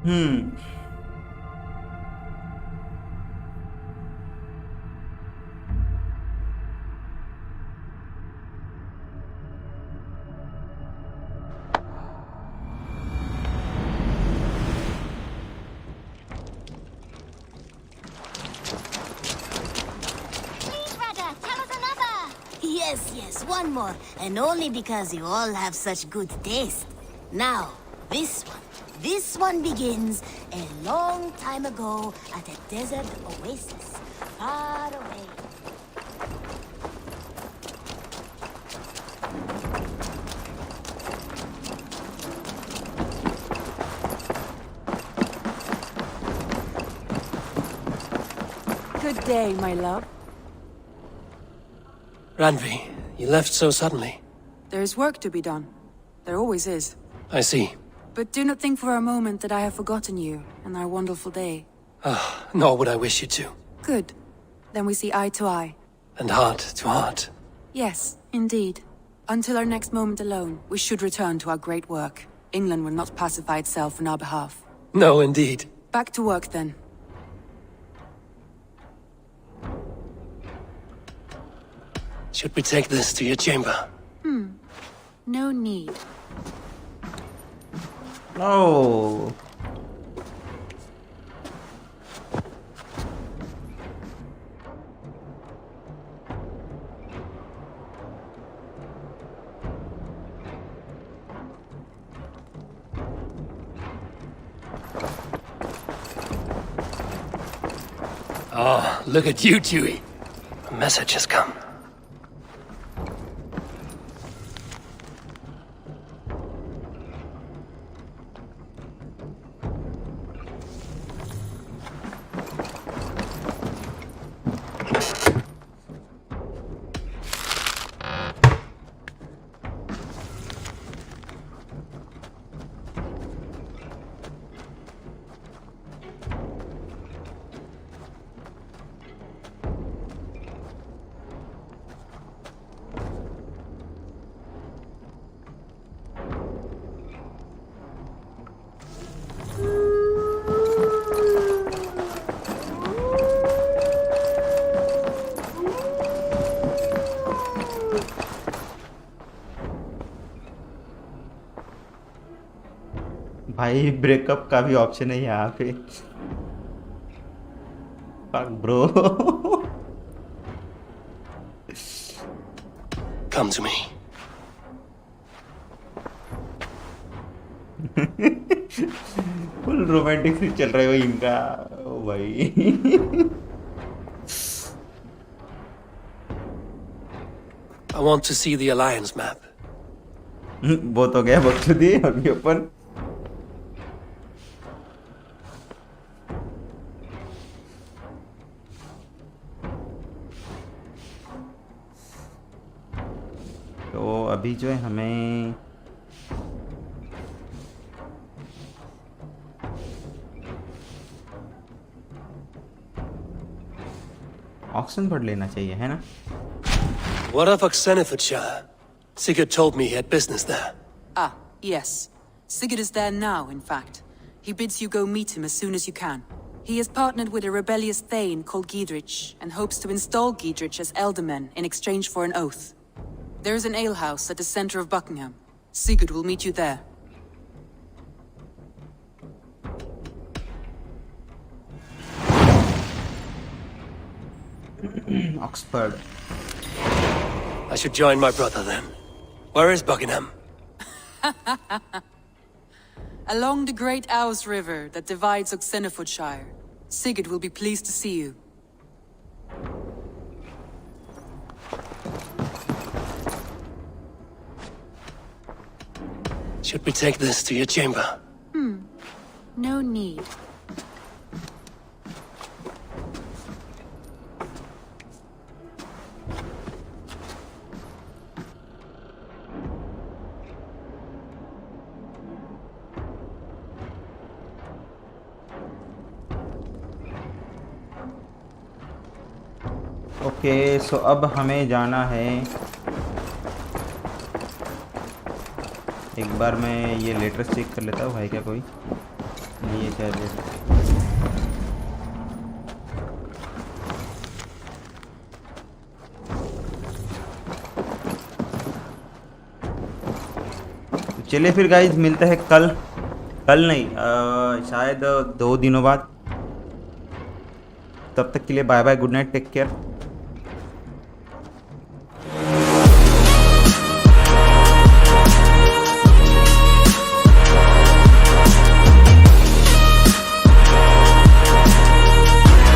E: Please, brother, tell us another. Yes, one more. And only because you all have such good taste. Now, this one begins a long time ago at a desert oasis, far away.
M: Good day, my love.
G: Ranvi, you left so suddenly.
M: There is work to be done. There always is.
G: I see.
M: But do not think for a moment that I have forgotten you and our wonderful day.
G: Nor would I wish you to.
M: Good. Then we see eye to eye.
G: And heart to heart.
M: Yes, indeed. Until our next moment alone, we should return to our great work. England will not pacify itself on our behalf.
G: No, indeed.
M: Back to work, then.
G: Should we take this to your chamber?
M: No need.
A: No.
G: Oh, look at you, Dewey. A message has come.
A: भाई breakup का भी option है यहाँ पे। Fuck bro.
G: Come to me.
A: Full romantic scene चल रहा है भाई इनका। ओ भाई
G: I want to see the Alliance map.
A: बहुत हो गया बकचोदी अभी अपन। तो अभी जो है हमें ऑक्शन पढ़ लेना चाहिए है ना।
G: What of Oxenfordshire? Sigurd told me he had business there.
M: Ah, yes. Sigurd is there now, in fact. He bids you go meet him as soon as you can. He has partnered with a rebellious thane called Giedrich, and hopes to install Giedrich as elderman in exchange for an oath. There is an alehouse at the center of Buckingham. Sigurd will meet you there.
A: Oxford.
G: I should join my brother then. Where is Buckingham?
M: Along the great Ouse River that divides Oxenfordshire. Sigurd will be pleased to see you.
G: Should we take this to your chamber?
M: No need.
A: Okay so अब हमें जाना है। एक बार मैं ये letters check कर लेता हूँ भाई क्या कोई नहीं है शायद ये। चलिए फिर गाइज मिलते हैं कल नहीं शायद 2 दिनों बाद। तब तक के लिए bye bye, good night, take care.